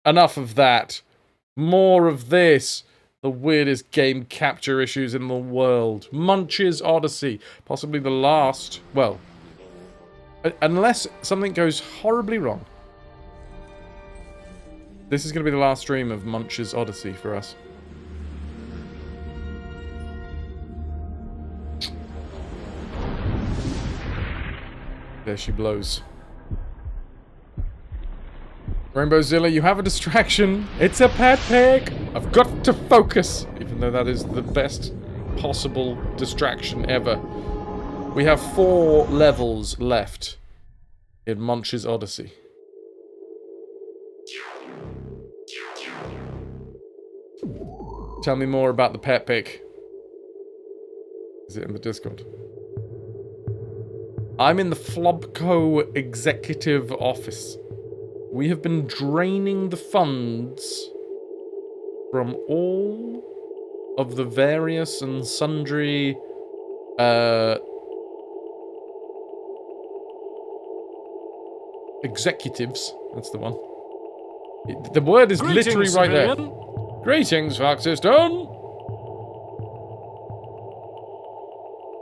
Enough of that. More of this. The weirdest game capture issues in the world. Munch's Oddysee. Possibly the last... Well, unless something goes horribly wrong. This is going to be the last stream of Munch's Oddysee for us. There she blows. Rainbowzilla, you have a distraction. It's a pet pig. I've got to focus. Even though that is the best possible distraction ever. We have 4 levels left in Munch's Oddysee. Tell me more about the pet pig. Is it in the Discord? I'm in the Flobco executive office. We have been draining the funds from all of the various and sundry executives. That's the one. The word is literally right there. Greetings, Foxystone!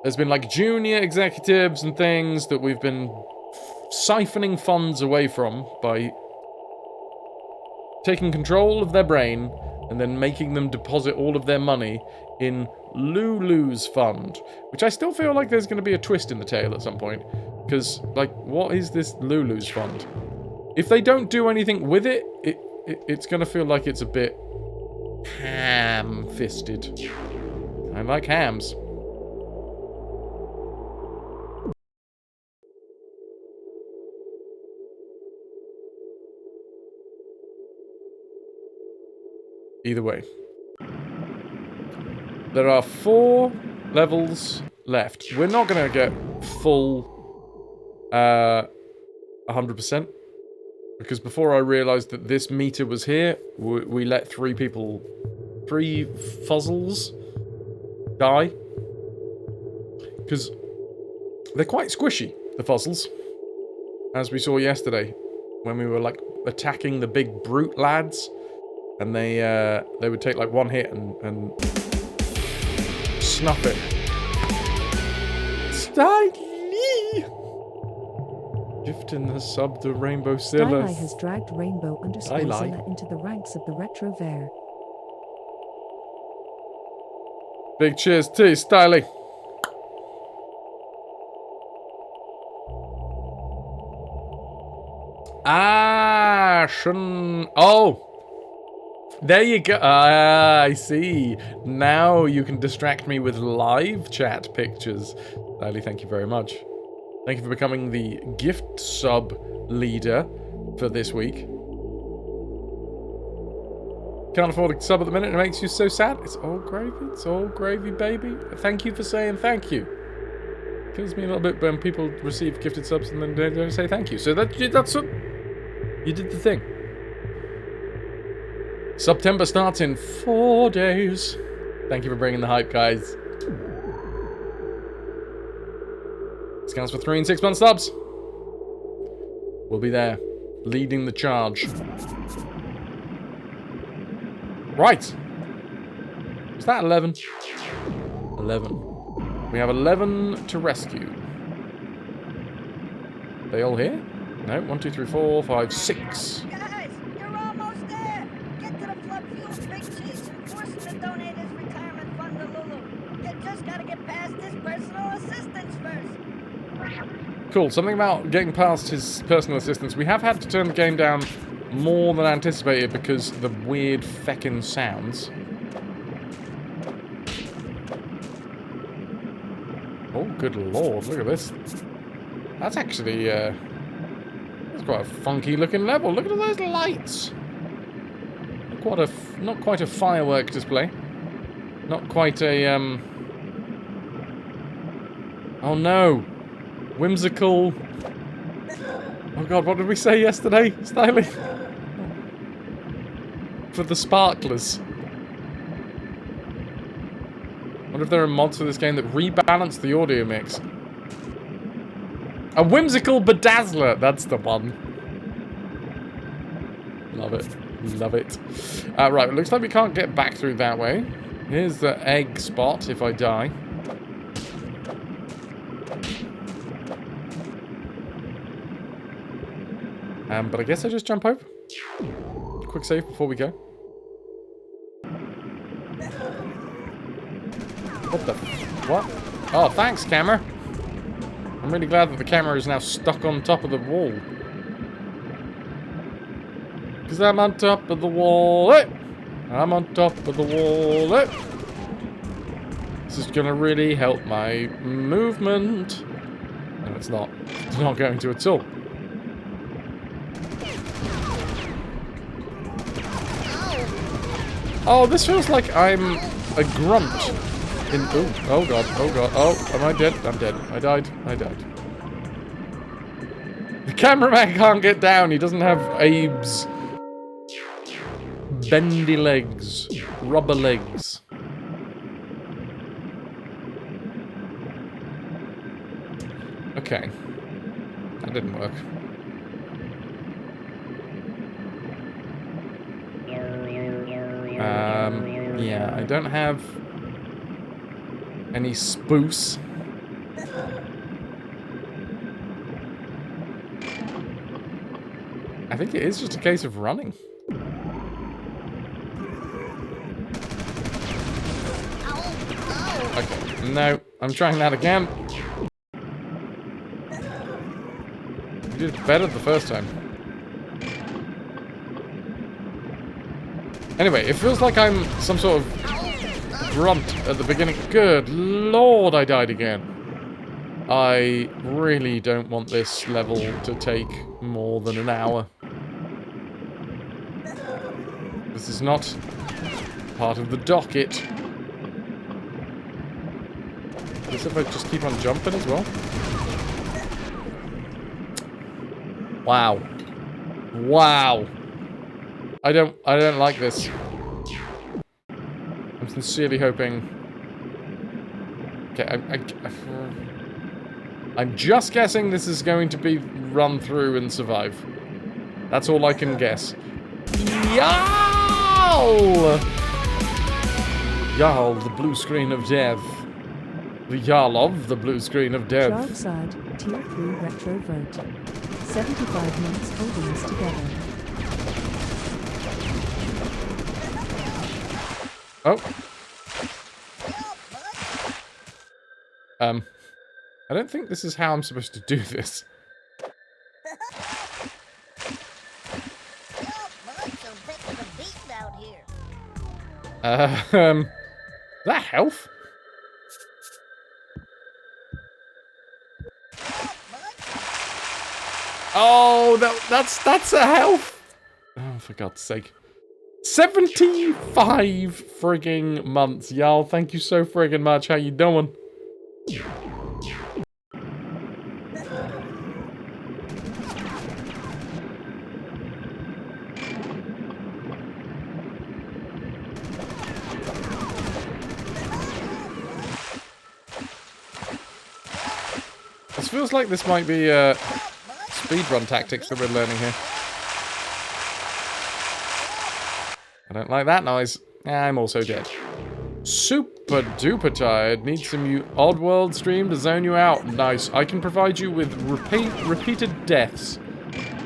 There's been like junior executives and things that we've been siphoning funds away from by taking control of their brain and then making them deposit all of their money in Lulu's fund, which I still feel like there's going to be a twist in the tale at some point, because, like, what is this Lulu's fund? If they don't do anything with it, it's going to feel like it's a bit ham-fisted. I like hams. Either way. There are 4 levels left. We're not going to get full 100%. Because before I realised that this meter was here, we let 3 fuzzles die. Because they're quite squishy, the fuzzles. As we saw yesterday, when we were, like, attacking the big brute lads. And they would take like one hit and snuff it. Styly! Gifting the sub to Rainbowzilla. Styli has dragged Rainbow_Zilla into the ranks of the Retrovare. Big cheers to you, Styly. Ah, oh! There you go. Ah, I see. Now you can distract me with live chat pictures. Riley, thank you very much. Thank you for becoming the gift sub leader for this week. Can't afford a sub at the minute. It makes you so sad. It's all gravy. It's all gravy, baby. Thank you for saying thank you. Kills me a little bit when people receive gifted subs and then they don't say thank you. So that's what... You did the thing. September starts in 4 days. Thank you for bringing the hype, guys. Scans for 3 and 6 month subs. We'll be there, leading the charge. Right. Is that 11? 11. We have 11 to rescue. They all here? No, 1, 2, 3, 4, 5, 6. Cool, something about getting past his personal assistance. We have had to turn the game down more than anticipated because of the weird feckin' sounds. Oh, good lord, look at this. That's actually, that's quite a funky looking level. Look at all those lights. Not quite a firework display. Not quite a, oh no. Whimsical. Oh god, what did we say yesterday, Styly? For the sparklers. I wonder if there are mods for this game that rebalance the audio mix. A whimsical bedazzler, that's the one. Love it. Love it. Right, it looks like we can't get back through that way. Here's the egg spot if I die. But I guess I just jump over. Quick save before we go. What the... What? Oh, thanks, camera. I'm really glad that the camera is now stuck on top of the wall. Because I'm on top of the wall. Hey! I'm on top of the wall. Hey! This is going to really help my movement. No, it's not. It's not going to at all. Oh, this feels like I'm a grunt. In, oh god, oh god, oh, am I dead? I'm dead. I died. The cameraman can't get down, he doesn't have Abe's bendy legs, rubber legs. Okay. That didn't work. Yeah, I don't have any spoos. I think it is just a case of running. Okay, no, I'm trying that again. You did better the first time. Anyway, it feels like I'm some sort of grunt at the beginning. Good lord, I died again. I really don't want this level to take more than an hour. This is not part of the docket. I guess if I just keep on jumping as well. Wow. Wow. I don't like this. I'm sincerely hoping... Okay, I'm just guessing this is going to be run through and survive. That's all I can guess. Y'all! Y'all, the blue screen of death. The y'all of the blue screen of death. Sharp side, tier 3 retrovert. 75 months holding us together. Oh. I don't think this is how I'm supposed to do this. Is that health? Oh, that's a health. Oh, for God's sake. 75 frigging months, y'all. Thank you so friggin' much. How you doing? This feels like this might be speedrun tactics that we're learning here. I don't like that noise. I'm also dead. Super duper tired. Need some Oddworld stream to zone you out. Nice. I can provide you with repeated deaths.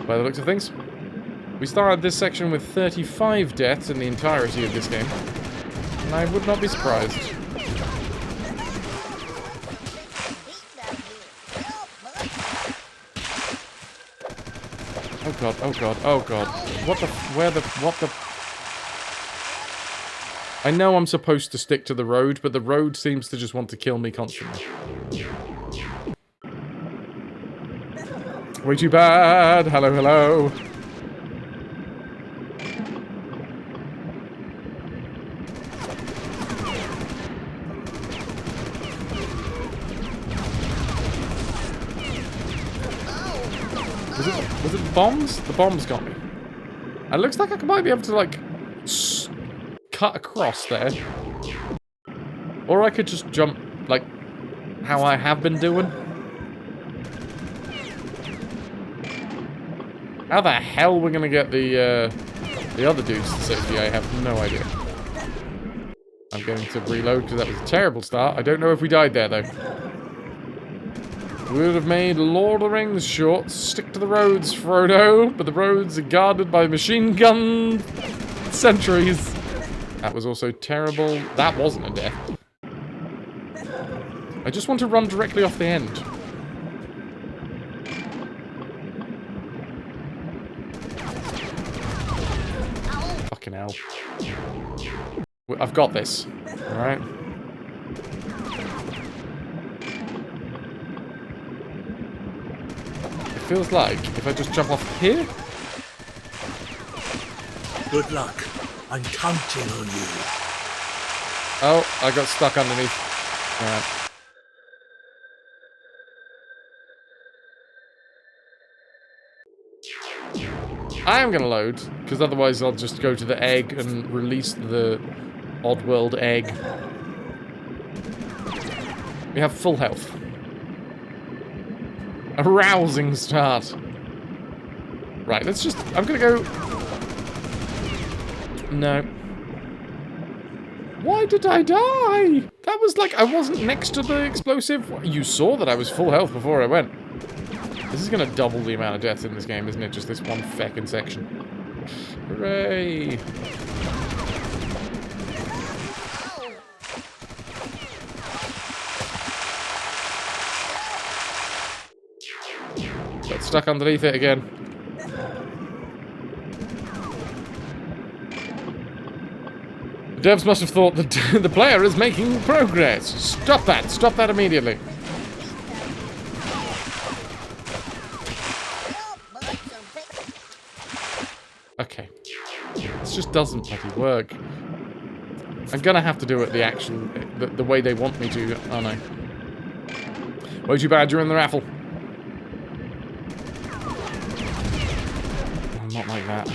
By the looks of things. We started this section with 35 deaths in the entirety of this game. And I would not be surprised. Oh god, oh god, oh god. What the... I know I'm supposed to stick to the road, but the road seems to just want to kill me constantly. Way too bad! Hello, hello! Was it bombs? The bombs got me. It looks like I might be able to, like... cut across there. Or I could just jump, like, how I have been doing. How the hell are we gonna get the The other dude's the safety, I have no idea. I'm going to reload because that was a terrible start. I don't know if we died there, though. We would have made Lord of the Rings short. Stick to the roads, Frodo. But the roads are guarded by machine gun sentries. That was also terrible. That wasn't a death. I just want to run directly off the end. Fucking hell. I've got this. Alright. It feels like if I just jump off here. Good luck. I'm counting on you. Oh, I got stuck underneath. Alright. I am going to load, because otherwise I'll just go to the egg and release the Oddworld egg. We have full health. A rousing start. Right, let's just... I'm going to go... No. Why did I die? That was like, I wasn't next to the explosive. You saw that I was full health before I went. This is going to double the amount of deaths in this game, isn't it? Just this one feckin' section. Hooray! Got stuck underneath it again. The devs must have thought that the player is making progress. Stop that! Stop that immediately. Okay. This just doesn't bloody work. I'm gonna have to do it the way they want me to, aren't I? Way too bad, you're in the raffle. Oh, not like that.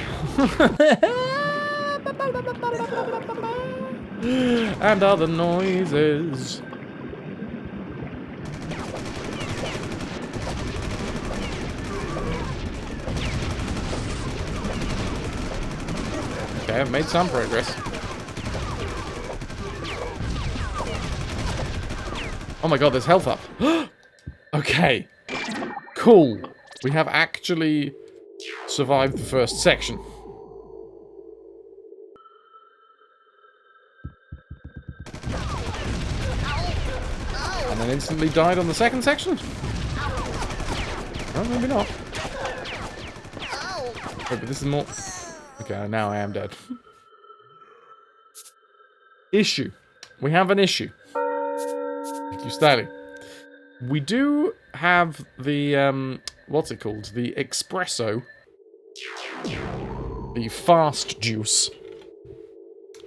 And other noises. Okay, I've made some progress. Oh my god, there's health up. Okay. Cool. We have actually survived the first section. And then instantly died on the second section? Oh, maybe not. Wait, but this is more... Okay, now I am dead. Issue. We have an issue. Thank you, Styling. We do have the, what's it called? The espresso. The fast juice.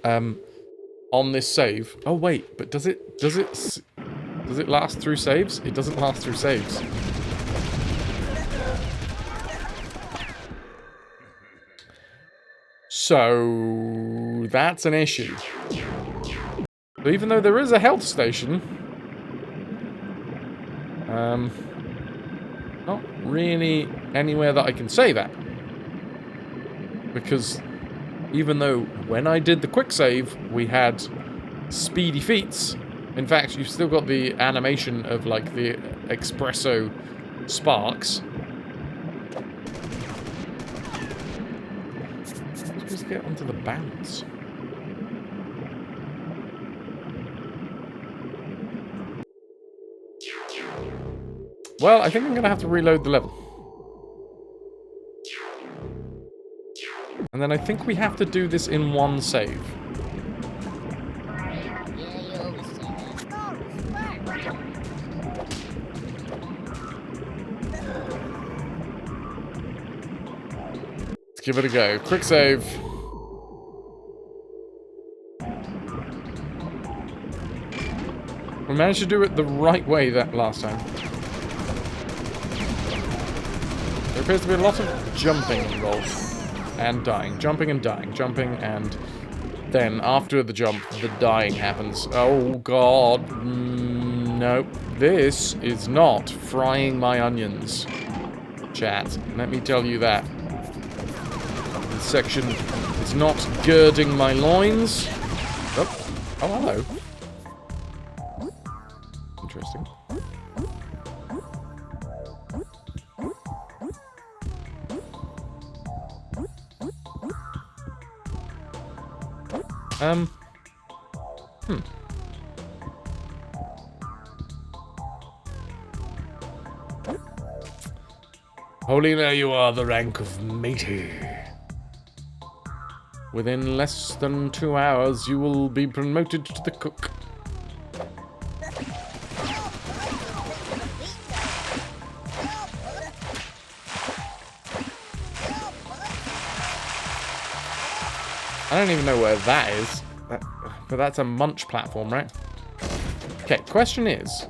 On this save. Oh, wait, but does it last through saves? It doesn't last through saves. So, that's an issue. So even though there is a health station, not really anywhere that I can say that. Because even though when I did the quick save, we had speedy feats. In fact, you've still got the animation of, like, the espresso sparks. Just get onto the bounce. Well, I think I'm going to have to reload the level. And then I think we have to do this in one save. Let's give it a go. Quick save. We managed to do it the right way that last time. There appears to be a lot of jumping involved. And dying. Jumping and dying. Jumping and... Then, after the jump, the dying happens. Oh, God. Nope. This is not frying my onions. Chat. Let me tell you that. This section It's not girding my loins. Oh, hello. Interesting. Holy, now you are the rank of matey. Within less than 2 hours, you will be promoted to the cook. I don't even know where that is. But that's a Munch platform, right? Okay, question is...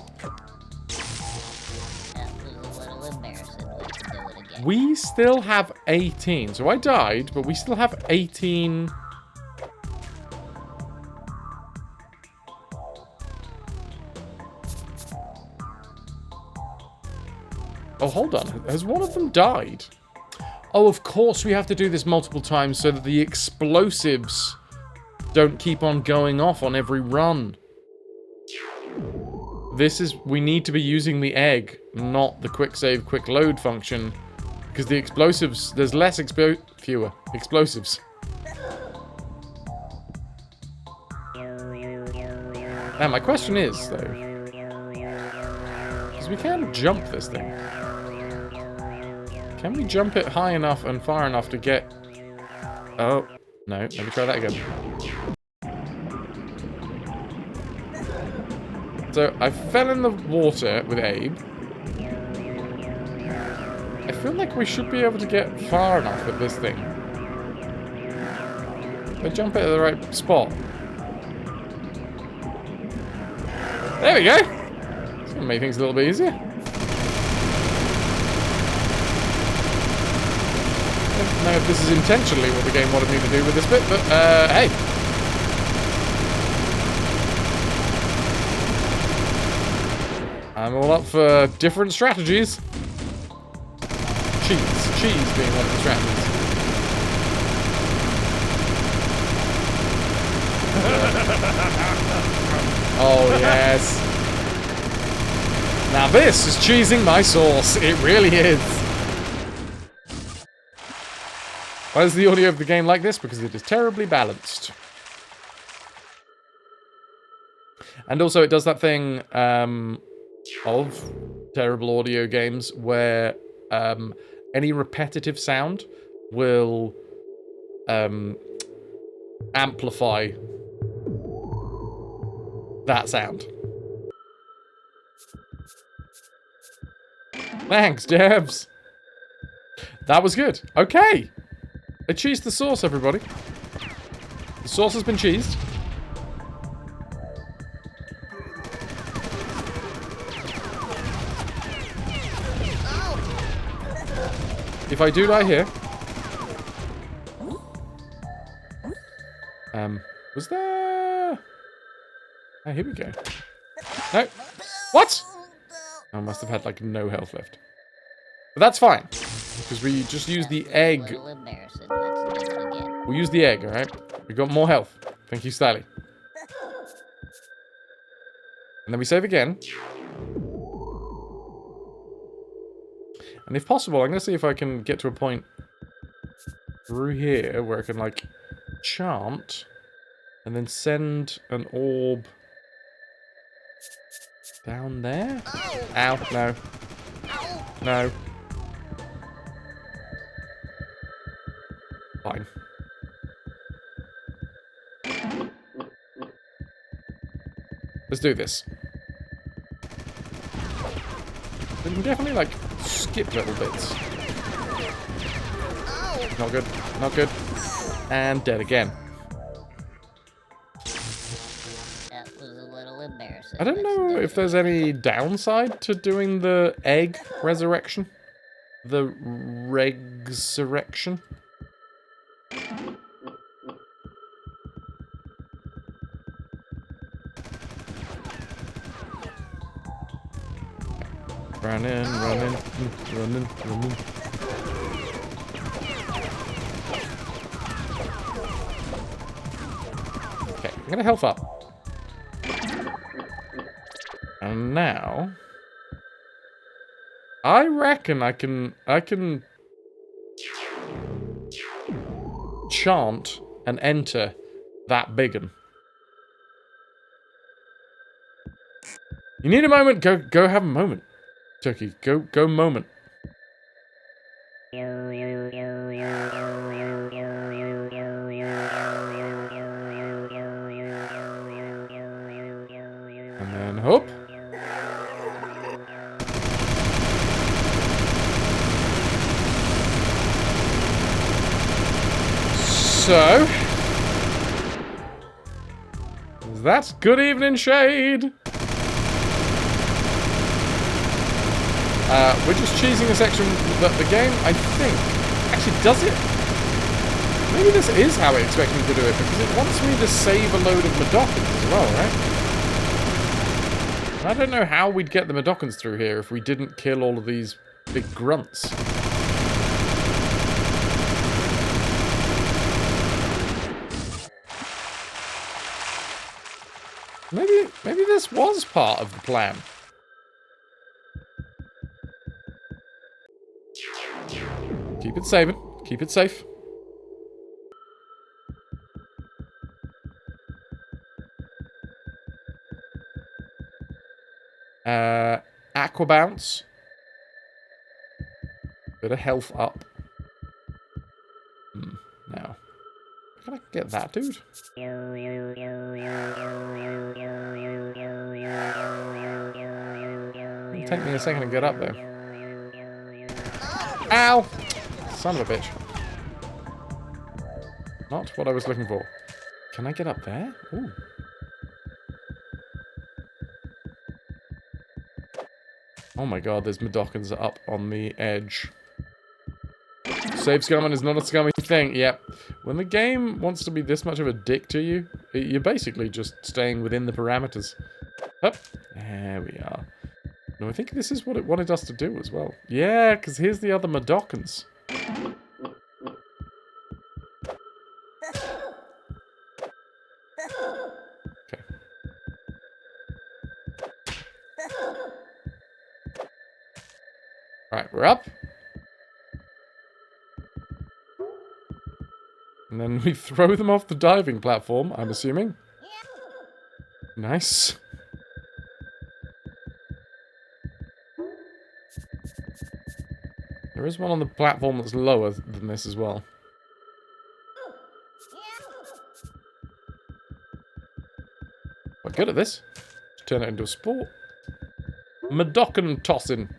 we still have 18. So I died, but we still have 18... oh, hold on. Has one of them died? Oh, of course we have to do this multiple times so that the explosives don't keep on going off on every run. This is... we need to be using the egg, not the quick save, quick load function. Because the explosives... there's less fewer explosives. Now, my question is, though... because we can jump this thing. Can we jump it high enough and far enough to get... oh, no. Let me try that again. So, I fell in the water with Abe. I feel like we should be able to get far enough with this thing. If I jump it at the right spot. There we go! It's gonna make things a little bit easier. I don't know if this is intentionally what the game wanted me to do with this bit, but, hey. I'm all up for different strategies. Cheese being one of the strategies. Oh, yes. Now this is cheesing my sauce. It really is. Why is the audio of the game like this? Because it is terribly balanced. And also it does that thing of terrible audio games where any repetitive sound will amplify that sound. Thanks, devs. That was good. Okay. I cheesed the sauce, everybody. The sauce has been cheesed. If I do die here... was there... oh, here we go. No. What? I must have had, like, no health left. But that's fine. Because we just use the egg. We use the egg, alright? We got more health. Thank you, Styly. And then we save again. And if possible, I'm going to see if I can get to a point through here where I can, like, chant and then send an orb down there? Ow, no. No. Fine. Let's do this. We can definitely, like, skip little bits. Not good. Not good. And dead again. That was a little embarrassing. I don't know if there's any downside to doing the egg resurrection. The resurrection. Running, running, running, running. I'm gonna health up. And now... I reckon I can chant and enter that biggin. You need a moment? Go have a moment. Turkey, go moment. And then hope. So, that's good evening, Shade. We're just cheesing a section that the game, I think, actually does it. Maybe this is how it expects me to do it, because it wants me to save a load of Medokans as well, right? I don't know how we'd get the Medokans through here if we didn't kill all of these big grunts. Maybe this was part of the plan. Keep it saving. Keep it safe. Aqua bounce. Bit of health up. Now. Can I get that, dude? It'll take me a second to get up there. Ow! Son of a bitch. Not what I was looking for. Can I get up there? Ooh. Oh my god, there's Medokans up on the edge. Save scumming is not a scummy thing. Yep. When the game wants to be this much of a dick to you, you're basically just staying within the parameters. Up. There we are. No, I think this is what it wanted us to do as well. Yeah, because here's the other Medokans. Okay. Alright, we're up. And then we throw them off the diving platform, I'm assuming. Nice. There is one on the platform that's lower than this as well. Quite good at this. Let's turn it into a sport. Medokan tossing.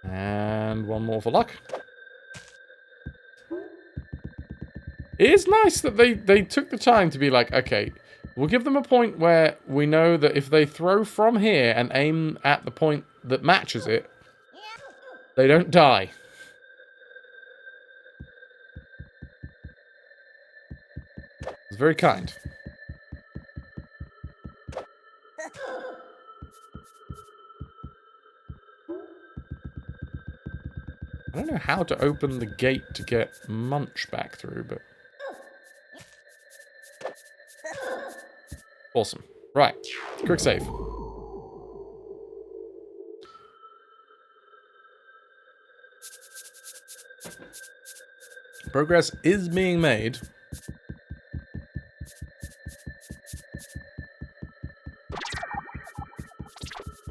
And one more for luck. It is nice that they took the time to be like, okay, we'll give them a point where we know that if they throw from here and aim at the point that matches it, they don't die. It's very kind. I don't know how to open the gate to get Munch back through, but... Awesome. Right. Quick save. Progress is being made.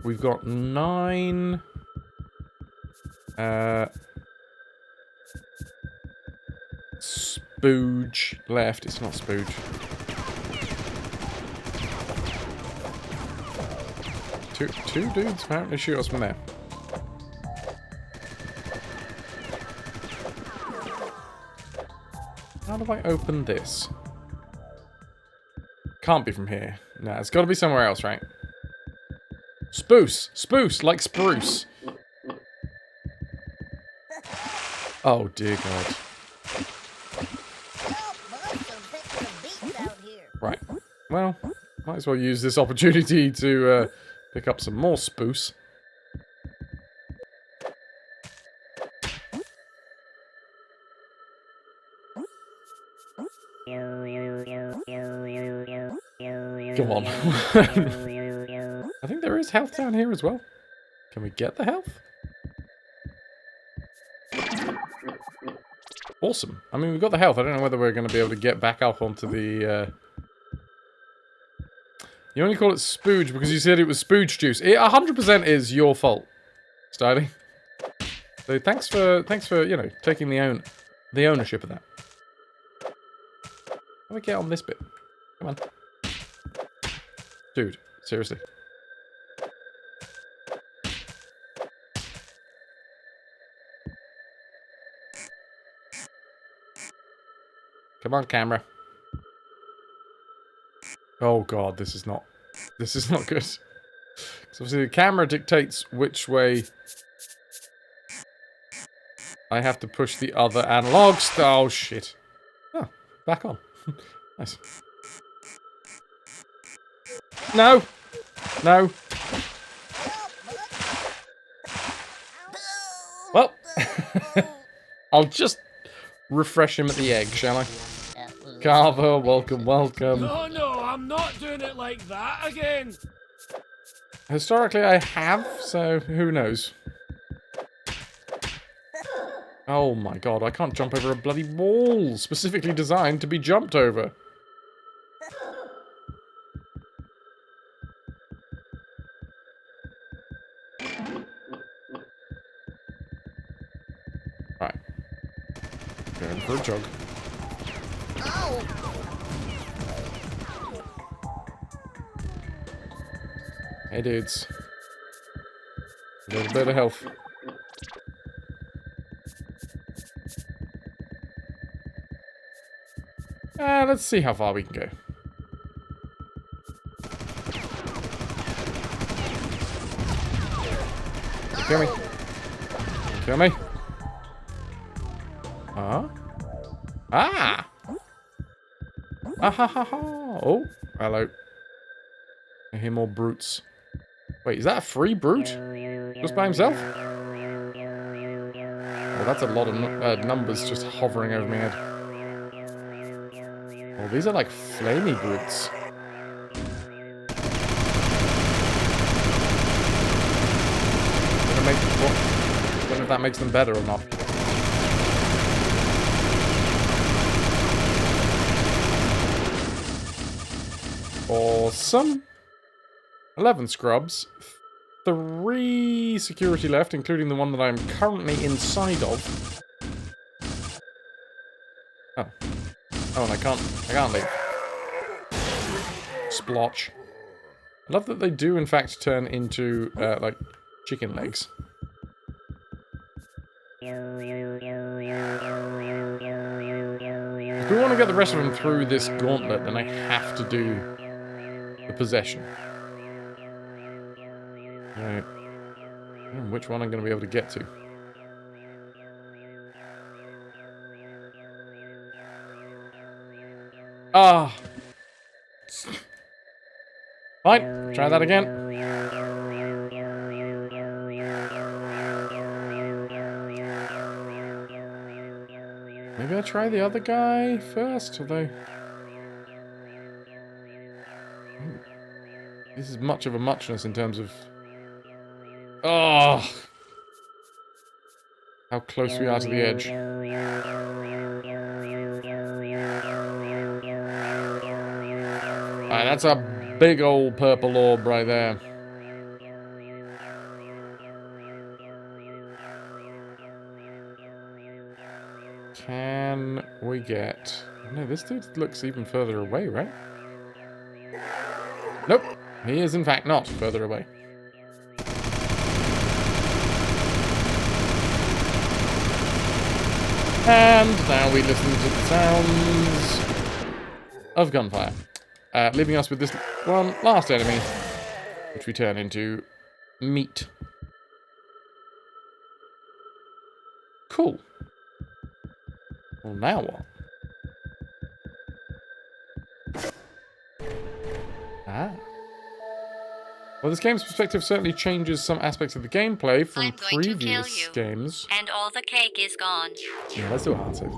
We've got 9... Spooge left. It's not Spooge. Two dudes apparently shoot us from there. How do I open this? Can't be from here. Nah, it's got to be somewhere else, right? Spruce, like spruce. Oh dear God. Right. Well, might as well use this opportunity to pick up some more spruce. Come on. I think there is health down here as well. Can we get the health? Awesome. I mean, we've got the health. I don't know whether we're going to be able to get back up onto the... You only call it spooge because you said it was spooge juice. It 100% is your fault, Styly. So thanks for you know, taking the ownership of that. How do we get on this bit? Come on. Dude, seriously. Come on, camera. Oh god, this is not good. Because obviously the camera dictates which way I have to push the other analogs. Oh shit. Oh, back on. Nice. No! No. Well, I'll just refresh him at the egg, shall I? Carver, welcome, welcome. No, I'm not doing it like that again. Historically, I have, so who knows? Oh my god, I can't jump over a bloody wall specifically designed to be jumped over. Right. Going for a jog. Hey dudes. A little bit of health. Let's see how far we can go. Kill me. Kill me. Huh? Ah! Ah ha ha ha! Oh, hello. I hear more brutes. Wait, is that a free brute? Just by himself? Oh, that's a lot of numbers just hovering over my head. Oh, these are like flamey brutes. I don't know if that makes them better or not. Awesome. 11 scrubs. 3 security left, including the one that I'm currently inside of. Oh. Oh, and I can't leave. Splotch. I love that they do, in fact, turn into, like, chicken legs. If we want to get the rest of them through this gauntlet, then I have to do the possession. Right. Which one I'm going to be able to get to? Ah! Fine, try that again. Maybe I try the other guy first, although... This is much of a muchness in terms of... Oh! How close we are to the edge. Alright, that's a big old purple orb right there. Can we get... No, this dude looks even further away, right? Nope. He is, in fact, not further away. And now we listen to the sounds of gunfire. Leaving us with this one last enemy, which we turn into meat. Cool. Well, now what? Ah. Well, this game's perspective certainly changes some aspects of the gameplay from previous games. And all the cake is gone. Yeah, let's do a hard save.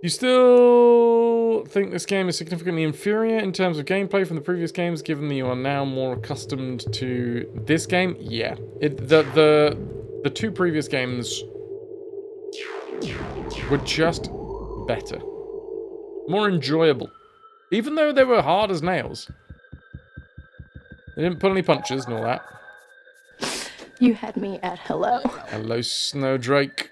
You still still think this game is significantly inferior in terms of gameplay from the previous games, given that you are now more accustomed to this game. Yeah, the two previous games were just better, more enjoyable, even though they were hard as nails. They didn't pull any punches and all that. You had me at hello. Hello, Snowdrake.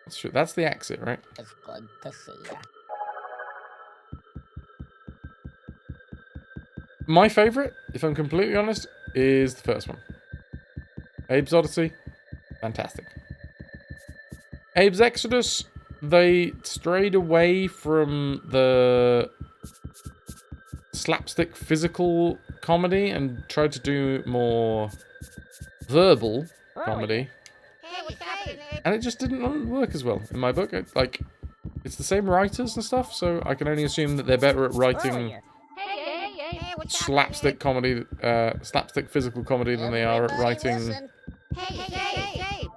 That's true. That's the exit, right? It's good to see ya. My favourite, if I'm completely honest, is the first one. Abe's Oddysee, fantastic. Abe's Exodus, they strayed away from the slapstick physical comedy and tried to do more verbal comedy. Hey, what's happening? And it just didn't work as well in my book. It's the same writers and stuff, so I can only assume that they're better at writing Hey, what's slapstick comedy, slapstick physical comedy than they are at writing Hey,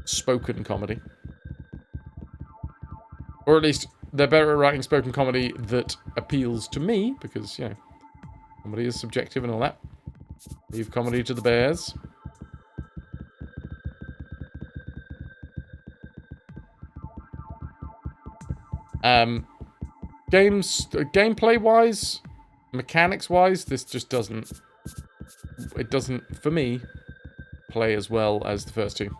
spoken comedy. Or at least they're better at writing spoken comedy that appeals to me, because, you know, comedy is subjective and all that. Leave comedy to the bears. Gameplay-wise, mechanics-wise, this just doesn't... It doesn't, for me, play as well as the first two.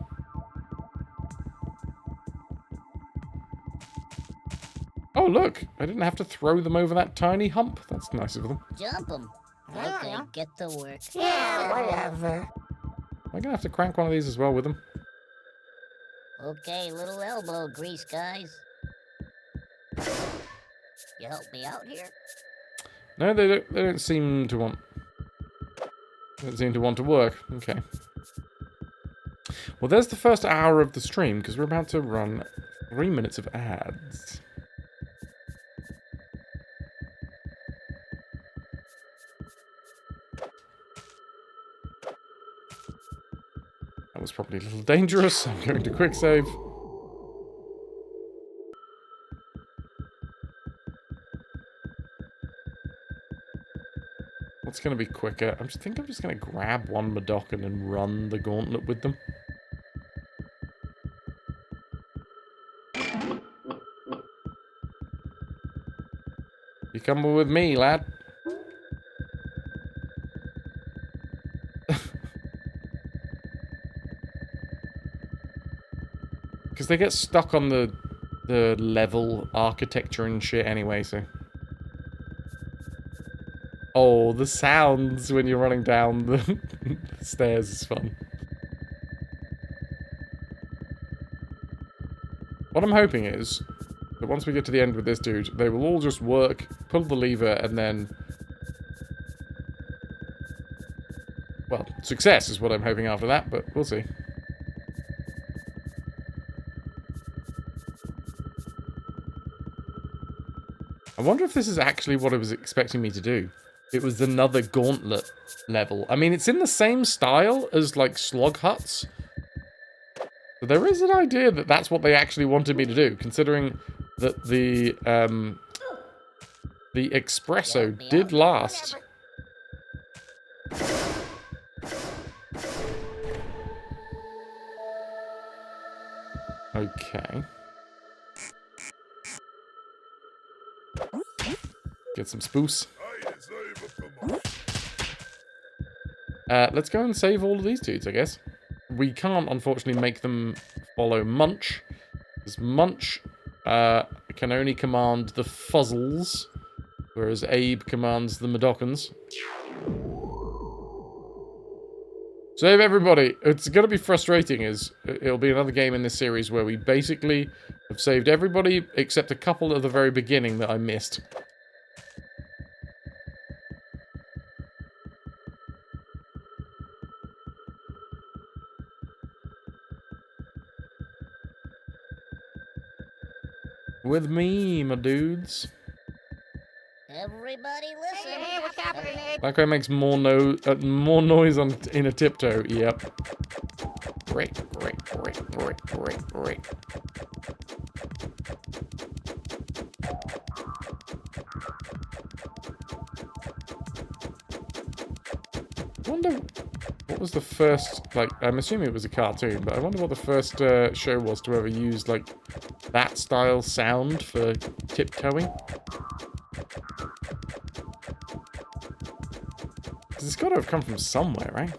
Oh, look! I didn't have to throw them over that tiny hump. That's nice of them. Jump 'em. Okay, get to work. Yeah, whatever. Am I gonna have to crank one of these as well with them? Okay, little elbow grease, guys. You help me out here? No, they don't. They don't seem to want. They don't seem to want to work. Okay. Well, there's the first hour of the stream because we're about to run 3 minutes of ads. That was probably a little dangerous. I'm going to quick save. What's going to be quicker? I think I'm just going to grab one Madokan and run the gauntlet with them. You coming with me, lad? Because they get stuck on the level architecture and shit anyway, so... Oh, the sounds when you're running down the stairs is fun. What I'm hoping is that once we get to the end with this dude, they will all just work, pull the lever, and then... Well, success is what I'm hoping after that, but we'll see. I wonder if this is actually what it was expecting me to do. It was another gauntlet level. I mean, it's in the same style as, like, slog huts. But there is an idea that that's what they actually wanted me to do, considering that the espresso did last. Okay. Get some spoofs. Let's go and save all of these dudes, I guess. We can't, unfortunately, make them follow Munch. Because Munch can only command the Fuzzles, whereas Abe commands the Madokans. Save everybody. It's going to be frustrating, it'll be another game in this series where we basically have saved everybody except a couple at the very beginning that I missed. With me, my dudes. Everybody listen. Hey, what's happening? That guy makes more noise in a tiptoe. Yep. Great. I wonder what was the first, like, I'm assuming it was a cartoon, but I wonder what the first show was to ever use, like, that style sound for tiptoeing. Because it's got to have come from somewhere, right?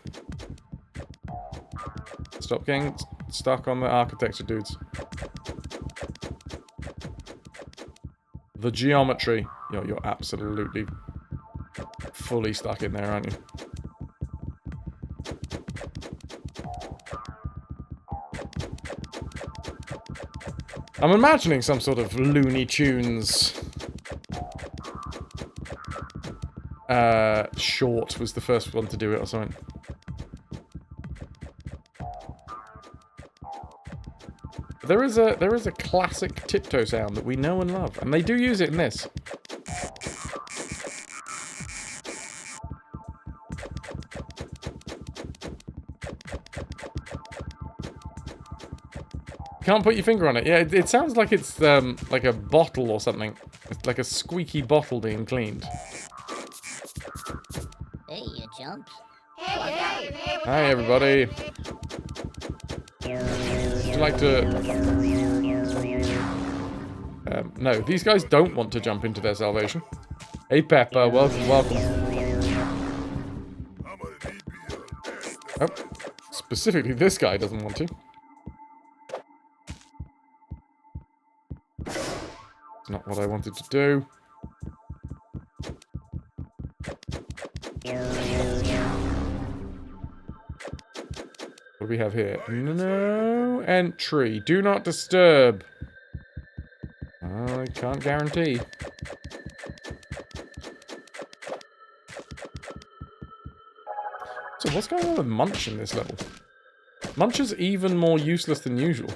Stop getting stuck on the architecture, dudes. The geometry. You're absolutely fully stuck in there, aren't you? I'm imagining some sort of Looney Tunes short was the first one to do it or something. There is a classic tiptoe sound that we know and love, and they do use it in this. Can't put your finger on it. Yeah, it sounds like it's like a bottle or something. It's like a squeaky bottle being cleaned. Hey, you chumps. Hi, everybody. Would you like to... no, these guys don't want to jump into their salvation. Hey, Pepper, welcome. Oh, specifically this guy doesn't want to. It's not what I wanted to do. What do we have here? No entry. Do not disturb. I can't guarantee. So what's going on with Munch in this level? Munch is even more useless than usual.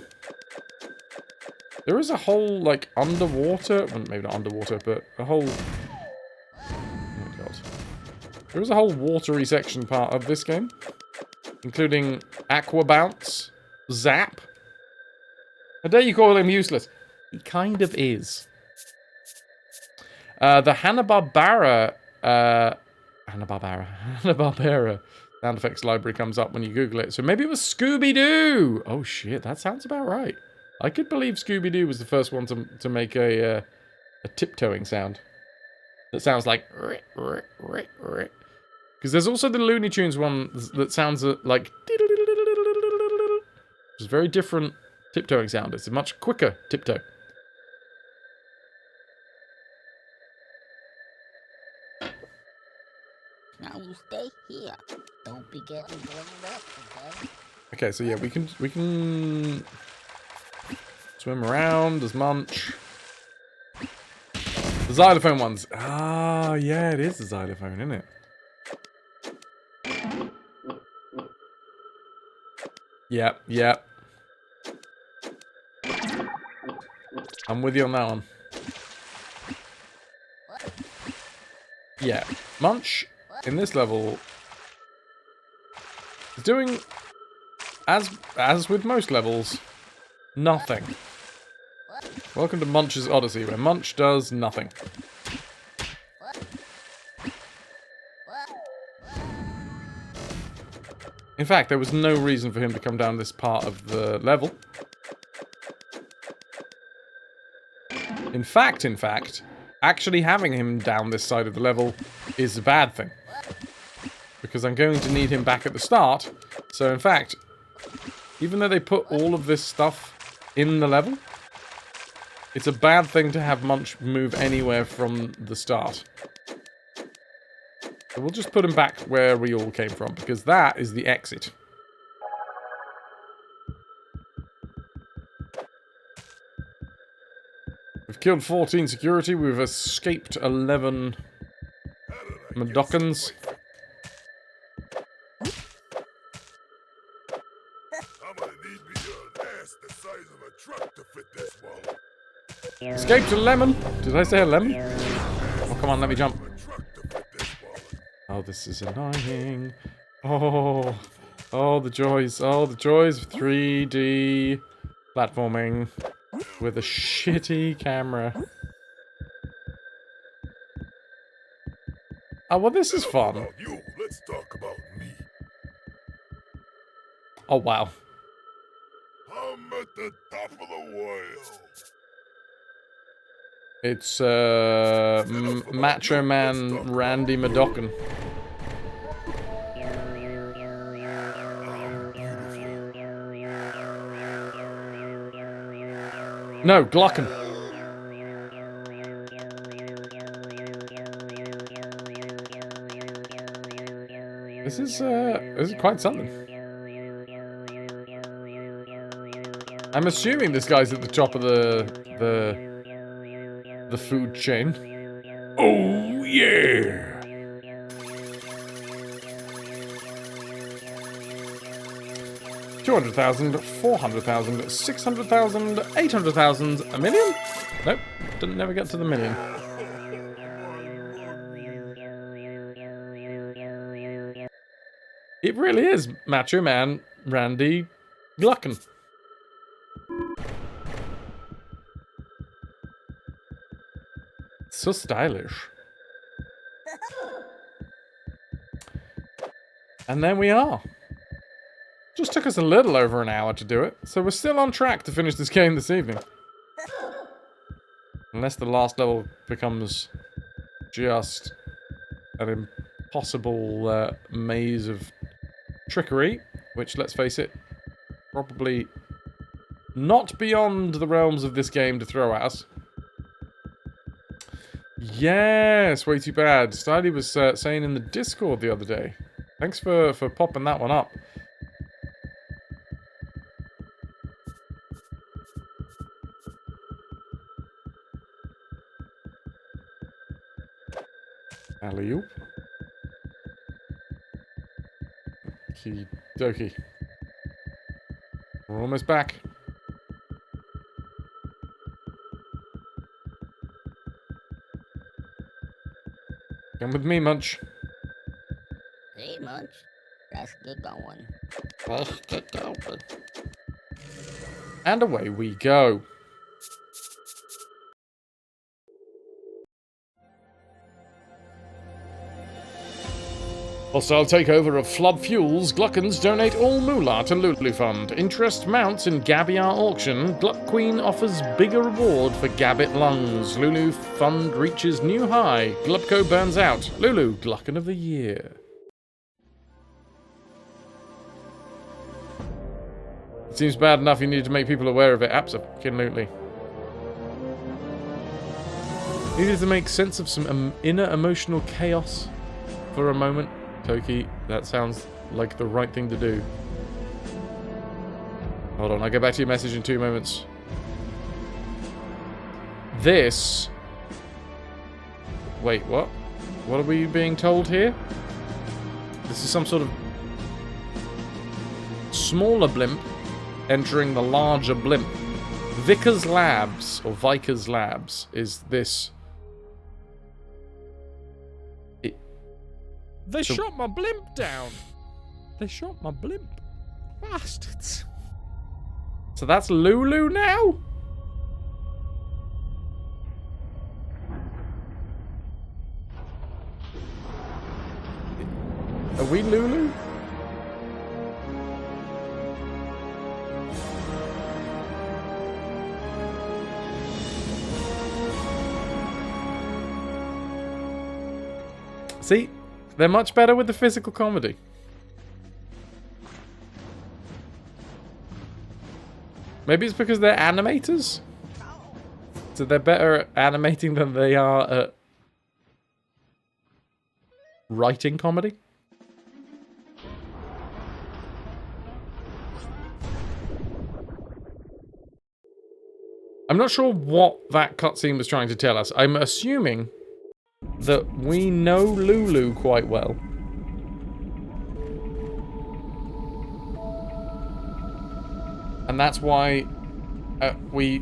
There is a whole, like, underwater... Well, maybe not underwater, but a whole... Oh my god. There is a whole watery section part of this game. Including Aqua Bounce, Zap. How dare you call him useless? He kind of is. The Hanna-Barbera... Hanna-Barbera sound effects library comes up when you Google it. So maybe it was Scooby-Doo! Oh shit, that sounds about right. I could believe Scooby-Doo was the first one to make a tiptoeing sound. That sounds like... Because there's also the Looney Tunes one that sounds like... It's a very different tiptoeing sound. It's a much quicker tiptoe. Now you stay here. Don't be getting blown up, okay? Okay, so yeah, we can swim around as Munch. The xylophone ones. Ah, yeah, it is a xylophone, isn't it? Yep, yep. I'm with you on that one. Yeah, Munch in this level is doing, as with most levels, nothing. Welcome to Munch's Oddysee, where Munch does nothing. In fact, there was no reason for him to come down this part of the level. In fact, actually having him down this side of the level is a bad thing. Because I'm going to need him back at the start. So in fact, even though they put all of this stuff in the level, it's a bad thing to have Munch move anywhere from the start. So we'll just put him back where we all came from, because that is the exit. We've killed 14 security, we've escaped 11 Madokans. Escaped a lemon! Did I say a lemon? Oh, come on, let me jump. Oh, this is annoying. Oh, the joys of 3D platforming. with a shitty camera. Oh, well, this is fun. You, let's talk about me. Oh, wow. I'm at the top of the world. It's, Macho Man Randy Madocken. No, Glocken. This is quite something. I'm assuming this guy's at the top of the food chain. Oh yeah. 200,000, 400,000, 600,000, 800,000, a million? Nope, didn't never get to the million. It really is Macho Man Randy Glocken. So stylish. And there we are. Just took us a little over an hour to do it, so we're still on track to finish this game this evening. Unless the last level becomes just an impossible maze of trickery, which, let's face it, probably not beyond the realms of this game to throw at us. Yes, way too bad. Styly was saying in the Discord the other day. Thanks for popping that one up. Alley-oop. Okie dokie. We're almost back. Come with me, Munch. Hey, Munch. Let's get going. Let's get going. And away we go. Hostile takeover of Flood Fuels. Gluckons donate all moolah to Lulu Fund. Interest mounts in Gabbiar auction. Gluck Queen offers bigger reward for Gabbit lungs. Lulu Fund reaches new high. Glubko burns out. Lulu, Gluckon of the Year. It seems bad enough you need to make people aware of it. Absolutely. Needed to make sense of some inner emotional chaos for a moment. Toki, that sounds like the right thing to do. Hold on, I'll get back to your message in 2 moments. This... Wait, what? What are we being told here? This is some sort of smaller blimp entering the larger blimp. Vickers Labs, or Vikers Labs, is this... They shot my blimp down. They shot my blimp. Bastards. So that's Lulu now? Are we Lulu? See? They're much better with the physical comedy. Maybe it's because they're animators? So they're better at animating than they are at writing comedy? I'm not sure what that cutscene was trying to tell us. I'm assuming that we know Lulu quite well. And that's why we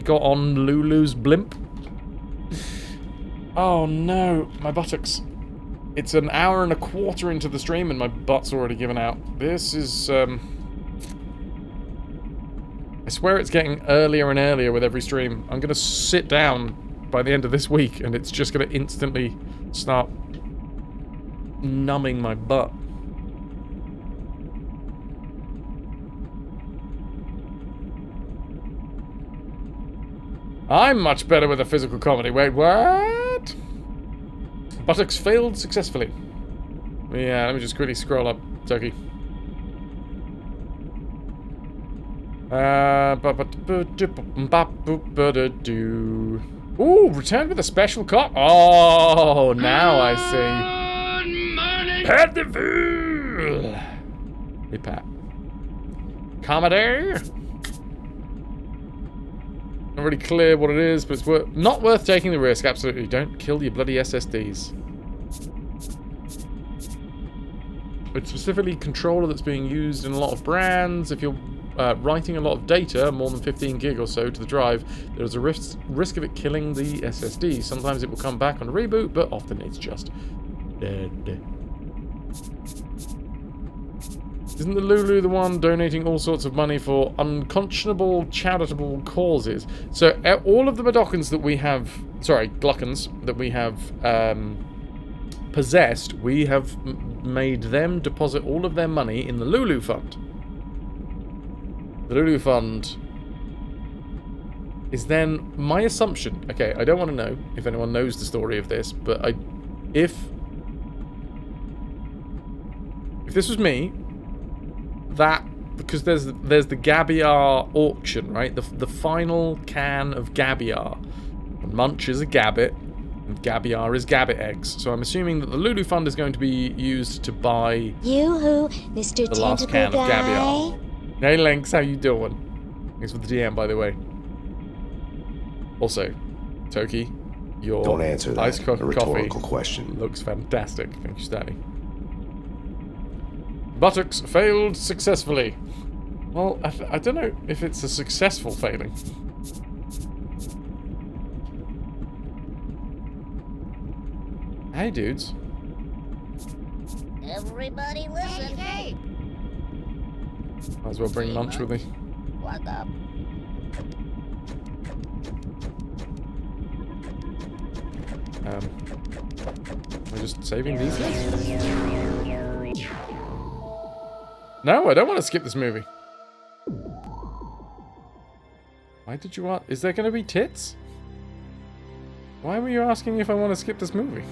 got on Lulu's blimp. Oh no, my buttocks. It's an hour and a quarter into the stream and my butt's already given out. This is I swear it's getting earlier and earlier with every stream. I'm going to sit down by the end of this week and it's just going to instantly start numbing my butt. I'm much better with a physical comedy. Wait, what? Buttocks failed successfully. Yeah, let me just quickly scroll up, Turkey. Ooh, returned with a special cut. Oh, now I see. Pat the fool. Hey, Pat. Comedy. Not really clear what it is, but it's not worth taking the risk. Absolutely, don't kill your bloody SSDs. It's specifically controller that's being used in a lot of brands. If you're writing a lot of data, more than 15 gig or so, to the drive, there's a risk of it killing the SSD. Sometimes it will come back on a reboot, but often it's just dead. Isn't the Lulu the one donating all sorts of money for unconscionable charitable causes? So all of the Madokans that we have, sorry, Gluckans that we have possessed, we have made them deposit all of their money in the Lulu Fund. The Lulu Fund is then my assumption. Okay, I don't want to know if anyone knows the story of this, but if this was me, that, because there's the Gabiar auction, right? The final can of Gabiar. And Munch is a Gabbit, and Gabiar is Gabbit eggs. So I'm assuming that the Lulu Fund is going to be used to buy Yoo-hoo, Mr. the last can of Gabiar. Hey Lynx, how you doing? Thanks for the DM, by the way. Also, Toki, your Don't answer that. iced A rhetorical coffee question. looks fantastic. Thank you, Stanley. Buttocks failed successfully. Well, I don't know if it's a successful failing. Hey, dudes. Everybody listen. Hey. Might as well bring Munch with me. What up? Am I just saving these guys? No, I don't want to skip this movie. Why did you want... Is there going to be tits? Why were you asking if I want to skip this movie?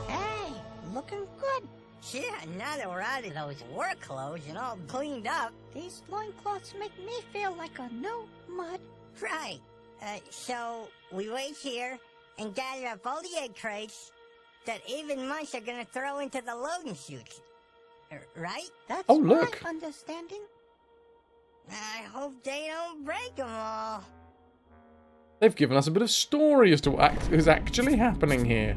Hey, looking good. Yeah, now that we're out of those work clothes and all cleaned up, these loincloths make me feel like a new mud. Right. So we wait here and gather up all the egg crates that even Munch are gonna throw into the loading chutes. Right? That's my understanding. I hope they don't break them all. They've given us a bit of story as to what is actually happening here.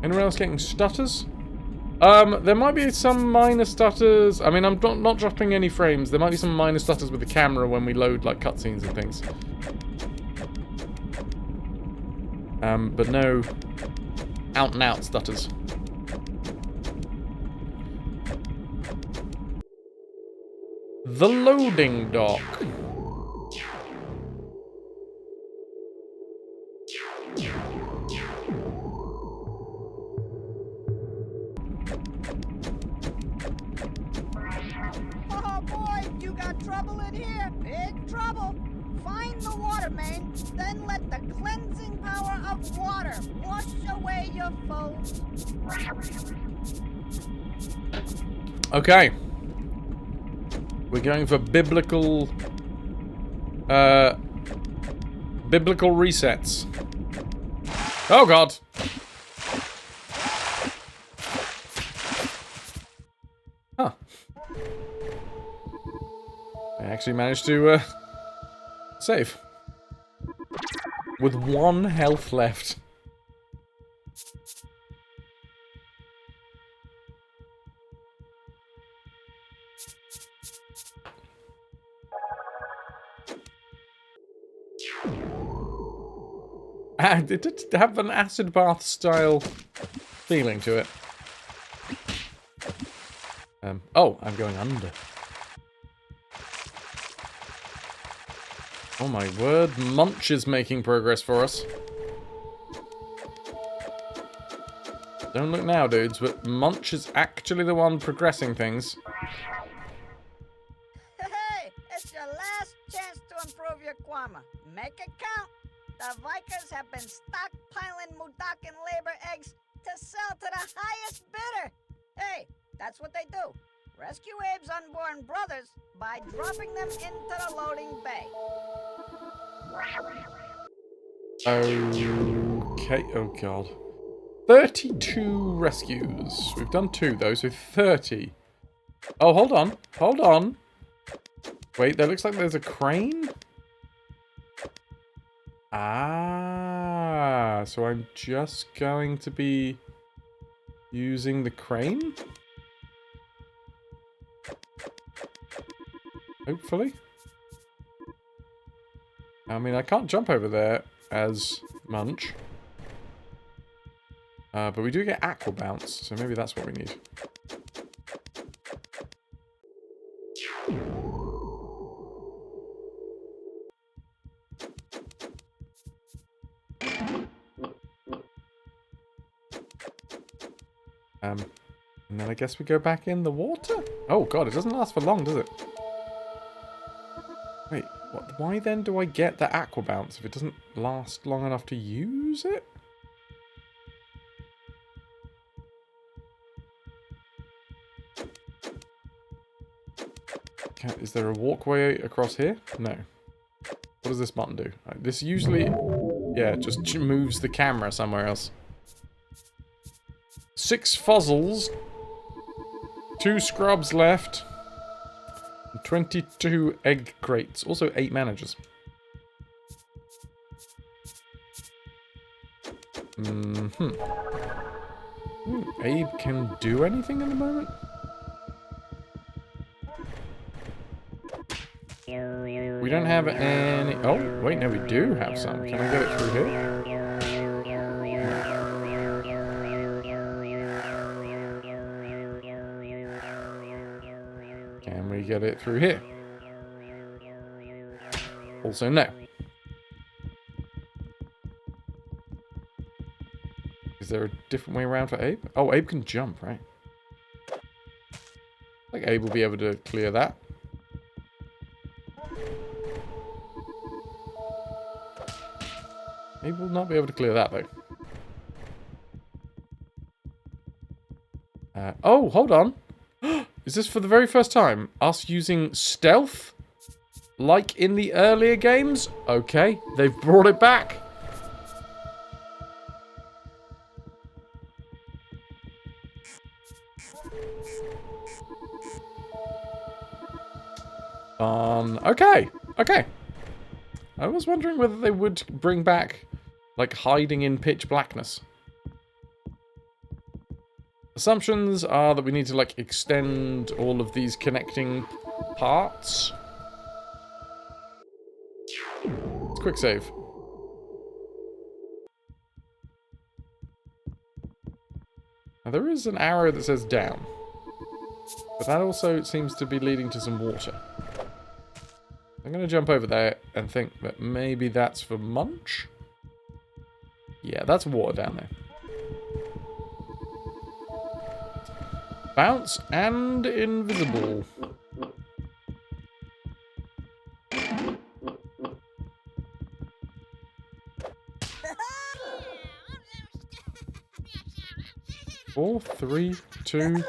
Anyone else getting stutters? There might be some minor stutters. I mean, I'm not dropping any frames. There might be some minor stutters with the camera when we load, like, cutscenes and things. But no out-and-out stutters. The loading dock. Oh boy, you got trouble in here. Big trouble. Find the water main, then let the cleansing power of water wash away your foes. Okay. We're going for biblical resets. Oh god. Huh. I actually managed to save. With 1 health left. And it did have an acid bath style feeling to it. Oh, I'm going under. Oh my word, Munch is making progress for us. Don't look now, dudes, but Munch is actually the one progressing things. Hey, it's your last chance to improve your Kwama. Make it count. The Vikers have been stockpiling Mudakin labor eggs to sell to the highest bidder. Hey, that's what they do. Rescue Abe's unborn brothers by dropping them into the loading bay. Okay, oh god. 32 rescues. We've done 2 though, so 30. Oh, hold on. Hold on. Wait, there looks like there's a crane? Ah, so I'm just going to be using the crane? Hopefully. I mean, I can't jump over there as Munch. But we do get aqua bounce, so maybe that's what we need. And then I guess we go back in the water? Oh god, it doesn't last for long, does it? Wait, what? Why then do I get the aqua bounce if it doesn't last long enough to use it? Is there a walkway across here? No. What does this button do? This usually, yeah, just moves the camera somewhere else. 6 fuzzles. 2 scrubs left. 22 egg crates. Also 8 managers. Abe can do anything in the moment? We don't have any... Oh, wait, no, we do have some. Can I get it through here? Can we get it through here? Also, no. Is there a different way around for Abe? Oh, Abe can jump, right? I think Abe will be able to clear that. Abe will not be able to clear that, though. Oh, hold on. Is this for the very first time? Us using stealth? Like in the earlier games? Okay, they've brought it back. Okay, okay. I was wondering whether they would bring back, like, hiding in pitch blackness. Assumptions are that we need to, like, extend all of these connecting parts. Let's quick save. Now, there is an arrow that says down. But that also seems to be leading to some water. I'm going to jump over there and think that maybe that's for Munch? Yeah, that's water down there. Bounce and invisible. Four, 3, 2.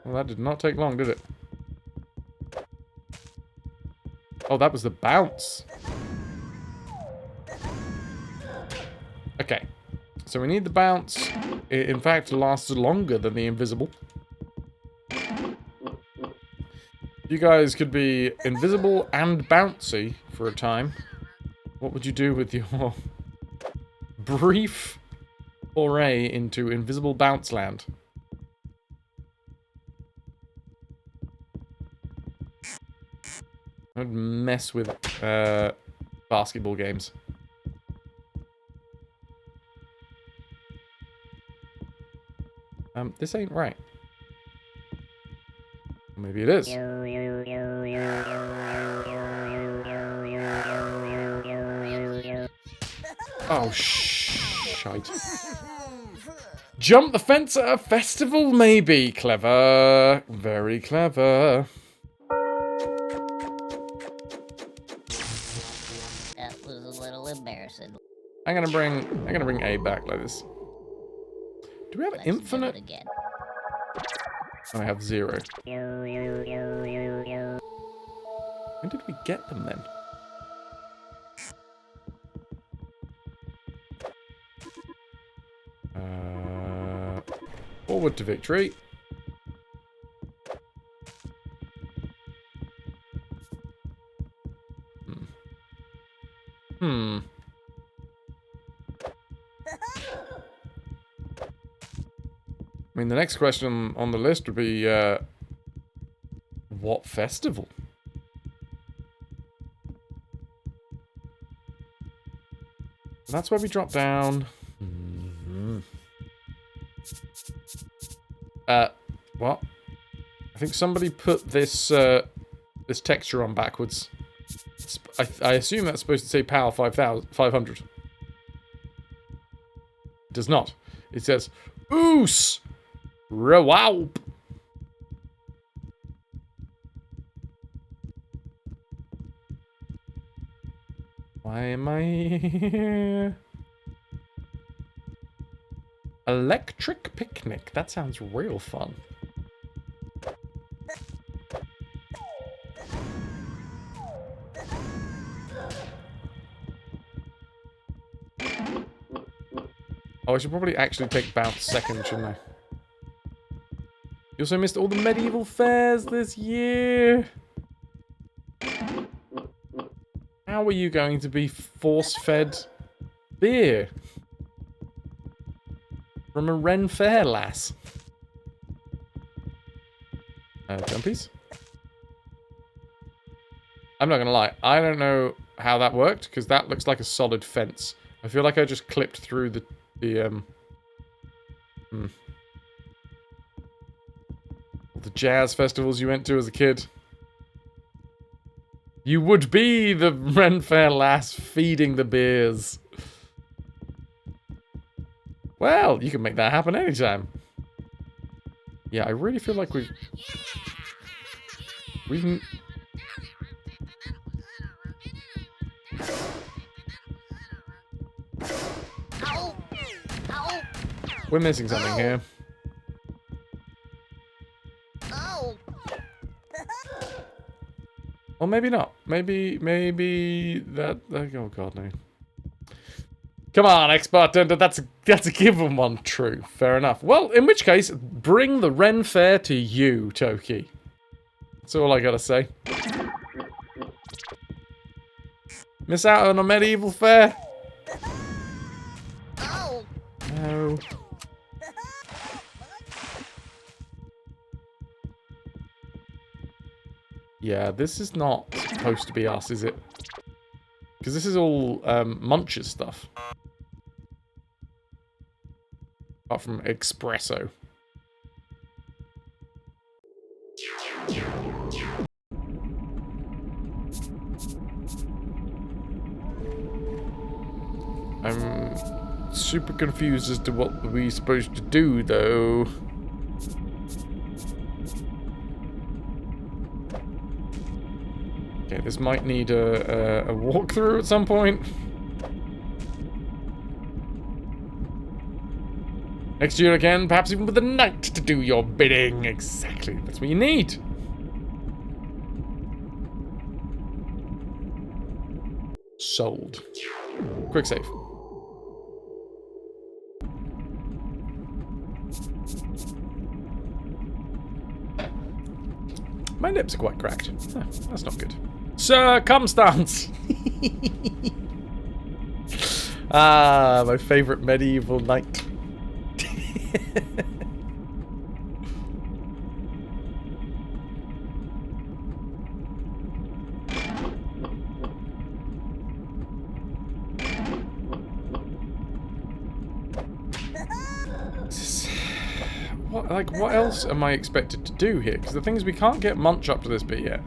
Well, that did not take long, did it? Oh, that was the bounce. Okay. So we need the bounce. It, in fact, lasts longer than the invisible. You guys could be invisible and bouncy for a time. What would you do with your brief foray into invisible bounce land? I would mess with basketball games. This ain't right. Maybe it is. Oh, shite. Jump the fence at a festival, maybe. Clever. Very clever. That was a little embarrassing. I'm gonna bring A back like this. Do we have Let's infinite? do it again. I have 0. When did we get them then? Forward to victory. I mean, the next question on the list would be, what festival? That's where we drop down. What? I think somebody put this, this texture on backwards. I assume that's supposed to say PAL 500. It does not. It says, Oos! Rewaup! Why am I here? Electric picnic. That sounds real fun. Oh, I should probably actually take bounce second, shouldn't I? You also missed all the medieval fairs this year. How are you going to be force-fed beer from a Ren Fair lass? Jumpies? I'm not gonna lie, I don't know how that worked, because that looks like a solid fence. I feel like I just clipped through the jazz festivals you went to as a kid. You would be the Ren Fair lass feeding the beers. Well, you can make that happen anytime. Yeah, I really feel like we've... We're missing something here. Or maybe not. Maybe that... Oh god, no. Come on, expert tender. That's a given one. True. Fair enough. Well, in which case, bring the Ren Fair to you, Toki. That's all I gotta say. Miss out on a medieval fair? No. Yeah, this is not supposed to be us, is it? Because this is all Munch's stuff. Apart from espresso. I'm super confused as to what we're supposed to do, though. Okay, this might need a walkthrough at some point. Next year again, perhaps even with a knight to do your bidding. Exactly, that's what you need. Sold. Quick save. My lips are quite cracked. Oh, that's not good. Circumstance! Ah, my favourite medieval knight. what else am I expected to do here? Because the thing is, we can't get Munch up to this bit yet.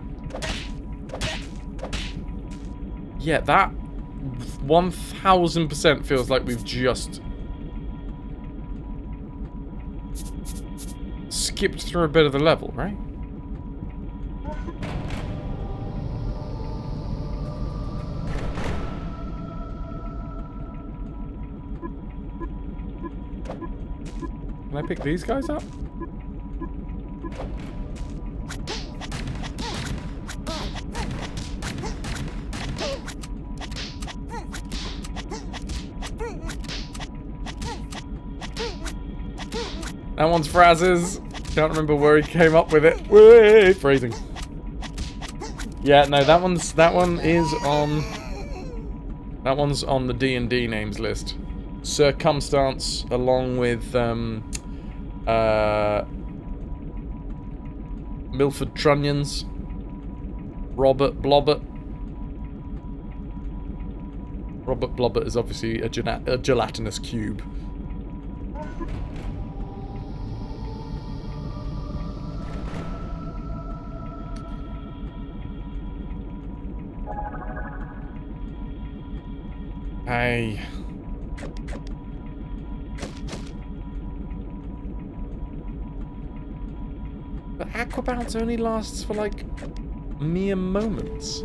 Yeah, that 1000% feels like we've just skipped through a bit of the level, right? Can I pick these guys up? That one's Fraz's. Can't remember where he came up with it. Whee! Phrasing. Yeah, no, that one is on. That one's on the D&D names list. Circumstance, along with Milford Trunnions, Robert Blobbert. Robert Blobbert is obviously a gelatinous cube. Hey. But Aquabounce only lasts for like mere moments.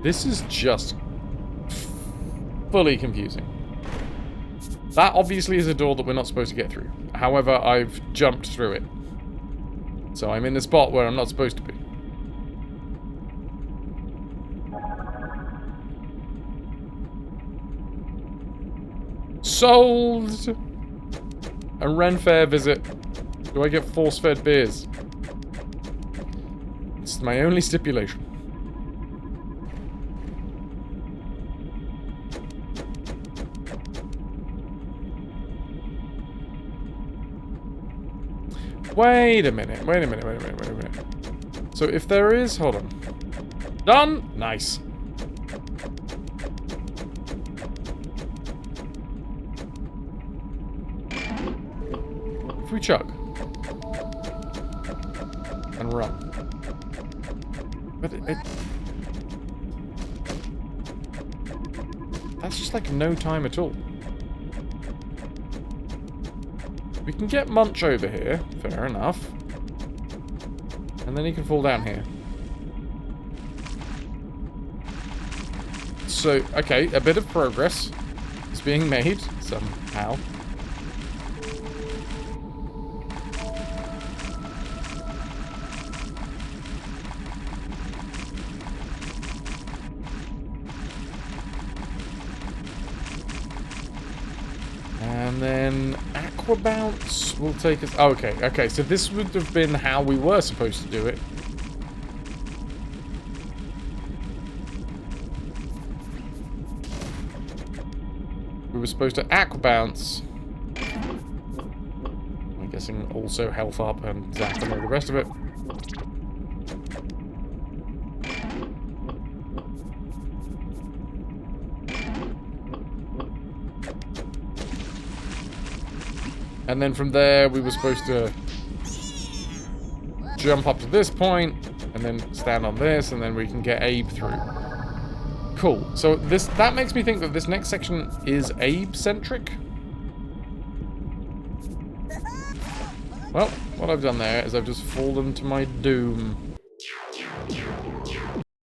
This is just fully confusing. That obviously is a door that we're not supposed to get through. However, I've jumped through it. So I'm in a spot where I'm not supposed to be. Sold! A Ren Fair visit. Do I get force-fed beers? It's my only stipulation. Wait a minute. So if there is... Hold on. Done! Nice. If we chug. And run. But that's just like no time at all. We can get Munch over here, fair enough. And then he can fall down here. So, okay, a bit of progress is being made, somehow. And then Aquabounce will take us... Oh, okay, so this would have been how we were supposed to do it. We were supposed to Aquabounce. I'm guessing also health up and zap and all the rest of it. And then from there, we were supposed to jump up to this point, and then stand on this, and then we can get Abe through. Cool. So that makes me think that this next section is Abe-centric. Well, what I've done there is I've just fallen to my doom.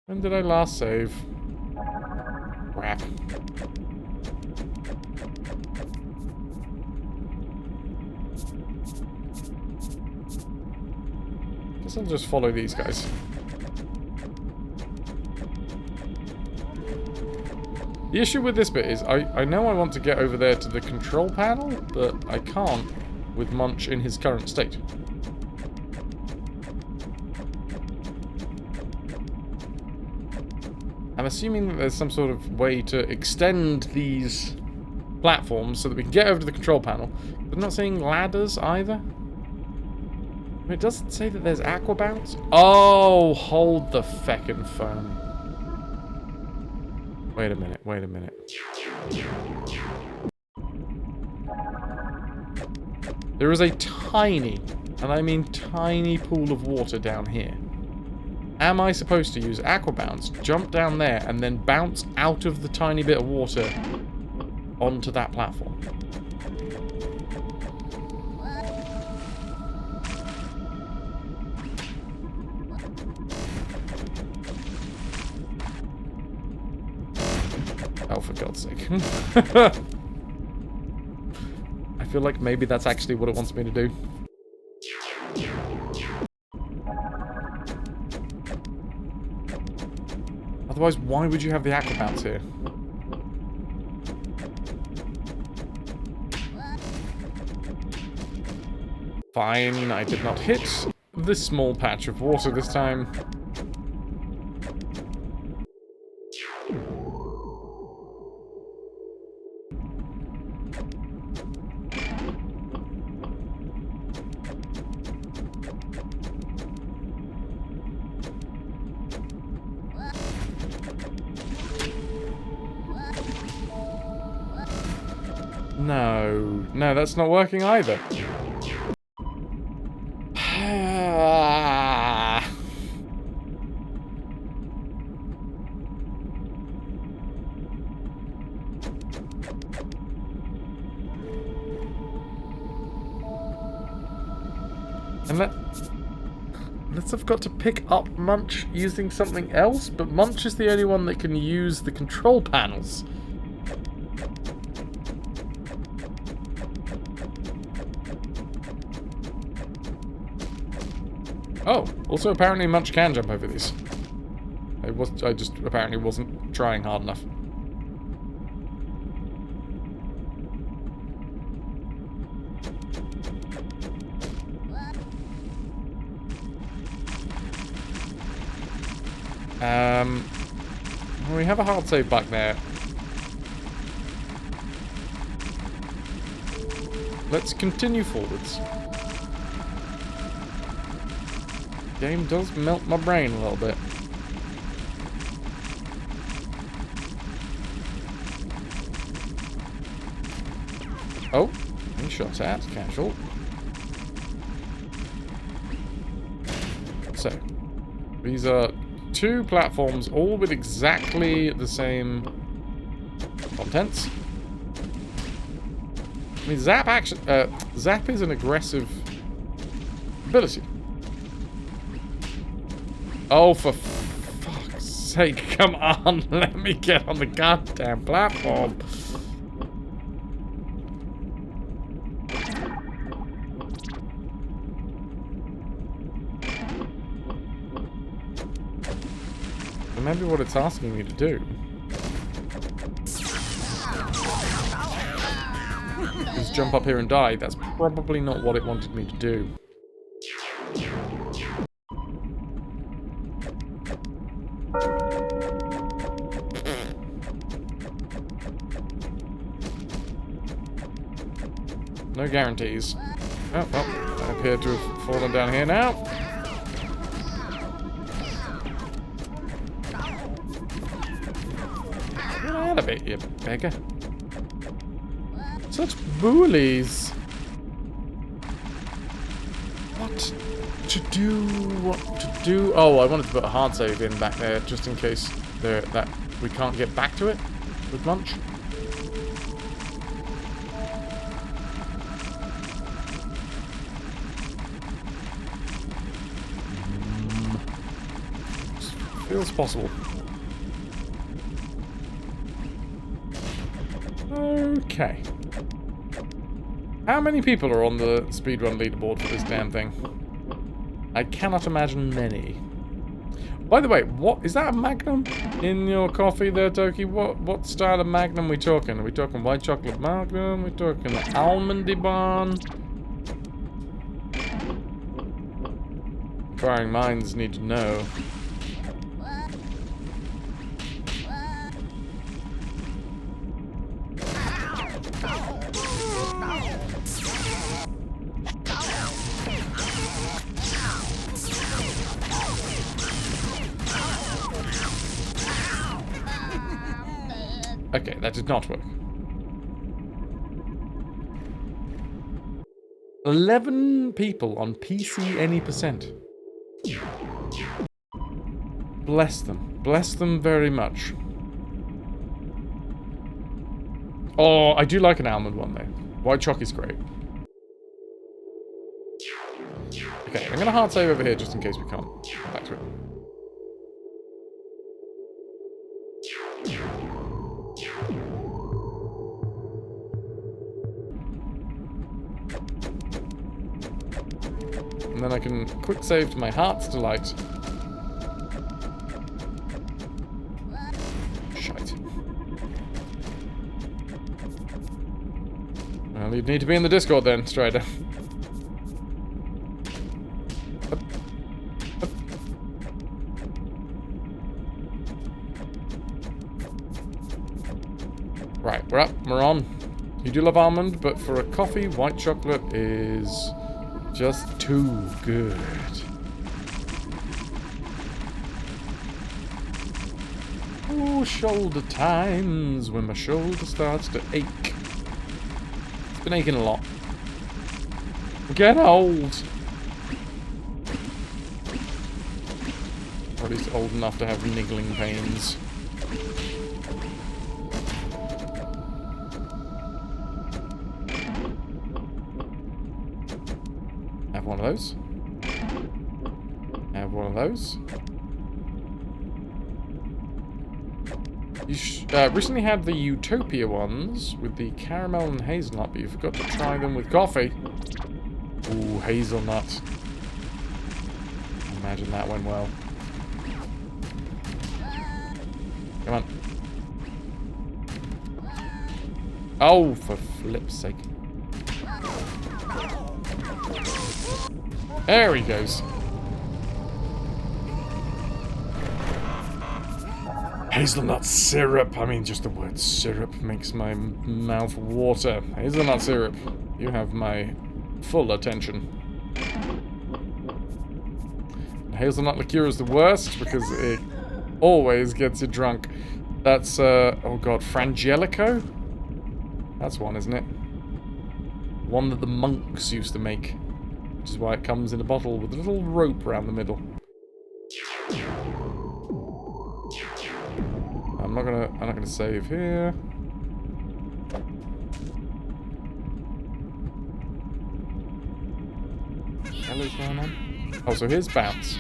When did I last save? Crap. I'll just follow these guys. The issue with this bit is I know I want to get over there to the control panel, but I can't with Munch in his current state. I'm assuming that there's some sort of way to extend these platforms so that we can get over to the control panel. But I'm not seeing ladders either. It doesn't say that there's aqua bounce. Oh, hold the feckin' phone. Wait a minute, wait a minute. There is a tiny, and I mean tiny pool of water down here. Am I supposed to use aqua bounce, jump down there, and then bounce out of the tiny bit of water onto that platform? Oh, for God's sake. I feel like maybe that's actually what it wants me to do. Otherwise, why would you have the aqua bounce here? Fine, I did not hit this small patch of water this time. No, that's not working either. Unless I've got to pick up Munch using something else, but Munch is the only one that can use the control panels. Oh, also apparently Munch can jump over these. I just apparently wasn't trying hard enough. We have a hard save back there. Let's continue forwards. Game does melt my brain a little bit. Oh, he shot at, casual. So, these are two platforms, all with exactly the same contents. I mean, Zap is an aggressive ability. Oh, for fuck's sake, come on, let me get on the goddamn platform. Maybe what it's asking me to do is jump up here and die. That's probably not what it wanted me to do. No guarantees. Oh, well, I appear to have fallen down here now. Get out of it, you beggar. Such bullies. What to do? What to do? Oh, I wanted to put a hard save in back there just in case that we can't get back to it with Munch. Feels possible. Okay. How many people are on the speedrun leaderboard for this damn thing? I cannot imagine many. By the way, what is that a Magnum in your coffee there, Toki? What style of Magnum we talking? Are we talking white chocolate Magnum? Are we talking the almondy bun? Inquiring minds need to know. Okay, that did not work. 11 people on PC any percent. Bless them. Bless them very much. Oh, I do like an almond one, though. White choc is great. Okay, I'm going to hard save over here just in case we can't come back to it. And then I can quick save to my heart's delight. Shite. Well, you'd need to be in the Discord then, Strider. Right, we're up, we're on. You do love almond, but for a coffee, white chocolate is just too good. Oh, shoulder times when my shoulder starts to ache. It's been aching a lot. I'm getting old. Or at least old enough to have niggling pains. Have one of those. Have one of those. You recently had the Utopia ones with the caramel and hazelnut, but you forgot to try them with coffee. Ooh, hazelnut. Imagine that went well. Come on. Oh, for flip's sake. There he goes. Hazelnut syrup. I mean, just the word syrup makes my mouth water. Hazelnut syrup. You have my full attention. Hazelnut liqueur is the worst because it always gets you drunk. That's, oh god, Frangelico? That's one, isn't it? One that the monks used to make. Which is why it comes in a bottle with a little rope around the middle. I'm not gonna save here. What the hell is going on? Oh, so here's bounce.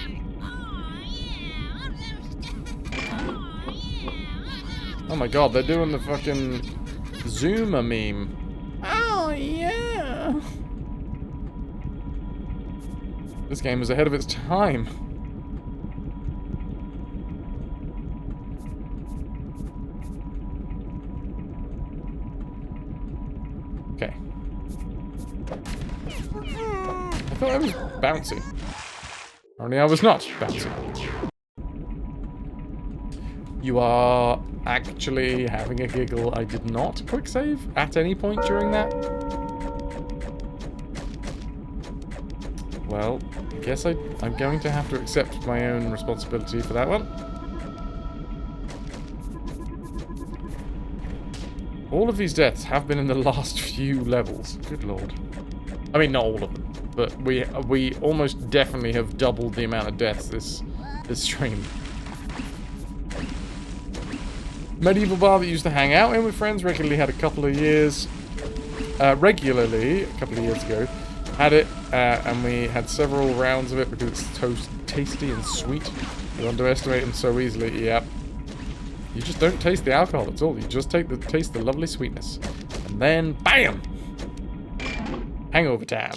Oh my god, they're doing the fucking Zoomer meme. Oh yeah. This game is ahead of its time. Okay. I thought I was bouncy. Only I was not bouncy. You are actually having a giggle. I did not quick save at any point during that. Well, I guess I'm going to have to accept my own responsibility for that one. All of these deaths have been in the last few levels. Good lord. I mean, not all of them, but we almost definitely have doubled the amount of deaths this stream. Medieval bar that used to hang out in with friends regularly had a couple of years. Regularly, a couple of years ago, had it, and we had several rounds of it because it's so tasty and sweet. You underestimate them so easily. Yep. You just don't taste the alcohol at all. You just taste the lovely sweetness. And then, BAM! Hangover time.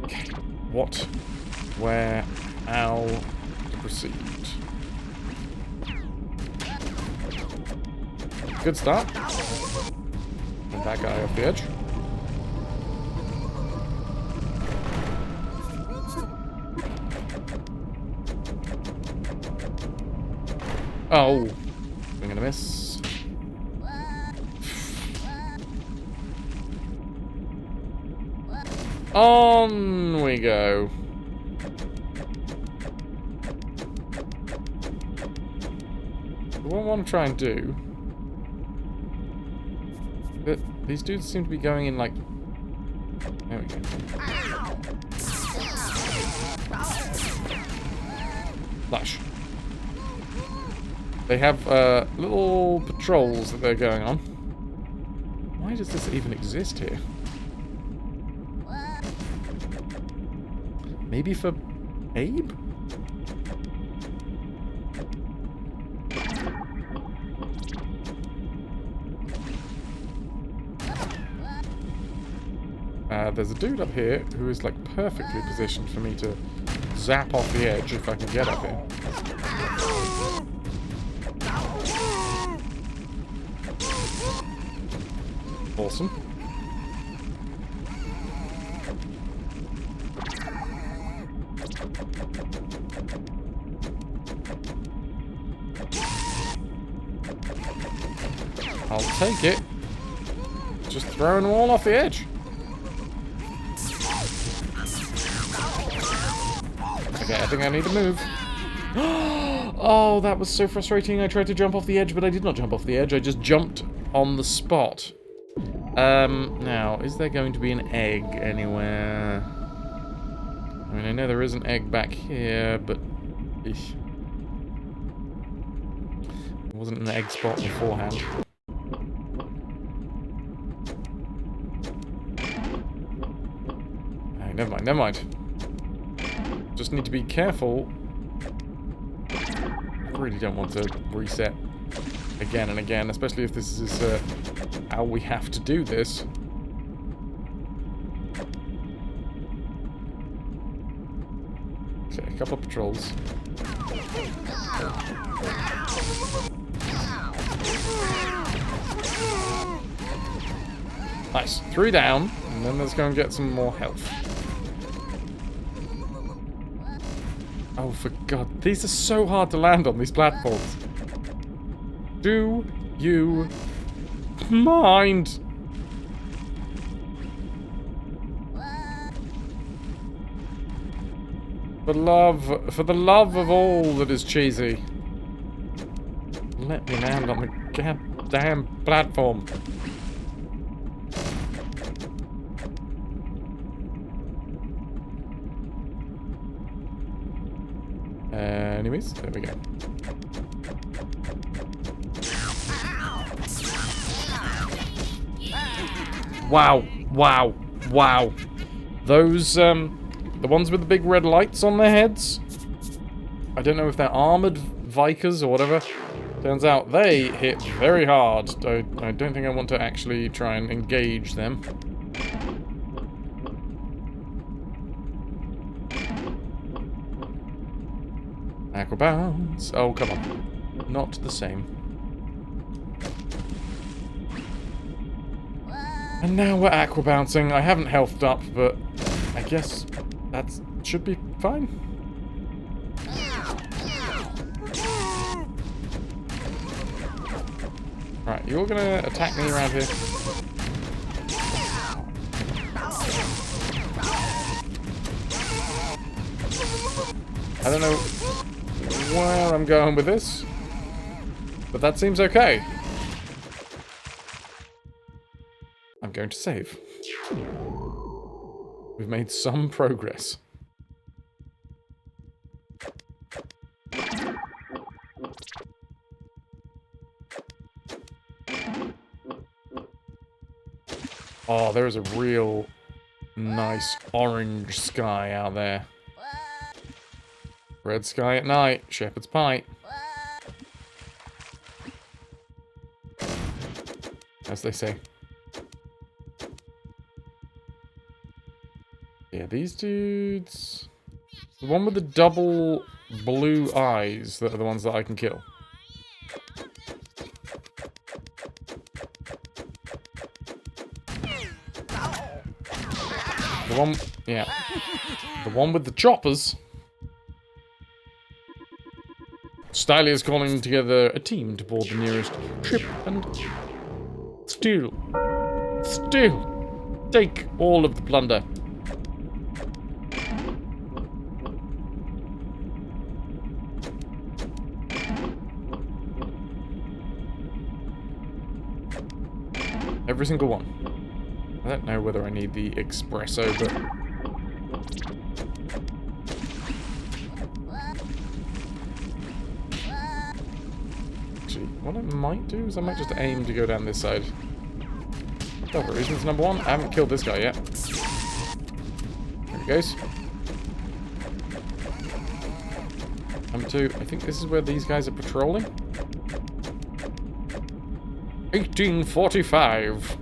Okay. What? Where? How to proceed? Good start. And that guy off the edge. Oh. I'm gonna miss. On we go. What I want to try and do... But these dudes seem to be going in like... There we go. Lush. They have little patrols that they're going on. Why does this even exist here? Maybe for Abe? There's a dude up here who is like perfectly positioned for me to zap off the edge if I can get up here. Awesome. I'll take it. Just throwing them all off the edge. Okay, I think I need to move. Oh, that was so frustrating. I tried to jump off the edge, but I did not jump off the edge. I just jumped on the spot. Now, is there going to be an egg anywhere? I mean, I know there is an egg back here, but... Eesh. There wasn't an egg spot beforehand. Hey, never mind, never mind. Just need to be careful. I really don't want to reset again and again, especially if this is how we have to do this. Okay, a couple of patrols. Nice. 3 down, and then let's go and get some more health. Oh, for God. These are so hard to land on, these platforms. Do you mind? For the love of all that is cheesy. Let me land on the goddamn platform. Anyways, there we go. Wow, wow, wow. Those, the ones with the big red lights on their heads, I don't know if they're armored Vikers or whatever. Turns out they hit very hard. I don't think I want to actually try and engage them. Aquabounce. Oh, come on. Not the same. And now we're aquabouncing. I haven't healthed up, but I guess that should be fine. Right, you're gonna attack me around here. I don't know where I'm going with this, but that seems okay. I'm going to save. We've made some progress. Oh, there is a real nice orange sky out there. Red sky at night, shepherd's pie. As they say. Yeah, these dudes... The one with the double blue eyes that are the ones that I can kill. The one... Yeah. The one with the choppers... Stylia is calling together a team to board the nearest ship and steal. Take all of the plunder. Every single one. I don't know whether I need the espresso, but... Actually, what I might do is I might just aim to go down this side. Oh, for reasons number one, I haven't killed this guy yet. There he goes. Number two, I think this is where these guys are patrolling. 1845.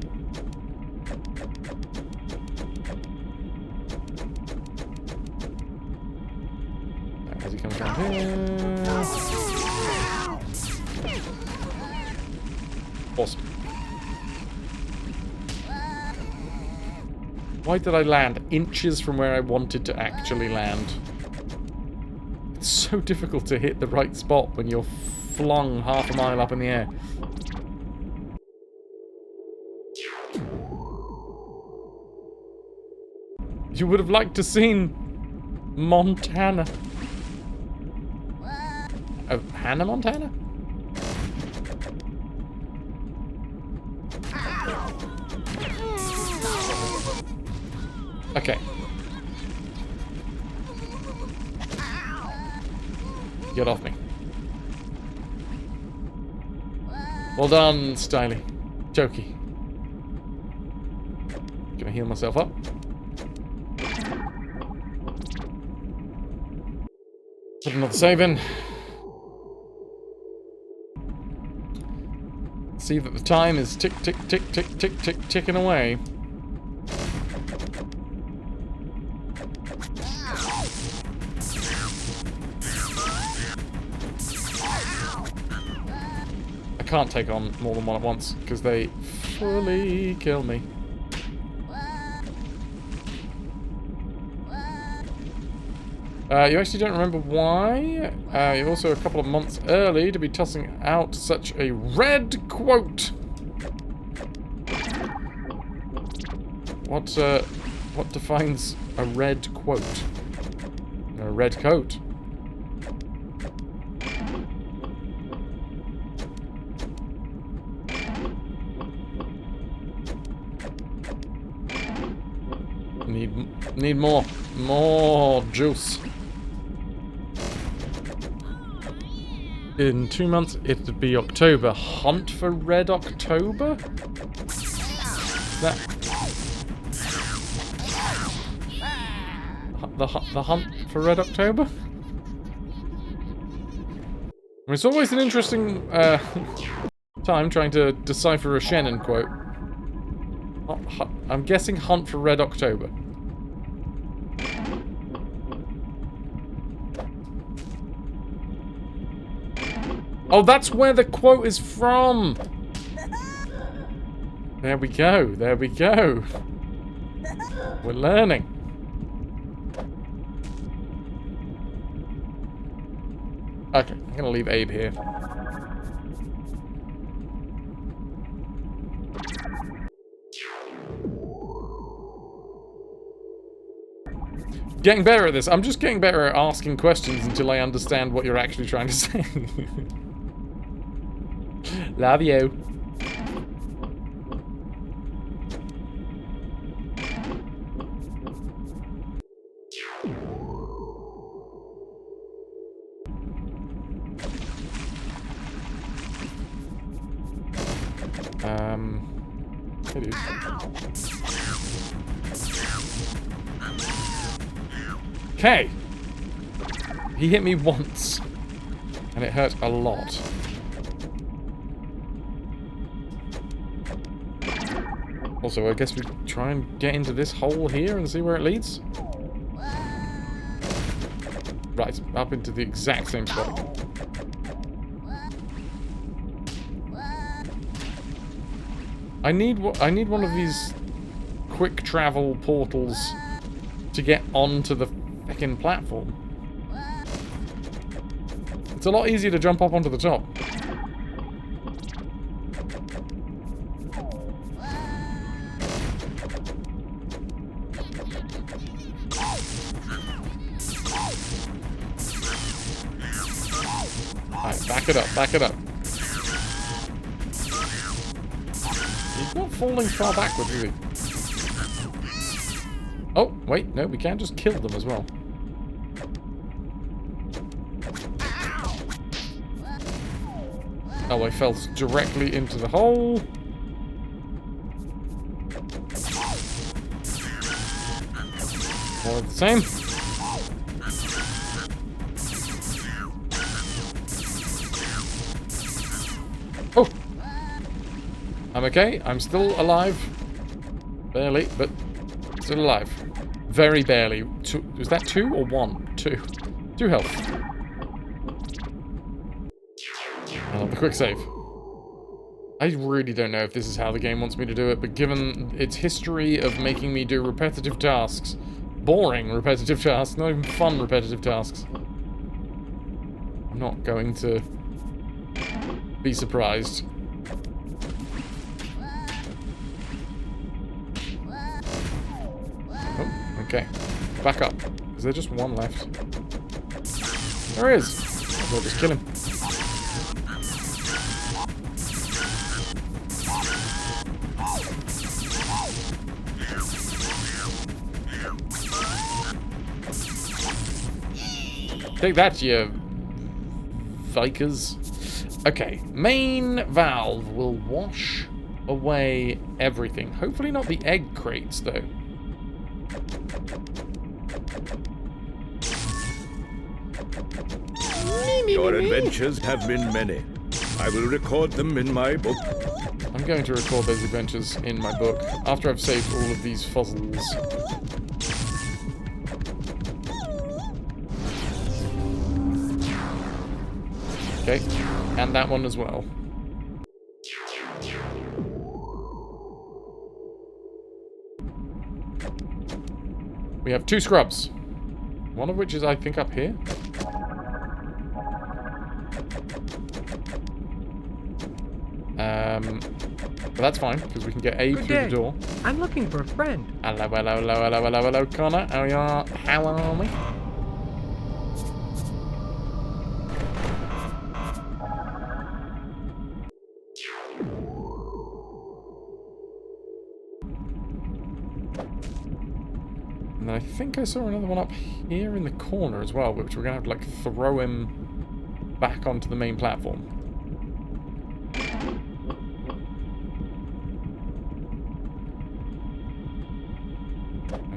As he comes down here. Awesome. Why did I land inches from where I wanted to actually land? It's so difficult to hit the right spot when you're flung half a mile up in the air. You would have liked to seen Montana. Hannah Montana? Okay. Get off me. Well done, Styly. Jokey. Gonna heal myself up. Put another save in. See that the time is tick, tick, tick, tick, tick, tick, ticking away. I can't take on more than one at once because they fully kill me. You actually don't remember why? You're also a couple of months early to be tossing out such a red quote. What defines a red quote? A red coat. Need more juice. In 2 months, it'd be October. Hunt for Red October? That... The hunt for Red October? I mean, it's always an interesting time trying to decipher a Shannon quote. I'm guessing Hunt for Red October. Oh, that's where the quote is from! There we go, there we go. We're learning. Okay, I'm gonna leave Abe here. Getting better at this. I'm just getting better at asking questions until I understand what you're actually trying to say. Love you. Hey, dude. Okay. He hit me once, and it hurt a lot. Also, I guess we try and get into this hole here and see where it leads. Right, up into the exact same spot. I need one of these quick travel portals to get onto the fucking platform. It's a lot easier to jump up onto the top. Alright, back it up, back it up. You He's not falling far backwards, is he? Oh, wait, no, we can just kill them as well. Oh, I fell directly into the hole. More of the same. Oh! I'm okay. I'm still alive. Barely, but still alive. Very barely. Was that 2 or 1? 2. 2 health. The quick save. I really don't know if this is how the game wants me to do it, but given its history of making me do repetitive tasks, boring repetitive tasks, not even fun repetitive tasks, I'm not going to be surprised. Oh, okay. Back up. Is there just one left? There is. I'll just kill him. Take that, you Vikers. Okay, main valve will wash away everything. Hopefully not the egg crates, though. Your adventures have been many. I will record them in my book. I'm going to record those adventures in my book after I've saved all of these fuzzles. Okay, and that one as well. We have 2 scrubs. One of which is, I think, up here. But that's fine, because we can get A through the door. I'm looking for a friend. Hello, hello, hello, hello, hello, hello, Connor. How are we? And I think I saw another one up here in the corner as well, which we're going to have to, like, throw him back onto the main platform.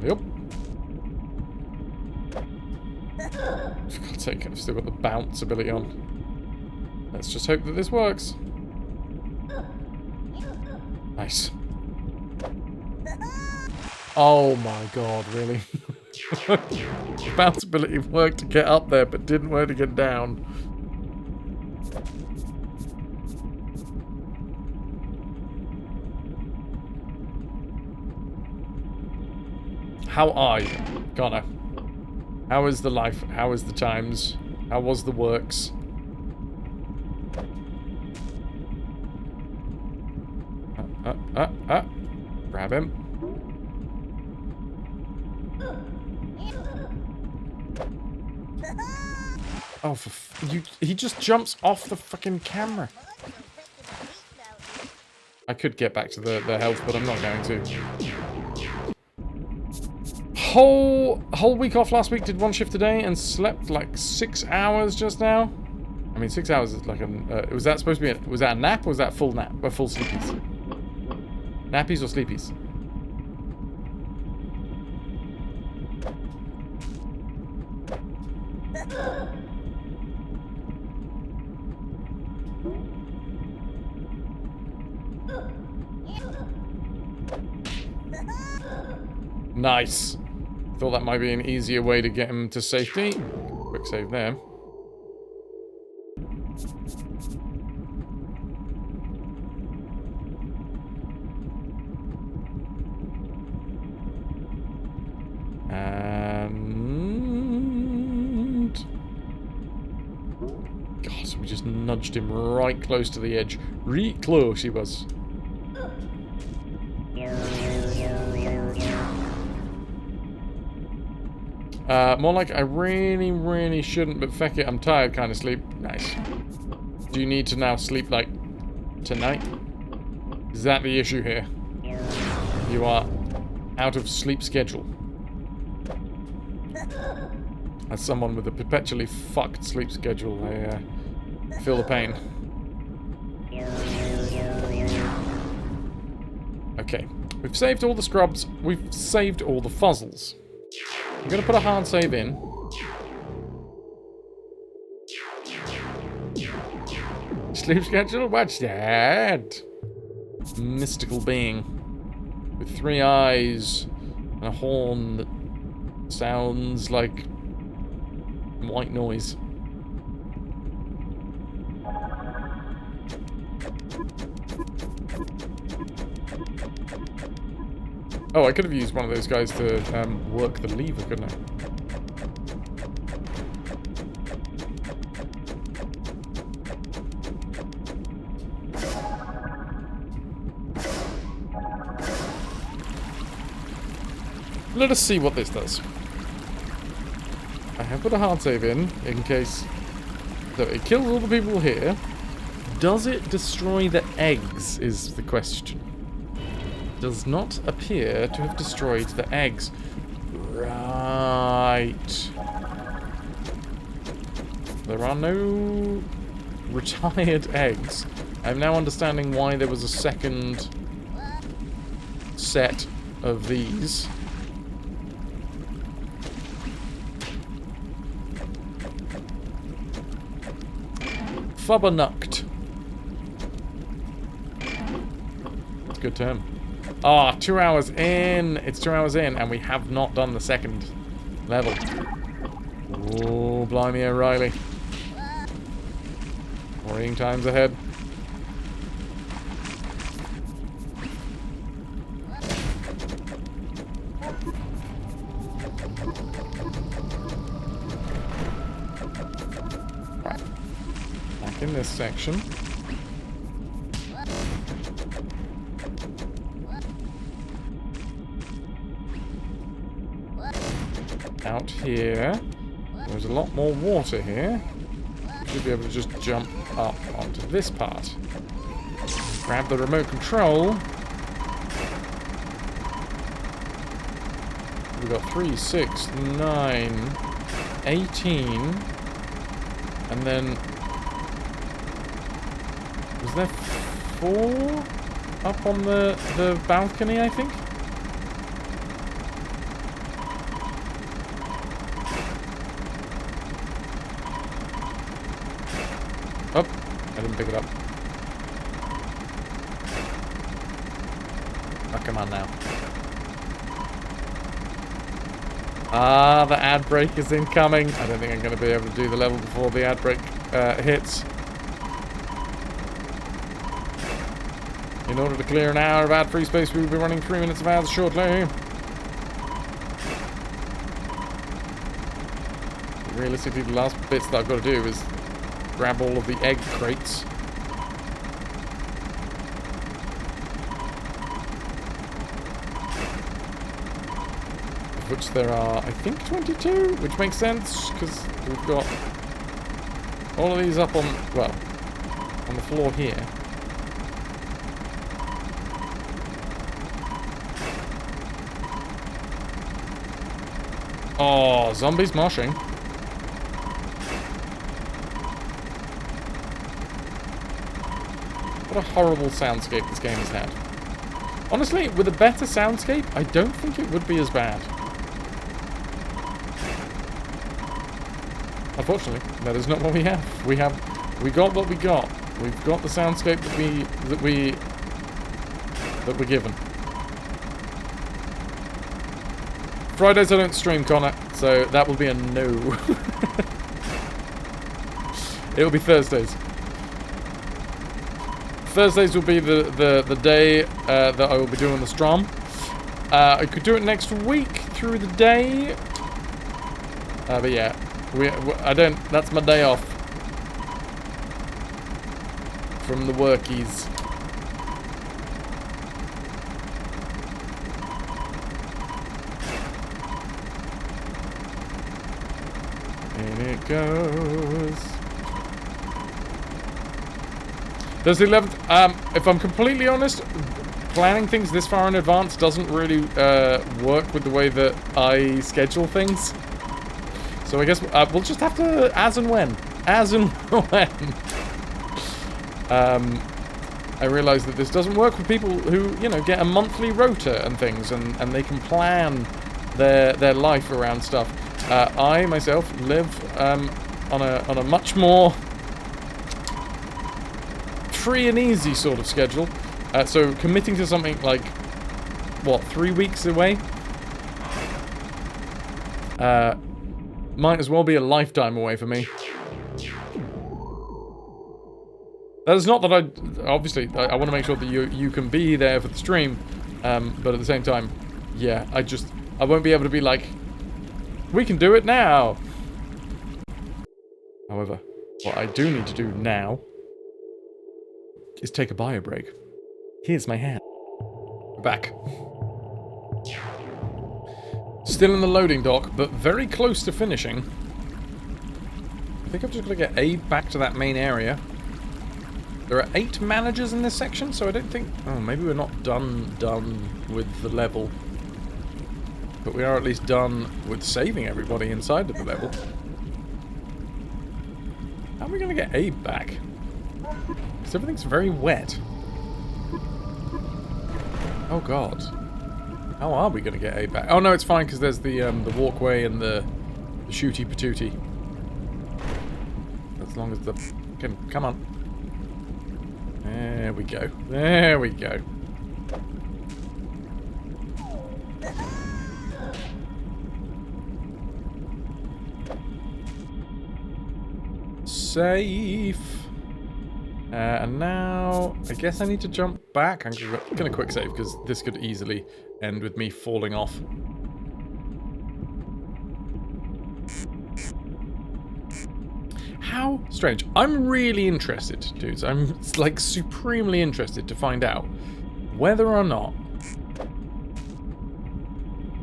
Yep. For God's sake, I've still got the bounce ability on. Let's just hope that this works. Nice. Oh my god, really? The bounce ability worked to get up there, but didn't work to get down. How are you, Connor? How is the life? How is the times? How was the works? Grab him. Oh, he just jumps off the fucking camera. I could get back to the health, but I'm not going to. Whole week off last week, did 1 shift a day and slept like 6 hours just now. I mean, 6 hours is like a... was that supposed to be was that a nap or was that full nap? Or full sleepies? Nappies or sleepies? Nice. Thought that might be an easier way to get him to safety. Quick save there. And... God, so we just nudged him right close to the edge. Right close he was. More like I really, really shouldn't, but feck it, I'm tired kind of sleep. Nice. Do you need to now sleep, like, tonight? Is that the issue here? You are out of sleep schedule. As someone with a perpetually fucked sleep schedule, I feel the pain. Okay, we've saved all the scrubs. We've saved all the fuzzles. I'm going to put a hard save in. Sleep schedule? What's that? Mystical being with 3 eyes and a horn that sounds like white noise. Oh, I could have used one of those guys to work the lever, couldn't I? Let us see what this does. I have put a hard save in case... So it kills all the people here. Does it destroy the eggs, is the question. Does not appear to have destroyed the eggs. Right. There are no retired eggs. I'm now understanding why there was a second set of these. Flubbernucked. That's a good term. Ah, 2 hours in. It's 2 hours in, and we have not done the second level. Oh, blimey, O'Reilly. Worrying times ahead. Right. Back in this section. Out here. There's a lot more water here. Should be able to just jump up onto this part. Grab the remote control. We've got 3, 6, 9, 18. And then... Was there 4 up on the balcony, I think? Oh, I didn't pick it up. Oh, come on now. Ah, the ad break is incoming. I don't think I'm going to be able to do the level before the ad break hits. In order to clear an hour of ad-free space, we will be running 3 minutes of ads shortly. Realistically, the last bits that I've got to do is grab all of the egg crates. Of which there are, I think, 22, which makes sense, because we've got all of these up on, well, on the floor here. Oh, zombies moshing. What a horrible soundscape this game has had. Honestly, with a better soundscape, I don't think it would be as bad. Unfortunately, that is not what we have. We got what we got. We've got the soundscape that we're given. Fridays I don't stream, Connor, so that will be a no. It'll be Thursdays. Thursdays will be the day that I will be doing the stream. I could do it next week through the day. But yeah, I don't. That's my day off from the workies. In it goes. There's the 11th. If I'm completely honest, planning things this far in advance doesn't really work with the way that I schedule things. So I guess we'll just have to as and when. As and when. I realise that this doesn't work for people who, you know, get a monthly rota and things, and they can plan their life around stuff. I myself live on a much more free and easy sort of schedule. So committing to something like, what, 3 weeks away? Might as well be a lifetime away for me. That is not that obviously, I want to make sure that you can be there for the stream, but at the same time, yeah, I won't be able to be like, we can do it now! However, what I do need to do now is take a bio break. Here's my hand. We're back. Still in the loading dock, but very close to finishing. I think I'm just going to get Abe back to that main area. There are 8 managers in this section, so I don't think... Oh, maybe we're not done with the level. But we are at least done with saving everybody inside of the level. How are we going to get Abe back? Because everything's very wet. Oh, God. How are we going to get Abe back? Oh, no, it's fine, because there's the walkway and the shooty patootie. As long as the... Come on. There we go. There we go. Safe. And now, I guess I need to jump back. I'm gonna quick save because this could easily end with me falling off. How strange. I'm really interested, dudes. I'm, like, supremely interested to find out whether or not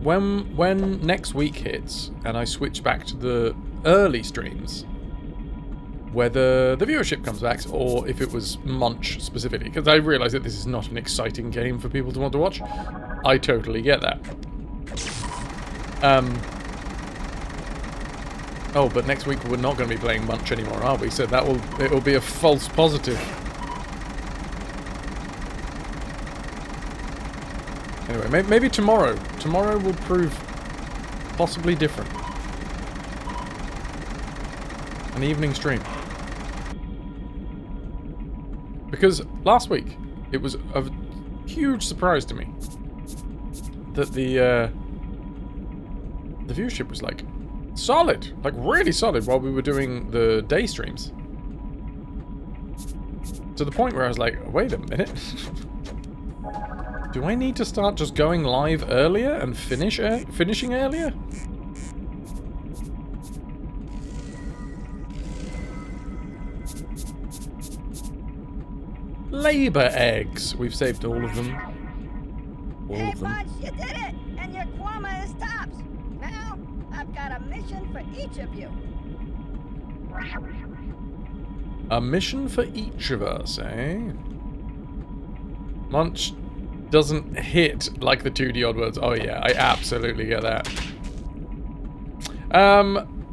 when next week hits and I switch back to the early streams, whether the viewership comes back or if it was Munch specifically, because I realise that this is not an exciting game for people to want to watch. I totally get that. Oh, but next week we're not going to be playing Munch anymore, are we? So it'll be a false positive. Anyway, maybe tomorrow. Tomorrow will prove possibly different. An evening stream. Because last week, it was a huge surprise to me that the viewership was, like, solid. Like, really solid while we were doing the day streams. To the point where I was like, wait a minute. Do I need to start just going live earlier and finishing earlier? Labor eggs. We've saved all of them. Hey, Munch, you did it! And your Kwama is tops! Now, I've got a mission for each of you. A mission for each of us, eh? Munch doesn't hit like the 2D Oddworlds. Oh yeah, I absolutely get that.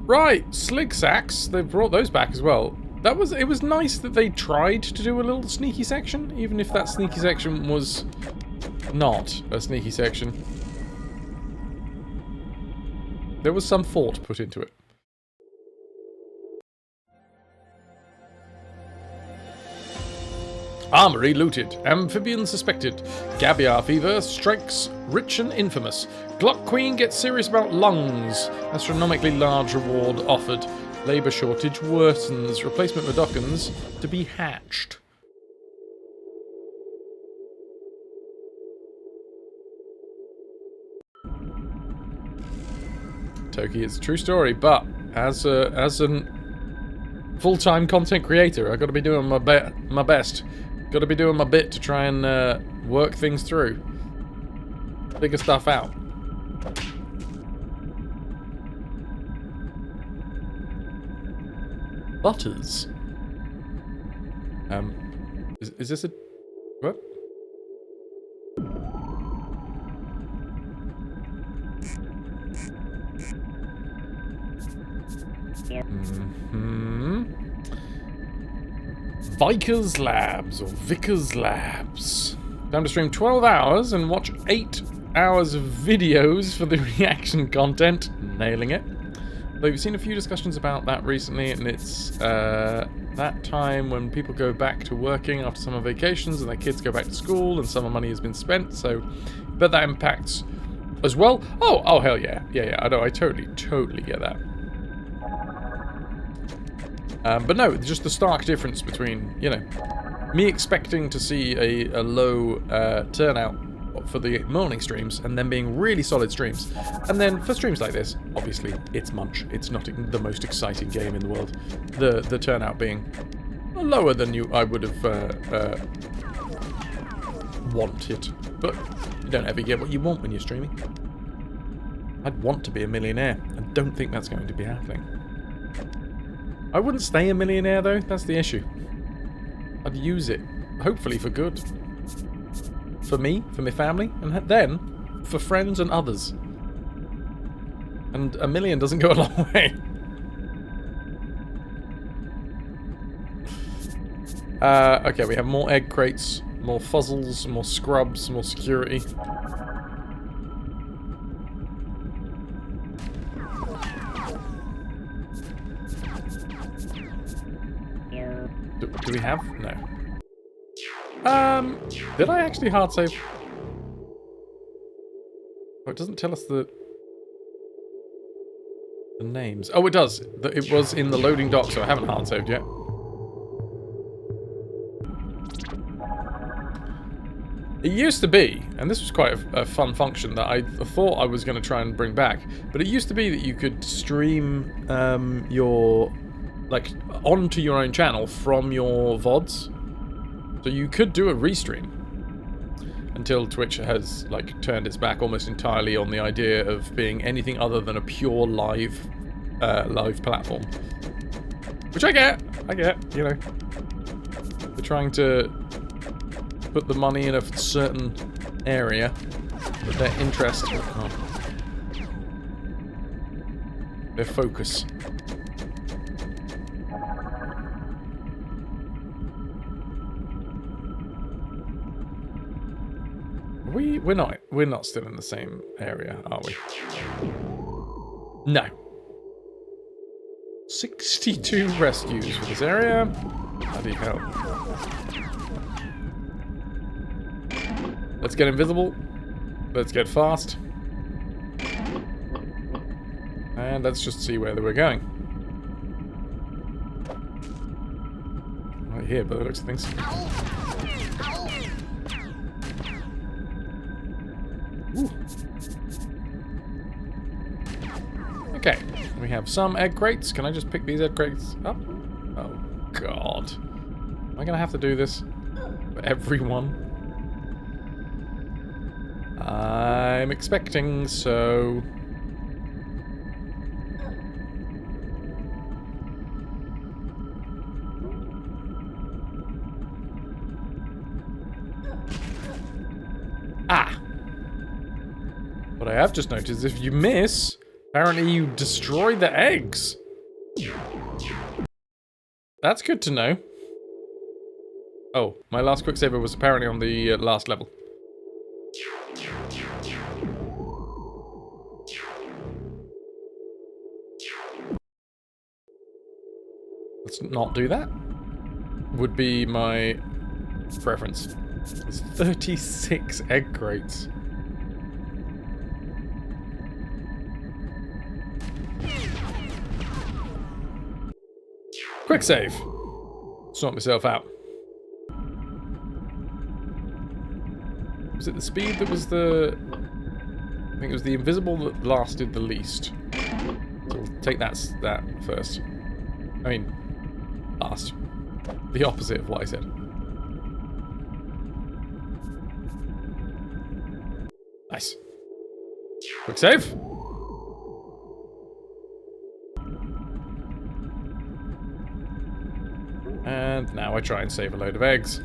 Right, Slig Sacks. They've brought those back as well. It was nice that they tried to do a little sneaky section, even if that sneaky section was not a sneaky section. There was some thought put into it. Armory looted. Amphibian suspected. Gabiar fever strikes rich and infamous. Gluck Queen gets serious about lungs. Astronomically large reward offered. Labour shortage worsens. Replacement Medokans to be hatched. Toki, it's a true story, but as an full-time content creator, I've got to be doing my best. Got to be doing my bit to try and work things through. Figure stuff out. Butters. Is this a... What? Vickers Labs, or Vickers Labs. Time to stream 12 hours and watch 8 hours of videos for the reaction content. Nailing it. Though we've seen a few discussions about that recently, and it's that time when people go back to working after summer vacations and their kids go back to school and summer money has been spent, so but that impacts as well. Oh hell yeah. Yeah, I know, I totally get that. But no, just the stark difference between, you know, me expecting to see a low turnout for the morning streams and then being really solid streams. And then for streams like this, obviously, it's Munch. It's not the most exciting game in the world. The turnout being lower than I would have wanted. But you don't ever get what you want when you're streaming. I'd want to be a millionaire. I don't think that's going to be happening. I wouldn't stay a millionaire, though. That's the issue. I'd use it, hopefully for good. For me, for my family, and then for friends and others. And $1 million doesn't go a long way. Okay, we have more egg crates, more fuzzles, more scrubs, more security. Do we have? No. Did I actually hard save? Oh, it doesn't tell us the names. Oh, it does. It was in the loading dock, so I haven't hard saved yet. It used to be, and this was quite a fun function that I thought I was going to try and bring back, but it used to be that you could stream your, like, onto your own channel from your VODs. So you could do a restream until Twitch has, like, turned its back almost entirely on the idea of being anything other than a pure live platform. Which I get, you know. They're trying to put the money in a certain area with their interest, their focus. We're not still in the same area, are we? No. 62 rescues for this area. Bloody hell. Let's get invisible. Let's get fast. And let's just see where we're going. Right here, by the looks of things. Ooh. Okay, we have some egg crates. Can I just pick these egg crates up? Oh, God. Am I going to have to do this for everyone? I'm expecting so. Ah! What I have just noticed is if you miss, apparently you destroy the eggs. That's good to know. Oh, my last quicksaver was apparently on the last level. Let's not do that. Would be my preference. There's 36 egg crates. Quick save. Sort myself out. Was it the speed that was the... I think it was the invisible that lasted the least. So we'll take that first. I mean, last. The opposite of what I said. Nice. Quick save. And now I try and save a load of eggs.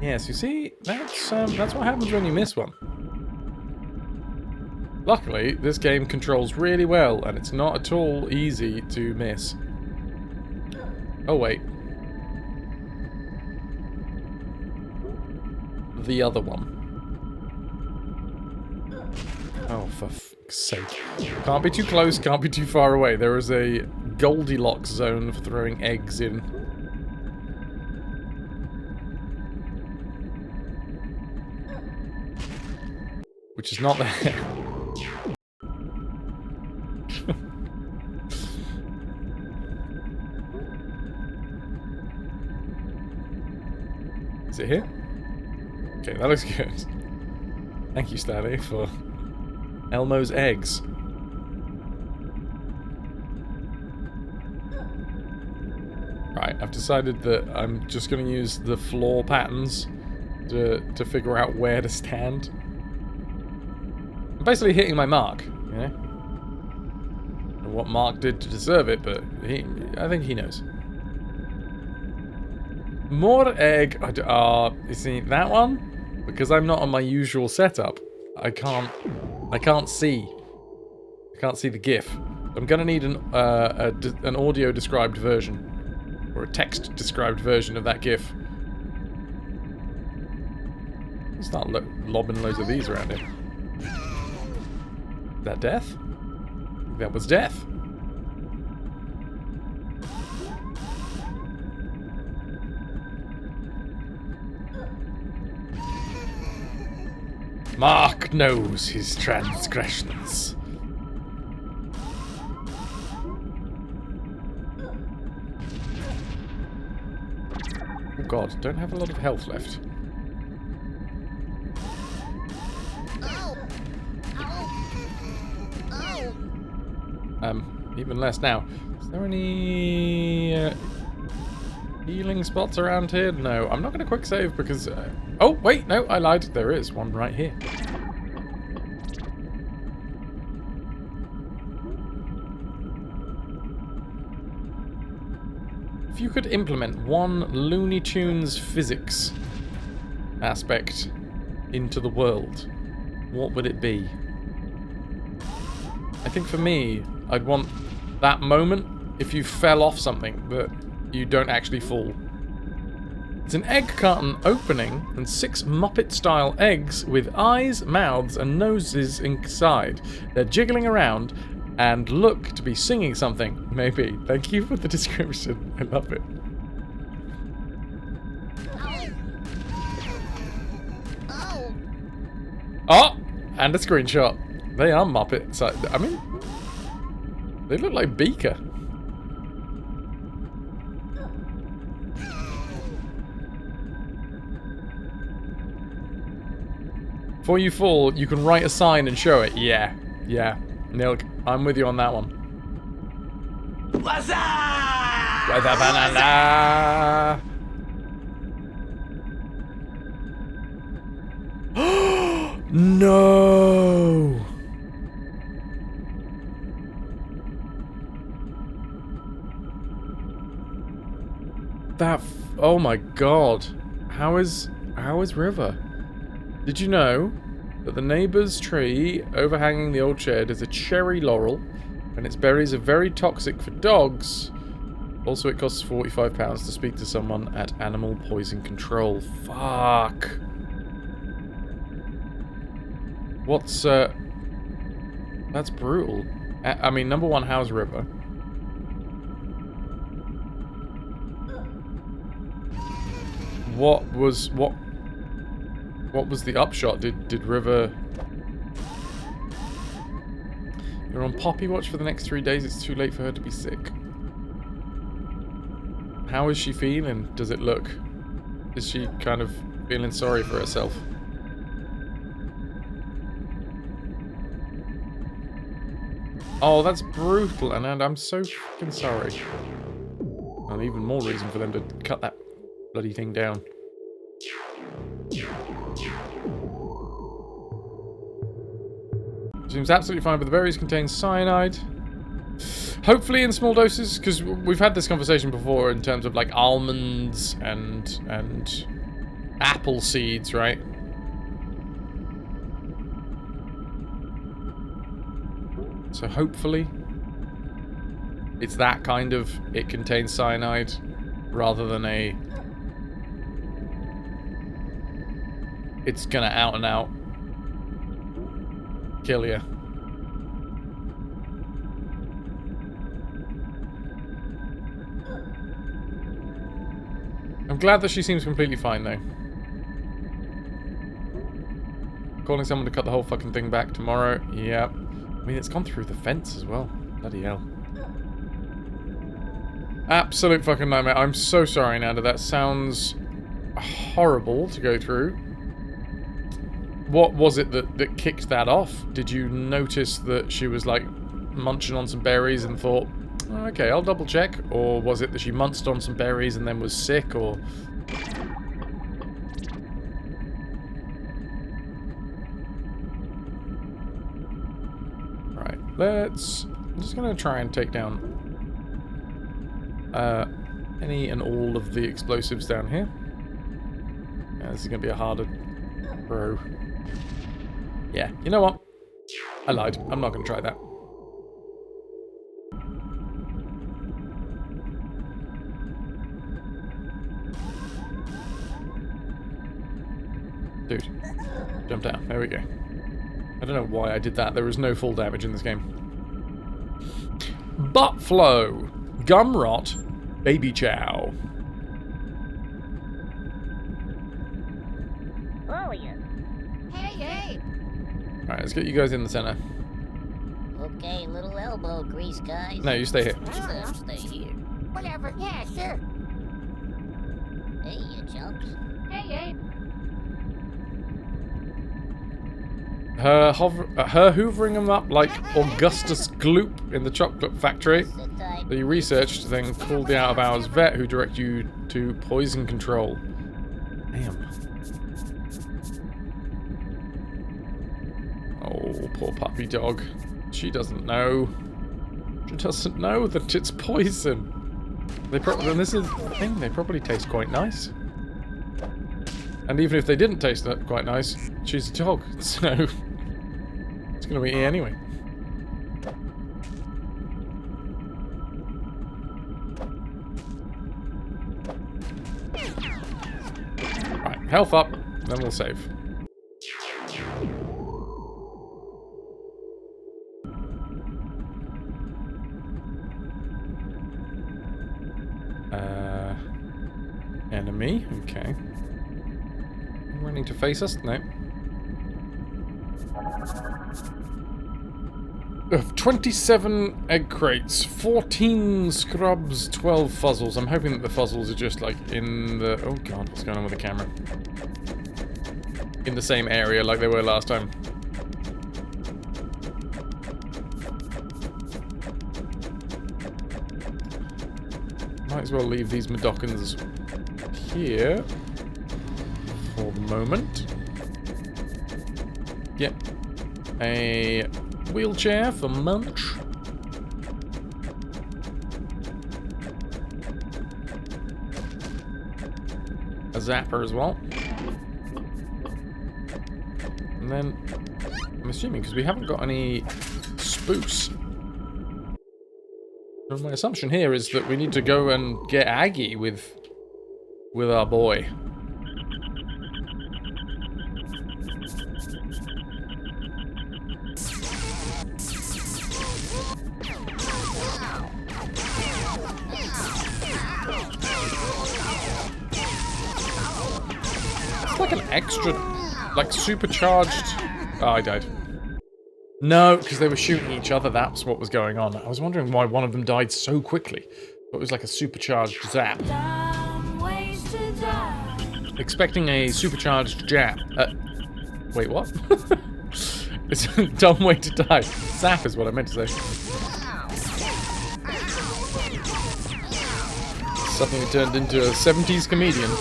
Yes, you see, that's what happens when you miss one. Luckily, this game controls really well, and it's not at all easy to miss. Oh, wait. The other one. Oh, for fuck's sake. Can't be too close, can't be too far away. There is a Goldilocks zone for throwing eggs in. Which is not there. Is it here? Okay, that looks good. Thank you, Stanley, for Elmo's eggs. Right, I've decided that I'm just going to use the floor patterns to figure out where to stand. I'm basically hitting my mark, you know? I don't know what Mark did to deserve it, but I think he knows. More egg. You see that one? Because I'm not on my usual setup, I can't see. I can't see the GIF. I'm gonna need an audio described version, or a text described version of that GIF. Start lobbing loads of these around him. Is that death? That was death. Mark knows his transgressions. Oh god, don't have a lot of health left. Even less now. Is there any healing spots around here? No, I'm not going to quick save because... oh, wait, no, I lied. There is one right here. If you could implement one Looney Tunes physics aspect into the world, what would it be? I think for me, I'd want that moment if you fell off something, but you don't actually fall. It's an egg carton opening and 6 Muppet-style eggs with eyes, mouths, and noses inside. They're jiggling around and look to be singing something. Maybe. Thank you for the description. I love it. Oh! And a screenshot. They are Muppets. I mean, they look like Beaker. Before you fall, you can write a sign and show it. Yeah. Yeah. Nilk, I'm with you on that one. What's up? With a banana. No. Oh my god. How is River? Did you know that the neighbour's tree overhanging the old shed is a cherry laurel, and its berries are very toxic for dogs? Also, it costs £45 to speak to someone at Animal Poison Control. Fuck. What's, that's brutal. I mean, number one, how's River? What was the upshot? Did River... You're on Poppy Watch for the next 3 days. It's too late for her to be sick. How is she feeling? Does it look... Is she kind of feeling sorry for herself? Oh, that's brutal, and I'm so fucking sorry. Well, even more reason for them to cut that bloody thing down. Seems absolutely fine, but the berries contain cyanide. Hopefully in small doses, because we've had this conversation before in terms of like almonds and apple seeds, right? So hopefully it's that kind of, it contains cyanide rather than a, it's gonna out and out kill you. I'm glad that she seems completely fine though. Calling someone to cut the whole fucking thing back tomorrow. Yep. I mean, it's gone through the fence as well. Bloody hell. Absolute fucking nightmare. I'm so sorry, Nanda. That sounds horrible to go through. What was it that kicked that off? Did you notice that she was, like, munching on some berries and thought, oh, okay, I'll double check? Or was it that she munched on some berries and then was sick, or... Right, I'm just gonna try and take down any and all of the explosives down here. Yeah, this is gonna be a harder throw. Yeah, you know what? I lied. I'm not gonna try that. Dude, jump down. There we go. I don't know why I did that. There was no full damage in this game. Butt flow, gum rot, baby chow. Hey. Alright, let's get you guys in the center. Okay, little elbow grease, guys. No, you stay here. Stay here. Whatever. Yeah, sure. Hey, you chumps. Hey. Her hoovering them up like Augustus Gloop in the chocolate factory Sit tight. that you researched, then called the out-of-hours vet who directed you to poison control. Damn. Oh, poor puppy dog. She doesn't know. She doesn't know that it's poison. And this is the thing, they probably taste quite nice. And even if they didn't taste that quite nice, she's a dog, so it's gonna be E anyway. Right, health up, then we'll save. Enemy, okay. Running to face us? No. 27 egg crates, 14 scrubs, 12 fuzzles. I'm hoping that the fuzzles are just like in the... Oh god, what's going on with the camera? In the same area like they were last time. Might as well leave these Medokans here for the moment. Yep. A wheelchair for Munch. A zapper as well. And then, I'm assuming, because we haven't got any spoofs. So my assumption here is that we need to go and get Aggie with our boy. It's like an extra, like supercharged... Oh, I died. No, because they were shooting each other. That's what was going on. I was wondering why one of them died so quickly. It was like a supercharged zap. Expecting a supercharged jab. Wait, what? It's a dumb way to die. Zap is what I meant to say. Suddenly turned into a 70s comedian.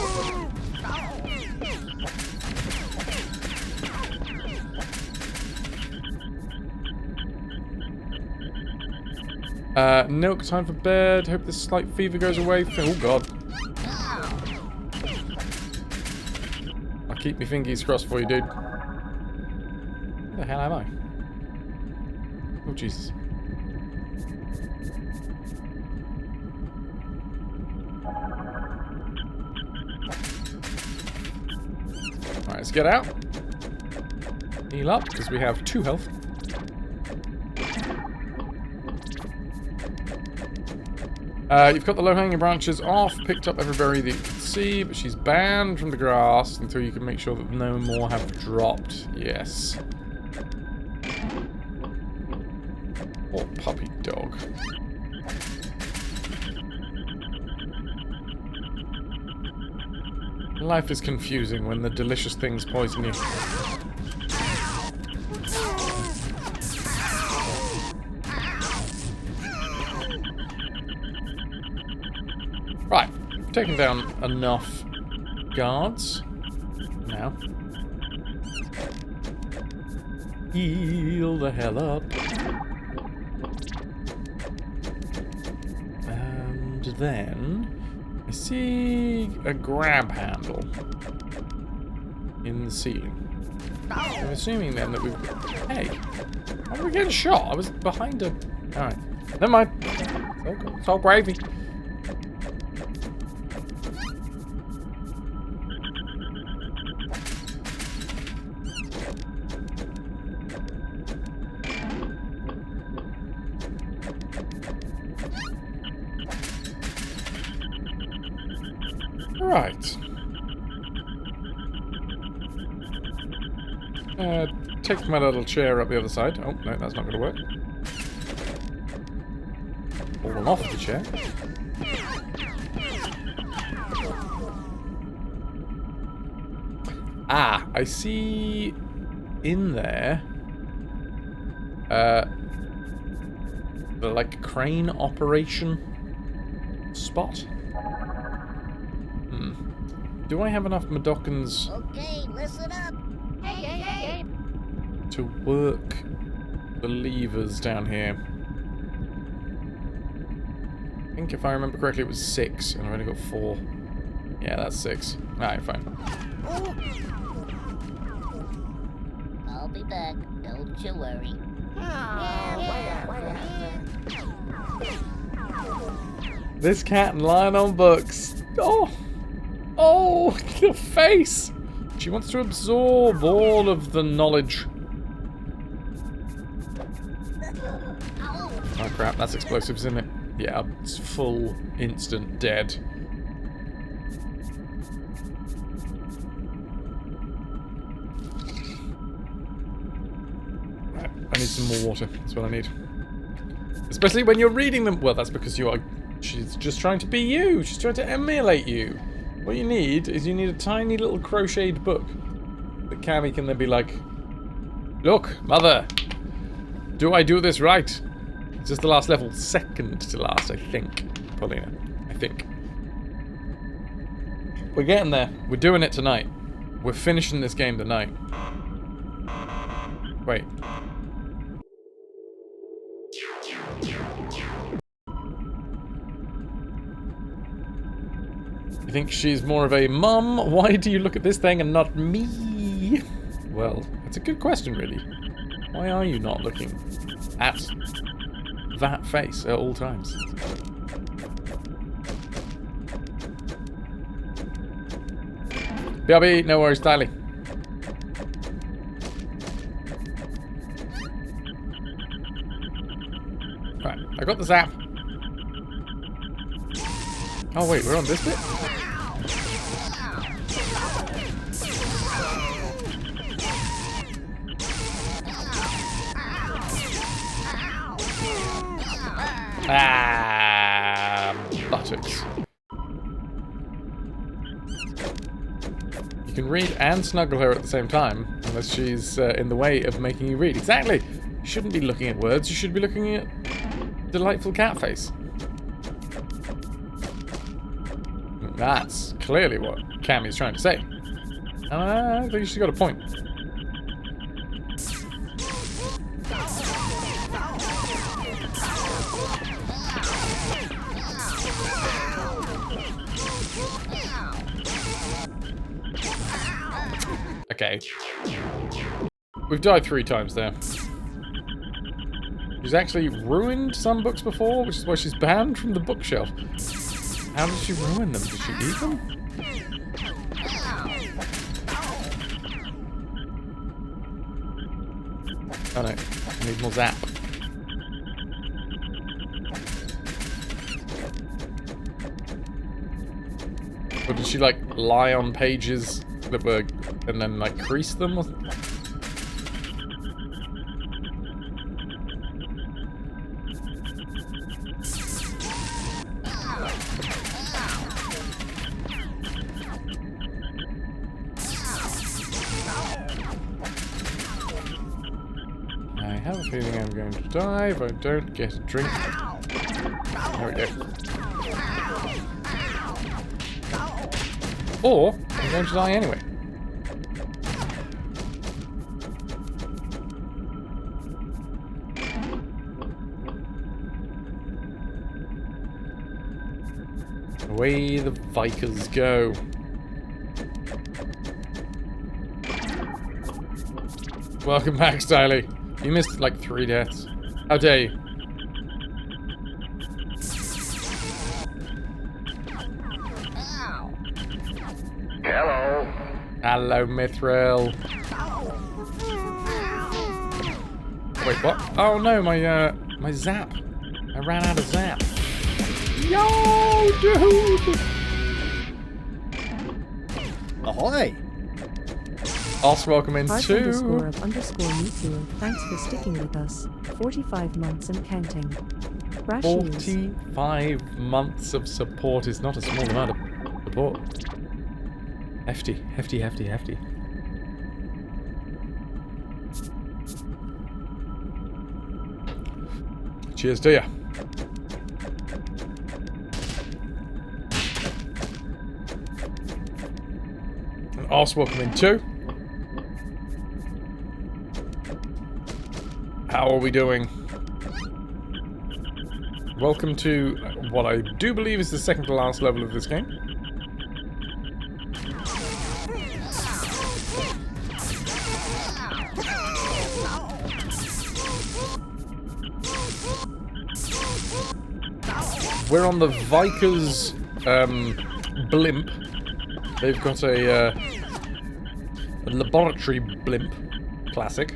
Milk, time for bed. Hope this slight fever goes away. Oh god. keep my fingies crossed for you, dude. Where the hell am I? Oh, Jesus. Alright, let's get out. Heal up, because we have 2 health. You've cut the low-hanging branches off, picked up every berry that you can see, but she's banned from the grass until you can make sure that no more have dropped. Yes. Poor puppy dog. Life is confusing when the delicious things poison you. Right, taken down enough guards. Now. Heal the hell up. And then I see a grab handle in the ceiling. I'm assuming then that we've... Hey, how are we getting shot? I was behind a... Alright, never mind. It's all gravy. Right. Take my little chair up the other side. Oh, no, that's not going to work. Fallen off the chair. Ah, I see in there the like crane operation spot. Do I have enough Madokans Okay, listen up. Hey. to work the levers down here? I think if I remember correctly it was 6 and I've only got 4. Yeah, that's 6. Alright, fine. I'll be back. Don't you worry. This cat lying on books. Oh, the face! She wants to absorb all of the knowledge. Oh crap, that's explosives, isn't it? Yeah, it's full, instant dead. Right, I need some more water. That's what I need. Especially when you're reading them. Well, that's because you are... She's just trying to be you. She's trying to emulate you. What you need is you need a tiny little crocheted book that Cammy can then be like, look, mother, do I do this right? It's just the last level, second to last, I think, Paulina. I think. We're getting there. We're doing it tonight. We're finishing this game tonight. Wait. You think she's more of a mum? Why do you look at this thing and not me? Well, it's a good question, really. Why are you not looking at that face at all times? BRB, no worries, Tylee. Right, I got the zap. Oh wait, we're on this bit? Buttocks. You can read and snuggle her at the same time, unless she's in the way of making you read. Exactly! You shouldn't be looking at words, you should be looking at delightful cat face. That's clearly what Cammy's trying to say. I think she's got a point. Okay. We've died 3 times there. She's actually ruined some books before, which is why she's banned from the bookshelf. How did she ruin them? Did she eat them? Oh no, I need more zap. Or did she like lie on pages that were, and then like crease them? Or I have a feeling I'm going to die if I don't get a drink. There we go. Or I'm going to die anyway. Away the Vikers go. Welcome back, Styly. You missed like 3 deaths. How dare you? Hello. Hello, Mithril. Wait, what? Oh no, my zap. I ran out of zap. Yo, dude! Ahoy! Also, welcome in Heart too. underscore of underscore Meteor. Thanks for sticking with us. 45 months and counting. Rashies. 45 months of support is not a small amount of support. Hefty, hefty, hefty, hefty. Cheers to ya. And also welcome in too. How are we doing? Welcome to what I do believe is the second to last level of this game. We're on the Vikers blimp. They've got a laboratory blimp. Classic.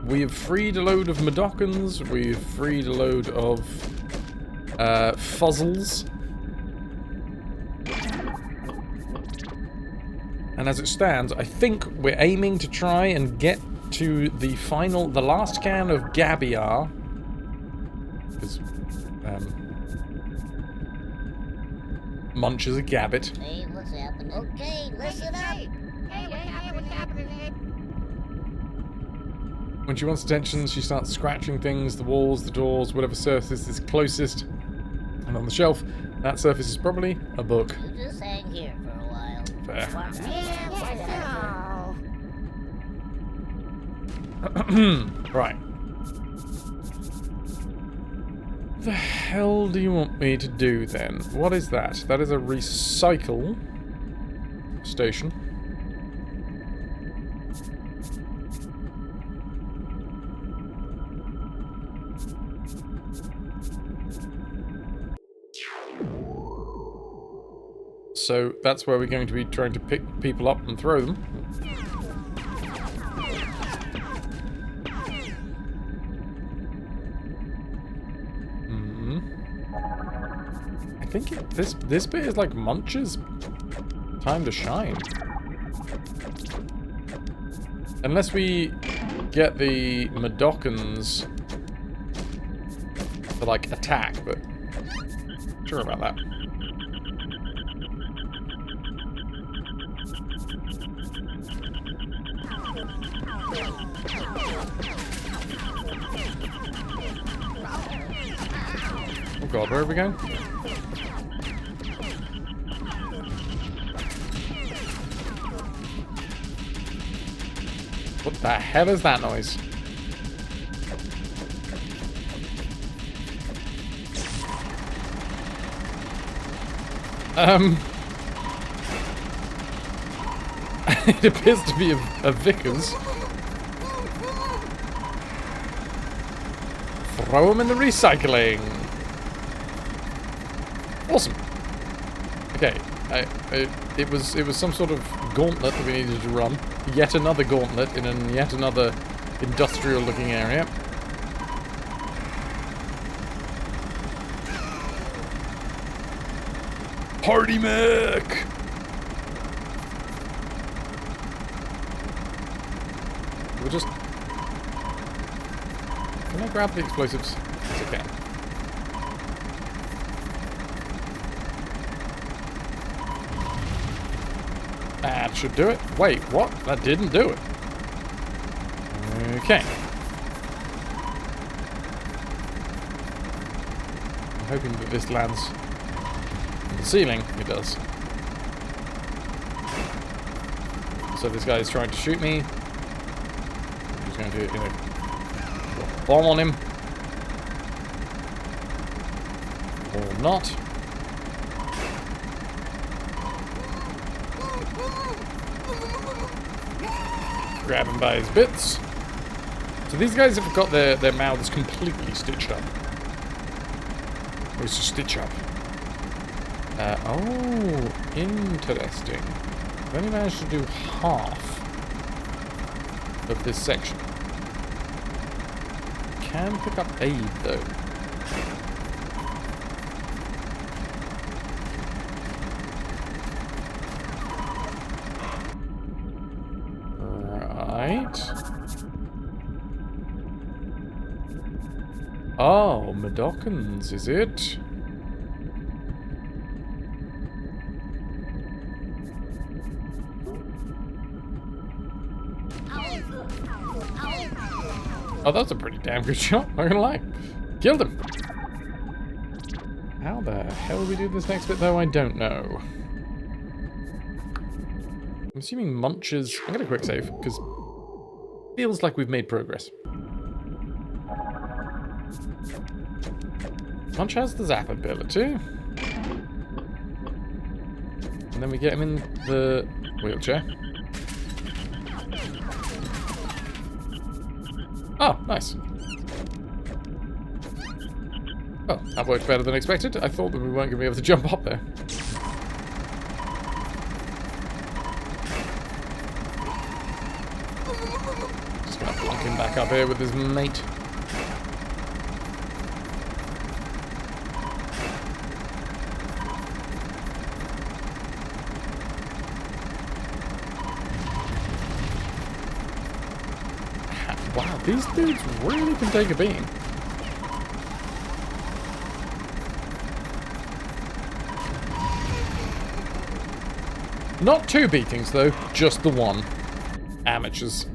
We've freed a load of Madokans, we've freed a load of fuzzles. And as it stands, I think we're aiming to try and get to the last can of Gabiar. Because, Munch is a gabbit. Hey, what's happening? Okay, listen up. Hey, what's happening? When she wants attention, she starts scratching things, the walls, the doors, whatever surface is closest. And on the shelf, that surface is probably a book. You just hang here for a while. Fair. Right. What the hell do you want me to do then? What is that? That is a recycle station. So that's where we're going to be trying to pick people up and throw them. I think this bit is like Munch's time to shine. Unless we get the Madokans for like attack, but sure about that. Oh god, where are we going? What the hell is that noise? It appears to be a vicar's. Throw them in the recycling. Awesome. Okay, it was some sort of gauntlet that we needed to run. Yet another gauntlet in yet another industrial-looking area. Party mech! We'll just... Can I grab the explosives? Yes, I can. That should do it. Wait, what? That didn't do it. Okay. I'm hoping that this lands on the ceiling. It does. So this guy is trying to shoot me. I'm just going to, you know, bomb on him. Or not. Grab him by his bits. So these guys have got their mouths completely stitched up. Or it's a stitch up. Oh, interesting. I've only managed to do half of this section. Can pick up aid though. Oh, Medokins, is it? Oh, that's a pretty damn good shot, not gonna lie. Killed him! How the hell we do this next bit, though? I don't know. I'm assuming Munch is... I'm gonna quick save, because it feels like we've made progress. Munch has the zap ability. And then we get him in the wheelchair. Oh, nice. Oh, that worked better than expected. I thought that we weren't going to be able to jump up there. Just going to plonk him back up here with his mate. Wow, these dudes really can take a beating. Not two beatings, though. Just the one. Amateurs.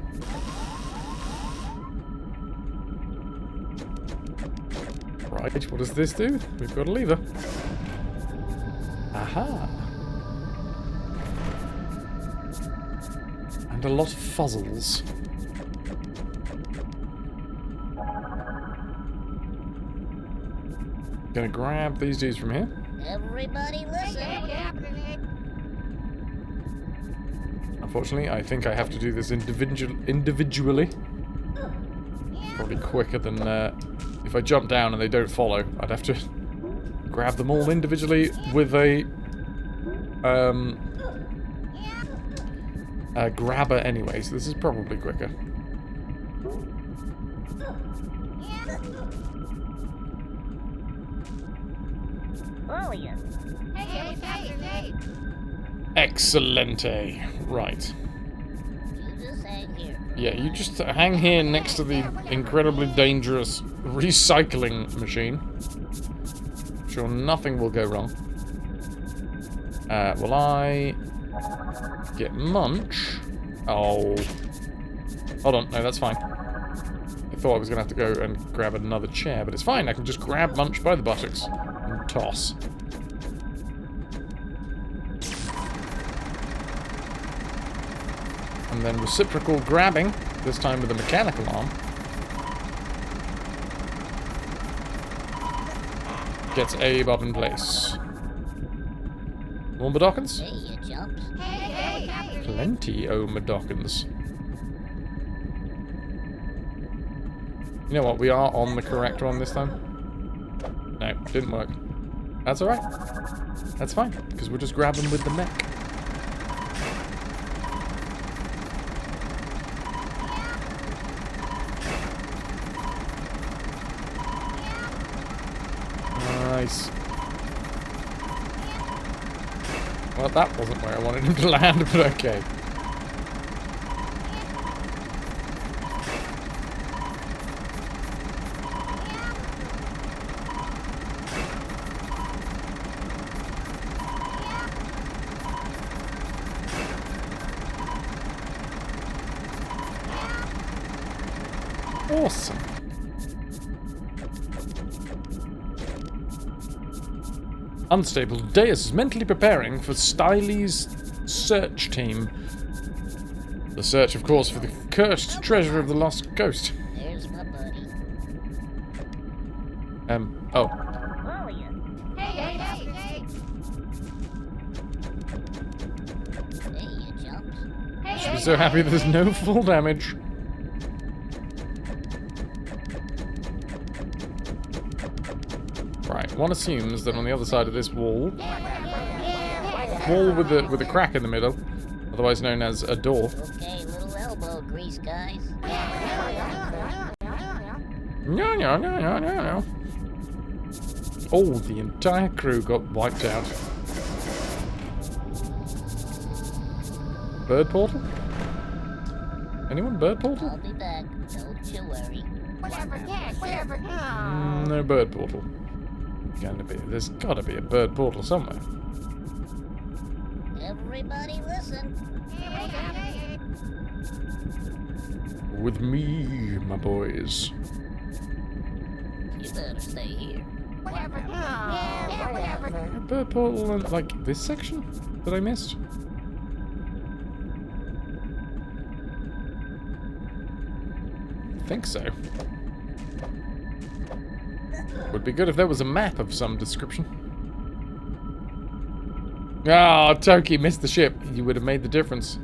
Right, what does this do? We've got a lever. Aha. And a lot of fuzzles. Gonna grab these dudes from here. Everybody listen. Unfortunately, I think I have to do this individually. Probably quicker than if I jump down and they don't follow. I'd have to grab them all individually with a grabber anyway, so this is probably quicker. Excellente. Right. You just hang here. Yeah, you just hang here next to the incredibly dangerous recycling machine. Sure, nothing will go wrong. Will I get Munch? Oh. Hold on, no, that's fine. I thought I was going to have to go and grab another chair, but it's fine. I can just grab Munch by the buttocks and toss. And then reciprocal grabbing, this time with a mechanical arm. Gets Abe up in place. More Medokins? Hey, you jumps. Plenty o' Madockins. You know what? We are on the correct one this time. No, didn't work. That's alright. That's fine, because we'll just grab them with the mech. Nice. Well, that wasn't where I wanted him to land, but okay. Awesome. Unstable. Deus is mentally preparing for Styly's search team. The search, of course, for the cursed treasure of the lost ghost. There's my buddy. Oh. Where are you? Hey. Hey, you chumps. Should be so happy there's no full damage. Right, one assumes that on the other side of this wall with a crack in the middle, otherwise known as a door. Okay, little elbow grease, guys. No. Oh, the entire crew got wiped out. Bird portal? Anyone bird portal? I'll be back. Don't you worry. Whatever. No bird portal. There's gotta be a bird portal somewhere. Everybody listen. With me, my boys. You better stay here. Whatever. A bird portal in, like, this section that I missed? I think so. Would be good if there was a map of some description. Ah, Toki missed the ship. You would have made the difference.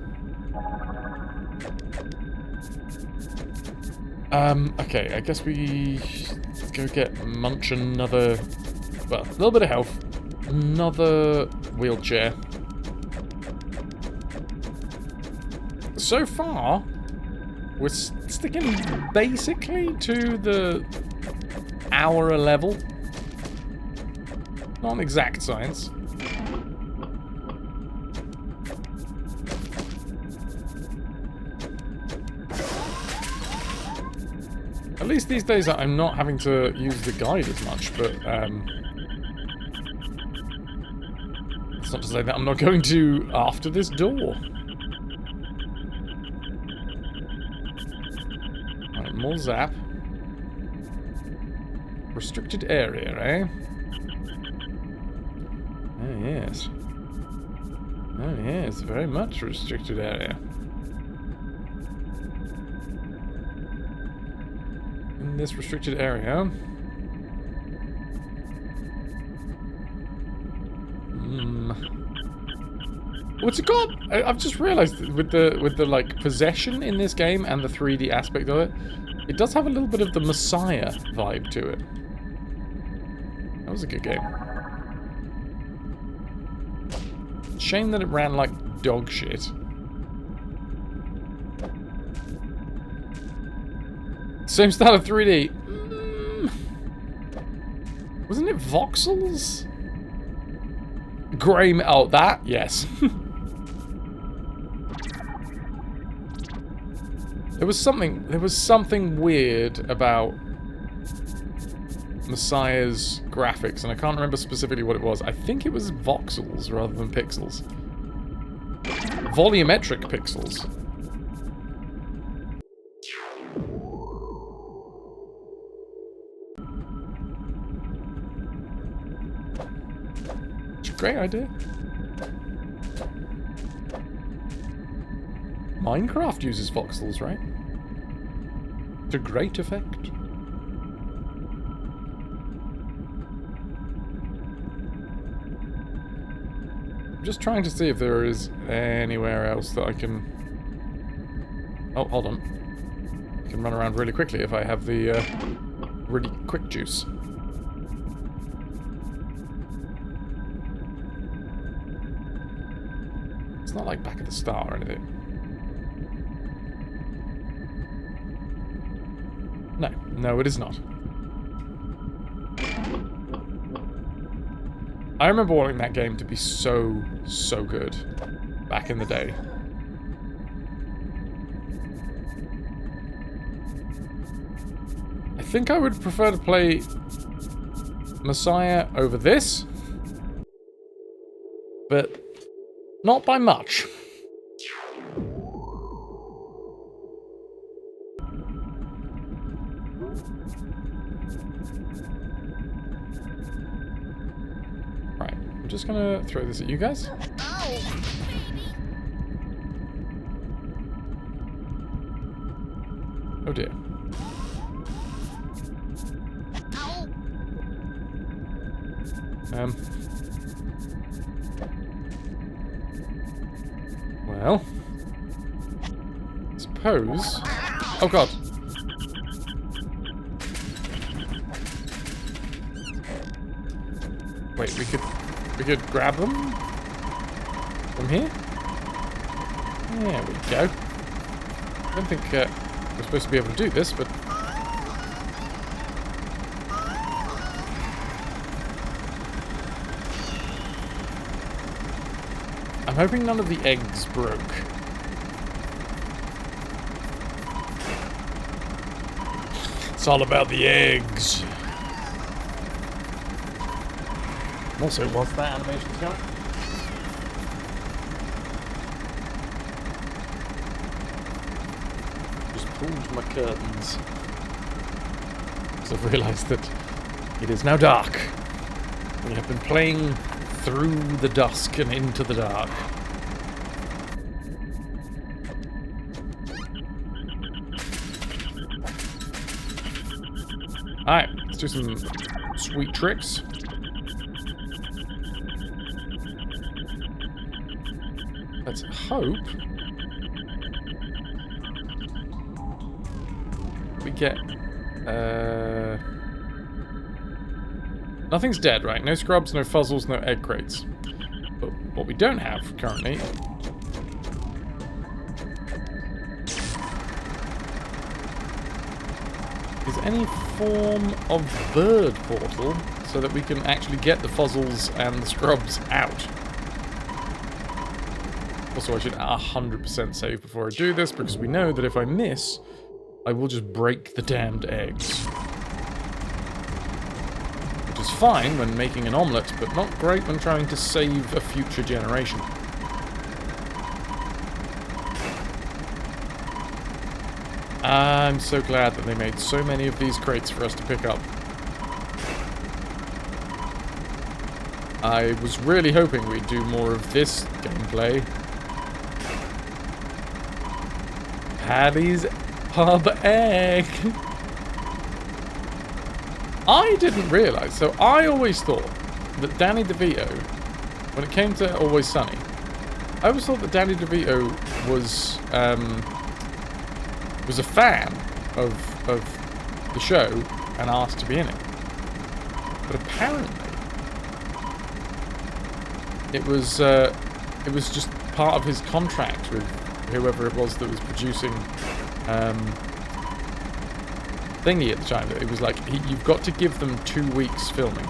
Okay, I guess we go get Munch another, well, a little bit of health. Another wheelchair. So far, we're sticking basically to the hour level. Not an exact science. At least these days I'm not having to use the guide as much, but it's not to say that I'm not going to after this door. Alright, more zap. Restricted area, eh? Oh yes. Oh yes, very much restricted area. In this restricted area. What's it called? I've just realised with the like possession in this game and the 3D aspect of it, it does have a little bit of the Messiah vibe to it. That was a good game. Shame that it ran like dog shit. Same style of 3D. Wasn't it voxels? Grey. Oh, that? Yes. There was something weird about Messiah's graphics, and I can't remember specifically what it was. I think it was voxels rather than pixels. Volumetric pixels. Great idea. Minecraft uses voxels, right? To great effect. just trying to see if there is anywhere else that I can... Oh, hold on. I can run around really quickly if I have the really quick juice. It's not like back at the start or anything. No, it is not. I remember wanting that game to be so good back in the day. I think I would prefer to play Messiah over this, but not by much. Right, I'm just gonna throw this at you guys. Oh dear. Well, suppose. Oh god. Wait, we could grab them from here. There we go. I don't think we're supposed to be able to do this, but I'm hoping none of the eggs broke. It's all about the eggs. Also, whilst that animation's going, just pulled my curtains because I've realised that it is now dark. We have been playing through the dusk and into the dark. Alright, let's do some sweet tricks. Let's hope we get... Nothing's dead, right? No scrubs, no fuzzles, no egg crates. But what we don't have currently is any form of bird portal so that we can actually get the fuzzles and the scrubs out. Also, I should 100% save before I do this, because we know that if I miss, I will just break the damned eggs. Which is fine when making an omelette, but not great when trying to save a future generation. I'm so glad that they made so many of these crates for us to pick up. I was really hoping we'd do more of this gameplay. Paddy's pub egg. I didn't realise, so I always thought that Danny DeVito, when it came to Always Sunny, I always thought that Danny DeVito was a fan of the show and asked to be in it. But apparently it was just part of his contract with whoever it was that was producing Thingy at the time. It was like, you've got to give them 2 weeks filming.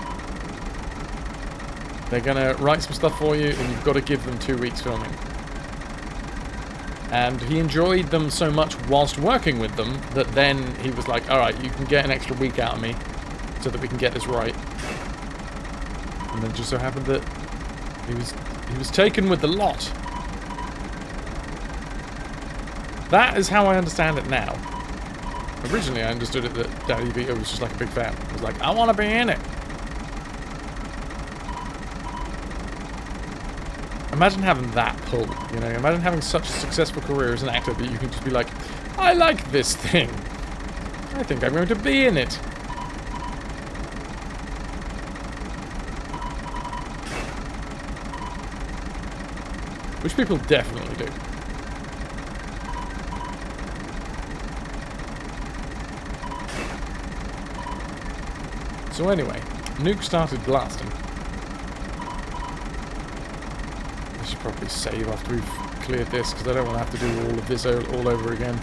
They're gonna write some stuff for you and you've got to give them 2 weeks filming. And he enjoyed them so much whilst working with them that then he was like, alright, you can get an extra week out of me so that we can get this right. And then it just so happened that he was taken with the lot. That is how I understand it now. Originally I understood it that Danny DeVito was just like a big fan. He was like, I want to be in it. Imagine having that pull, you know? Imagine having such a successful career as an actor that you can just be like, I like this thing. I think I'm going to be in it. Which people definitely do. So anyway, Nuke started blasting. I should probably save after we've cleared this, because I don't want to have to do all of this all over again.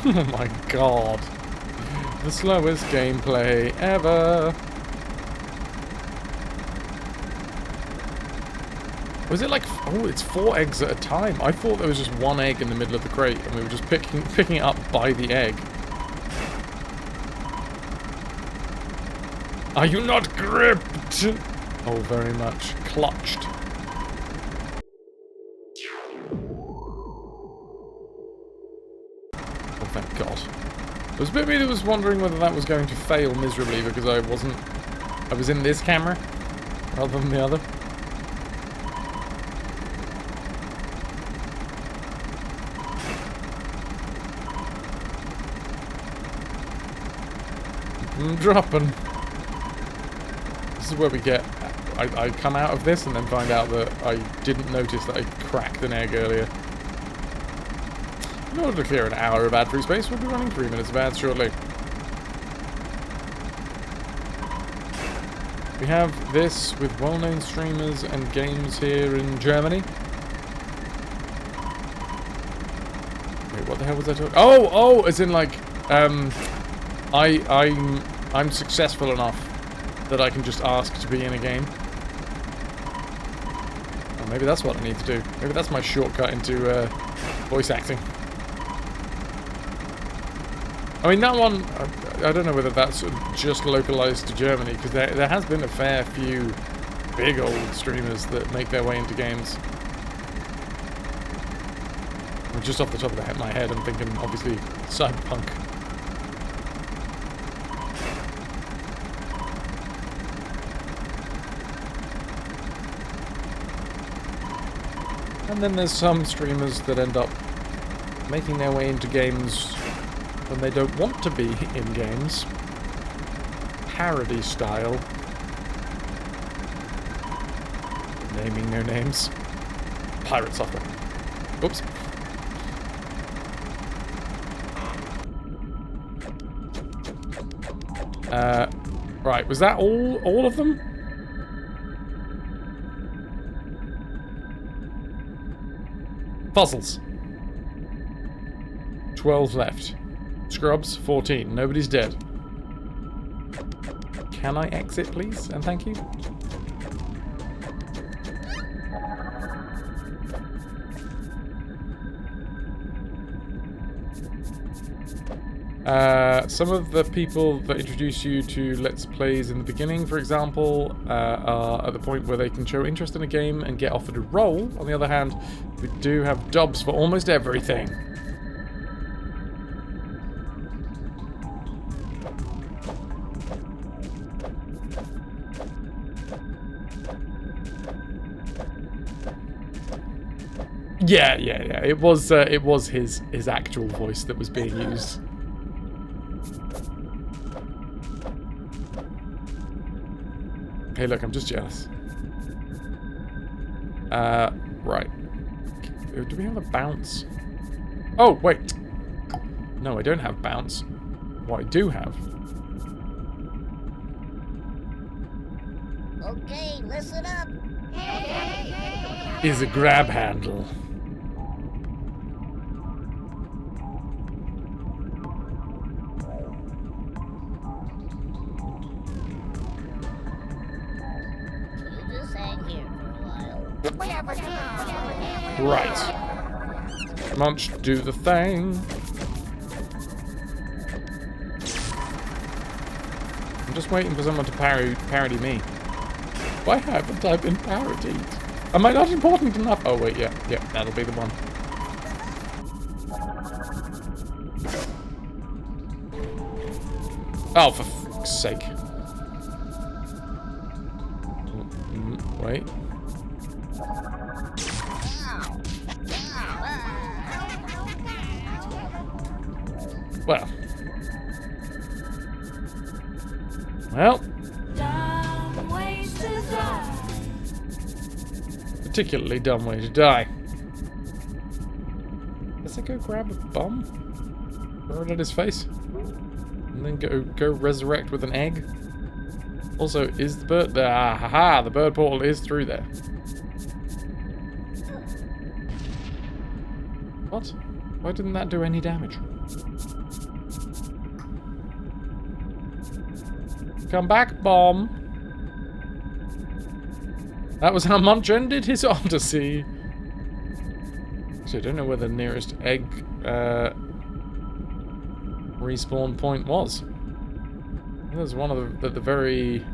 Oh my god. The slowest gameplay ever. Was it like... Oh, it's 4 eggs at a time. I thought there was just 1 egg in the middle of the crate, and we were just picking it up by the egg. Are you not gripped? Oh, very much. Clutched. Oh, thank God. There was a bit of me that was wondering whether that was going to fail miserably because I was in this camera rather than the other. I'm dropping. This is where we get... I come out of this and then find out that I didn't notice that I cracked an egg earlier. In order to clear an hour of ad-free space, we'll be running 3 minutes of ads shortly. We have this with well-known streamers and games here in Germany. Wait, what the hell was I talking? Oh, as in like, I'm successful enough that I can just ask to be in a game. Oh, maybe that's what I need to do. Maybe that's my shortcut into voice acting. I mean, that one, I don't know whether that's just localized to Germany, because there has been a fair few big old streamers that make their way into games. I mean, just off the top of my head, I'm thinking, obviously, Cyberpunk. And then there's some streamers that end up making their way into games when they don't want to be in games. Parody style. Naming no names. Pirate software. Oops. Right, was that all of them? Puzzles. 12 left. Scrubs, 14. Nobody's dead. Can I exit, please? And thank you. Some of the people that introduce you to Let's Plays in the beginning, for example, are at the point where they can show interest in a game and get offered a role. On the other hand, we do have dubs for almost everything. Yeah. It was his actual voice that was being used. Hey, look, I'm just jealous. Right. Do we have a bounce? Oh, wait. No, I don't have bounce. What I do have... Okay, listen up. is a grab handle. You just hang here for a while. Right. Munch, do the thing. I'm just waiting for someone to parody me. Why haven't I been parodied? Am I not important enough? Oh wait, yeah, that'll be the one. Oh, for fuck's sake. Wait. Well. particularly dumb way to die. Does it go grab a bomb? Throw it at his face? And then go resurrect with an egg? Also, is the bird there? Ah, haha, the bird portal is through there. What? Why didn't that do any damage? Come back, bomb. That was how Munch ended his Oddysee. Actually, I don't know where the nearest egg respawn point was. There's one of the, at the very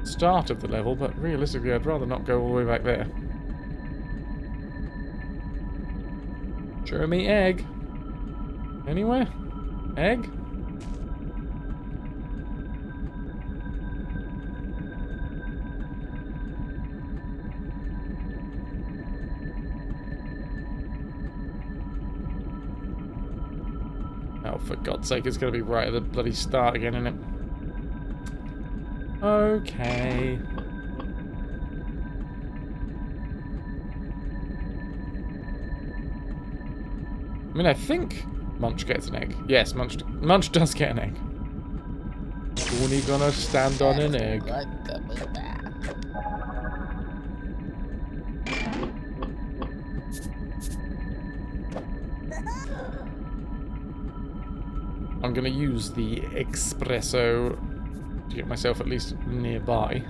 start of the level, but realistically I'd rather not go all the way back there. Show me egg. Anywhere? Egg? Oh, for God's sake, it's going to be right at the bloody start again, isn't it? Okay. I mean, I think Munch gets an egg. Yes, Munch does get an egg. Only gonna stand on an egg. Good to be back. I'm gonna use the espresso to get myself at least nearby.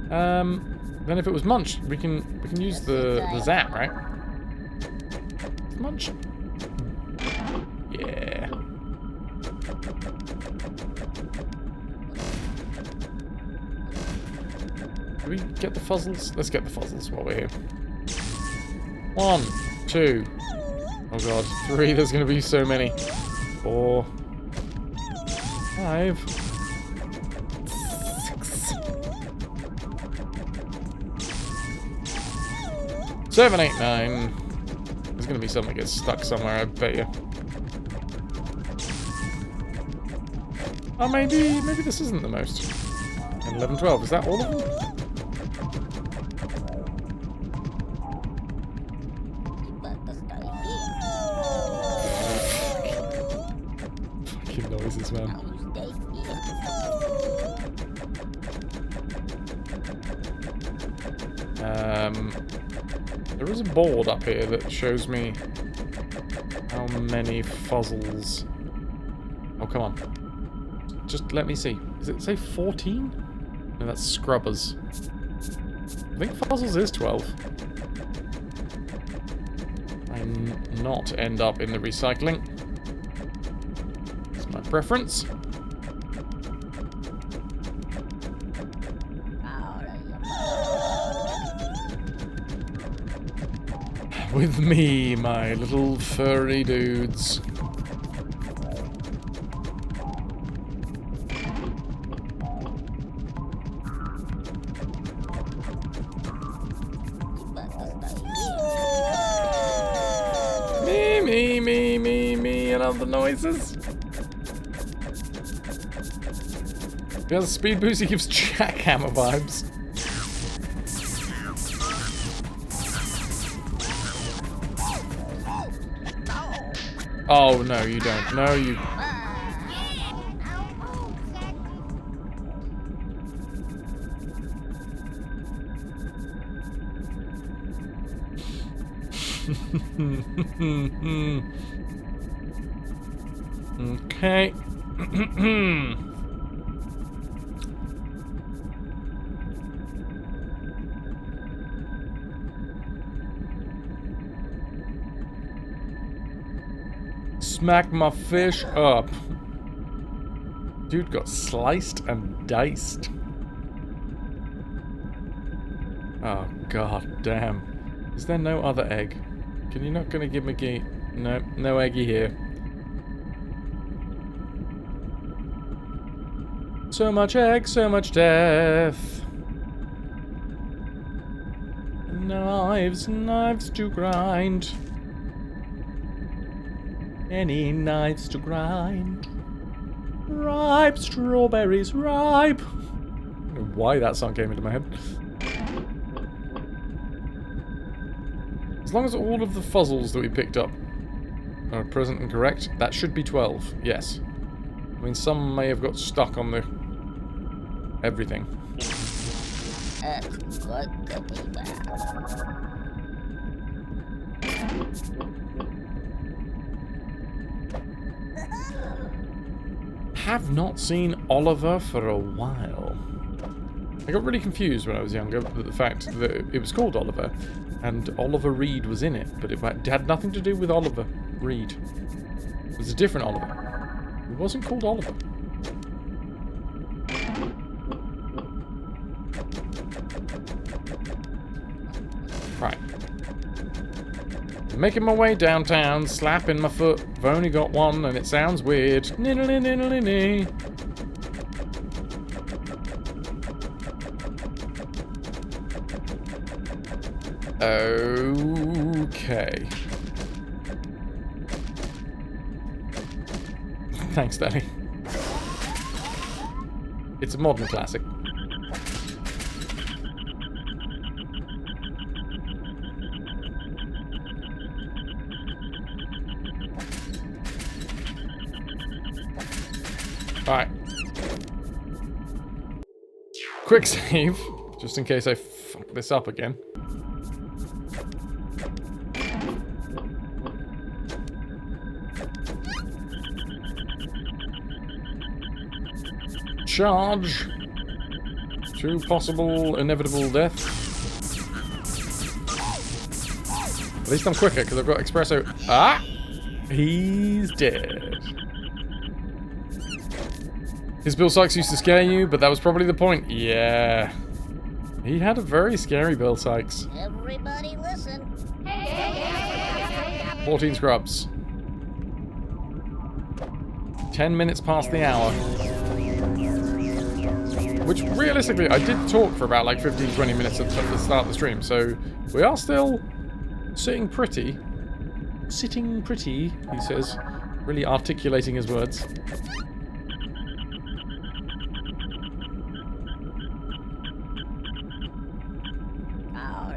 Then if it was Munch, we can use the zap, right? Munch. Yeah. Do we get the fuzzles? Let's get the fuzzles while we're here. 1, 2. Oh god, 3. There's gonna be so many. 4, 5, 6, 7, 8, 9. There's gonna be something that gets stuck somewhere, I bet you. Oh, maybe this isn't the most. And 11, 12. Is that all of them? Fucking noises, man. There is a board up here that shows me how many fuzzles. Oh, come on. Just let me see. Does it say 14? No, that's scrubbers. I think fuzzles is 12. I not end up in the recycling. That's my preference. With me, my little furry dudes. Me, I love the noises. The speed boost, he gives jackhammer vibes. Oh, no, you don't. No, you... Okay. Smack my fish up. Dude got sliced and diced. Oh, god damn. Is there no other egg? Can you not gonna give me No, no eggy here. So much egg, so much death. Knives, knives to grind. Any knives to grind. Ripe strawberries, ripe. I don't know why that song came into my head. As long as all of the fuzzles that we picked up are present and correct, that should be 12. Yes. I mean, some may have got stuck on the... everything. It's good to be back. Have not seen Oliver for a while. I got really confused when I was younger with the fact that it was called Oliver, and Oliver Reed was in it, but it had nothing to do with Oliver Reed. It was a different Oliver. It wasn't called Oliver. Right. Making my way downtown, slapping my foot. I've only got one, and it sounds weird. Niddly-niddly-niddly. Okay. Thanks, Daddy. It's a modern classic. Alright. Quick save, just in case I fuck this up again. Charge to possible inevitable death. At least I'm quicker because I've got espresso. Ah! He's dead. His Bill Sykes used to scare you, but that was probably the point. Yeah. He had a very scary Bill Sykes. Everybody listen. 14 scrubs. 10 minutes past the hour. Which, realistically, I did talk for about like 15-20 minutes at the start of the stream, so we are still sitting pretty. Sitting pretty, he says, really articulating his words.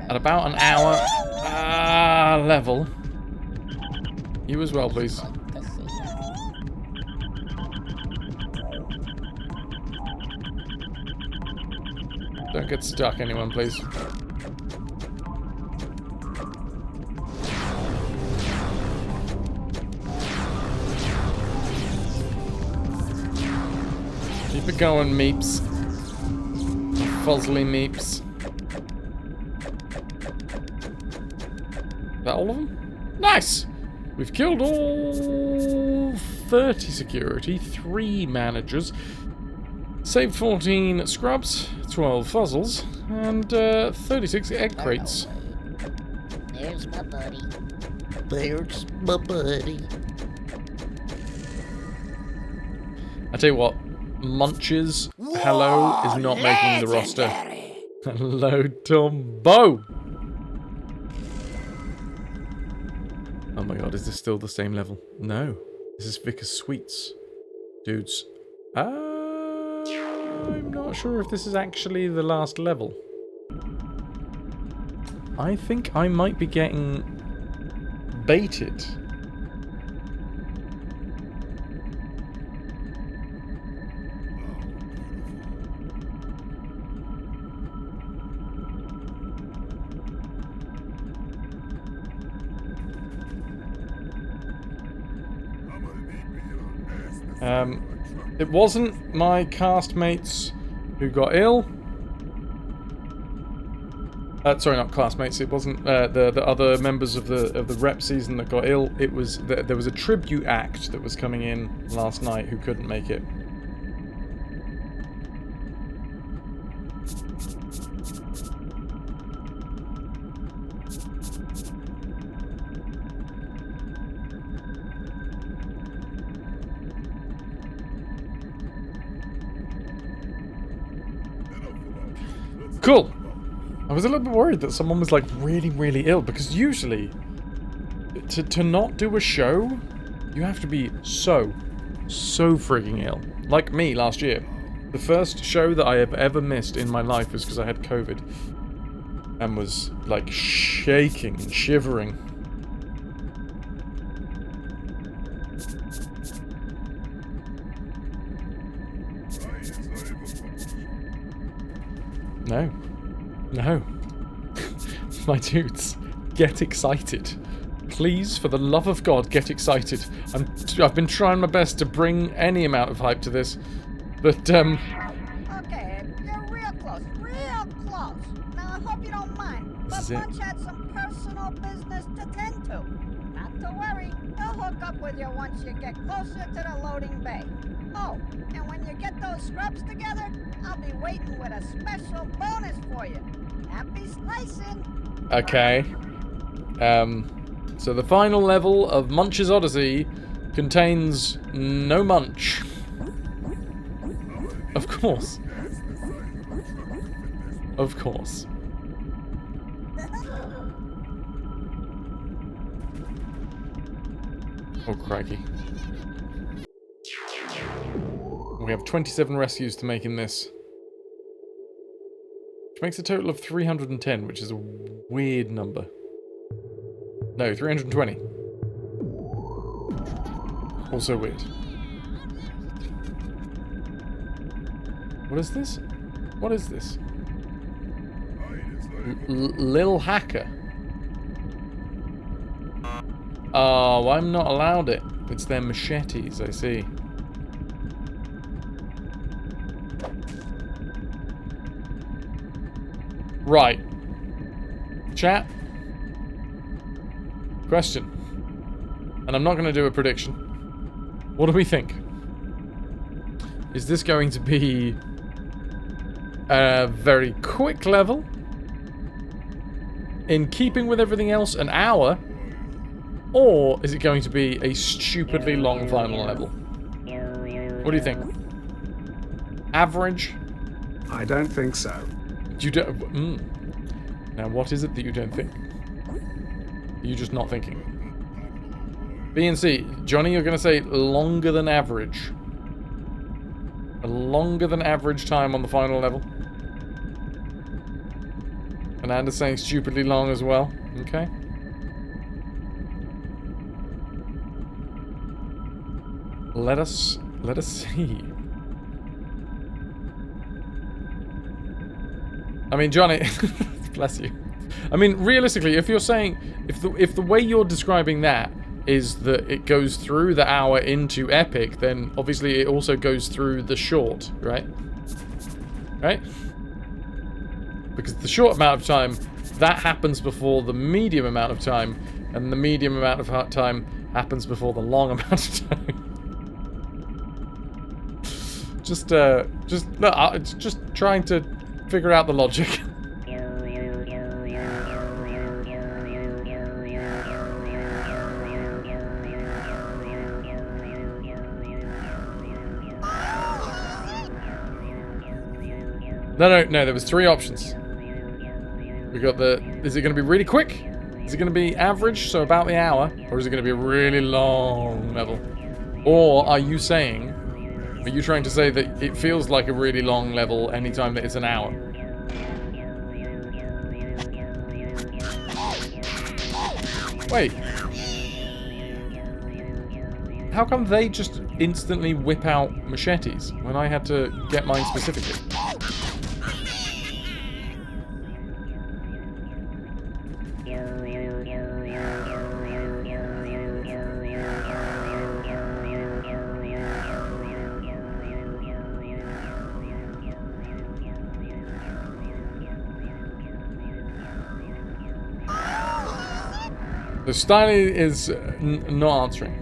At about an hour level. You as well, please. Don't get stuck, anyone, please. Keep it going, meeps. Fuzzly meeps. Is that all of them? Nice! We've killed all 30 security, 3 managers, saved 14 scrubs, 12 fuzzles, and 36 egg crates. There's my buddy. There's my buddy. I tell you what, Munch's hello is not making the roster. Hello, Tombo! Oh my god, is this still the same level? No. This is Vickers Sweets. Dudes. I'm not sure if this is actually the last level. I think I might be getting baited. It wasn't my castmates who got ill. Sorry, not classmates. It wasn't the other members of the rep season that got ill. It was there was a tribute act that was coming in last night who couldn't make it. Cool. I was a little bit worried that someone was like really, really ill because usually to not do a show, you have to be so frigging ill. Like me last year. The first show that I have ever missed in my life was because I had COVID. and was like shaking and shivering. No. No. My dudes, get excited. Please, for the love of God, get excited. I've been trying my best to bring any amount of hype to this, but Okay, you're real close, real close. Now I hope you don't mind, This but is it. Munch had some personal business to tend to. Not to worry, he'll hook up with you once you get closer to the loading bay. Oh, and when you get those scrubs together, I'll be waiting with a special bonus for you. Happy slicing! okay. So the final level of Munch's Odyssey contains no Munch. Of course. Of course. Oh, crikey. We have 27 rescues to make in this. Which makes a total of 310, which is a weird number. No, 320. Also weird. What is this? What is this? Lil Hacker. Oh, I'm not allowed it. It's their machetes, I see. Right. Chat. Question. And I'm not going to do a prediction. What do we think? Is this going to be a very quick level? In keeping with everything else, an hour? Or is it going to be a stupidly long final level? What do you think? Average? I don't think so. You don't. Now, what is it that you don't think? Are you just not thinking? B and C. Johnny, you're going to say longer than average. A longer than average time on the final level. And Anda's saying stupidly long as well. Okay. Let us see. I mean, Johnny, bless you. I mean, realistically, if you're saying, if the way you're describing that is that it goes through the hour into epic, then obviously it also goes through the short, right? Right? Because the short amount of time, that happens before the medium amount of time, and the medium amount of time happens before the long amount of time. Just trying to figure out the logic. No, there was 3 options. We got is it going to be really quick? Is it going to be average, so about the hour? Or is it going to be a really long level? Or are you trying to say that it feels like a really long level anytime that it's an hour? Wait. How come they just instantly whip out machetes when I had to get mine specifically? The Styly is not answering.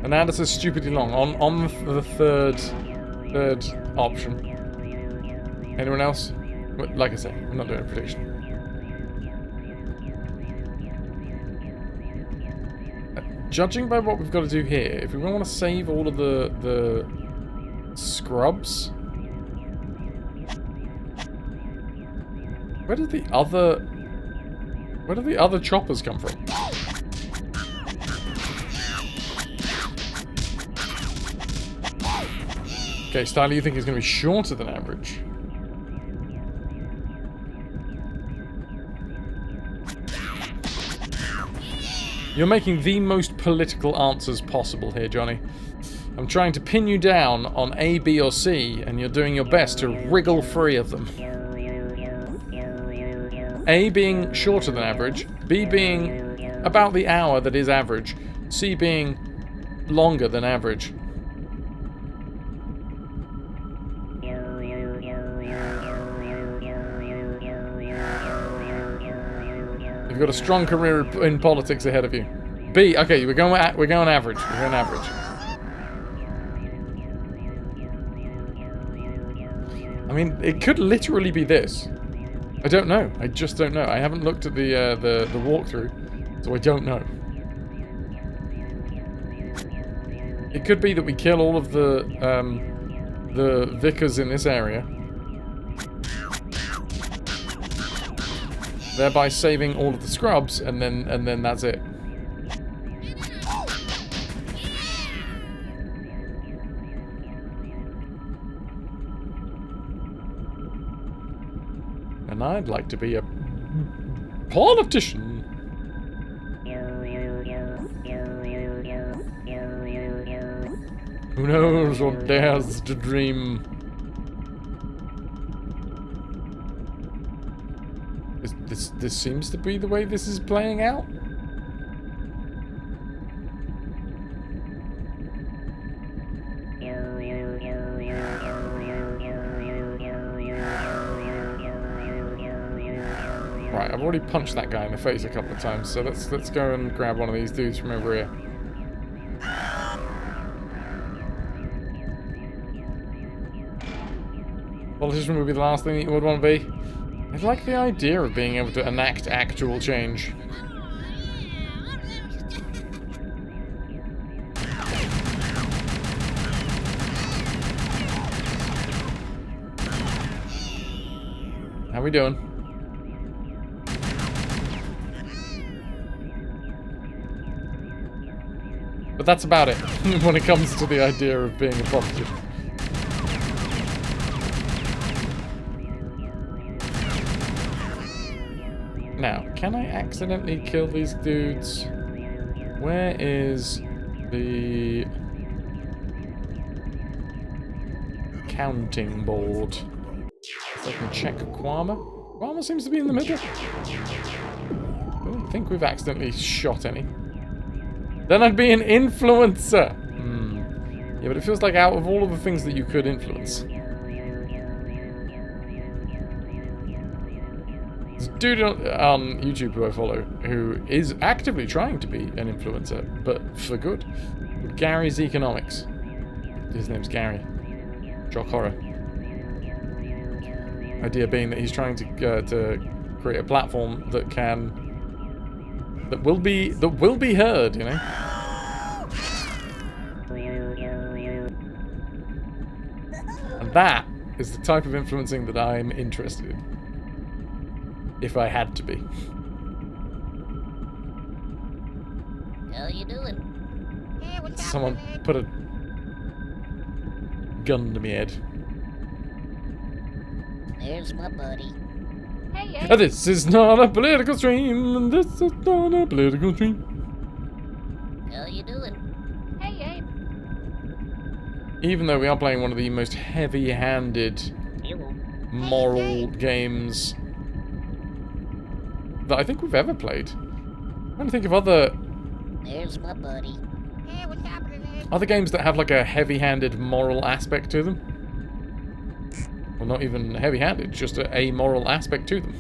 And Anders is stupidly long on the third option. Anyone else? Like I say, I'm not doing a prediction. Judging by what we've got to do here, if we want to save all of the scrubs, where do the other choppers come from? Okay, Styler, you think it's going to be shorter than average? You're making the most political answers possible here, Johnny. I'm trying to pin you down on A, B, or C, and you're doing your best to wriggle free of them. A being shorter than average, B being about the hour that is average, C being longer than average. You've got a strong career in politics ahead of you. B, okay, we're going average. We're going average. I mean, it could literally be this. I don't know. I just don't know. I haven't looked at the walkthrough, so I don't know. It could be that we kill all of the vicars in this area, thereby saving all of the scrubs, and then that's it. And I'd like to be a politician. Who knows what dares to dream? This seems to be the way this is playing out. Right, I've already punched that guy in the face a couple of times, so let's go and grab one of these dudes from over here. Politician would be the last thing that you would want to be. I like the idea of being able to enact actual change. How we doing? But that's about it when it comes to the idea of being a politician. Now, can I accidentally kill these dudes? Where is the counting board? So I can check Kwama. Kwama seems to be in the middle. I don't think we've accidentally shot any. Then I'd be an influencer. Yeah, but it feels like out of all of the things that you could influence. There's a dude on YouTube who I follow who is actively trying to be an influencer, but for good. Gary's Economics. His name's Gary. Shock horror. Idea being that he's trying to create a platform that will be heard, you know. And that is the type of influencing that I'm interested in. If I had to be. How you doing? Hey, what's Someone happening? put a gun to me head. There's my buddy. Hey, hey. This is not a political stream. This is not a political stream. How you doing? Hey, hey. Even though we are playing one of the most heavy-handed moral games that I think we've ever played. I'm trying to think of other There's my buddy. Hey, what's happening? other games that have like a heavy-handed moral aspect to them. Well, not even heavy-handed, just a moral aspect to them.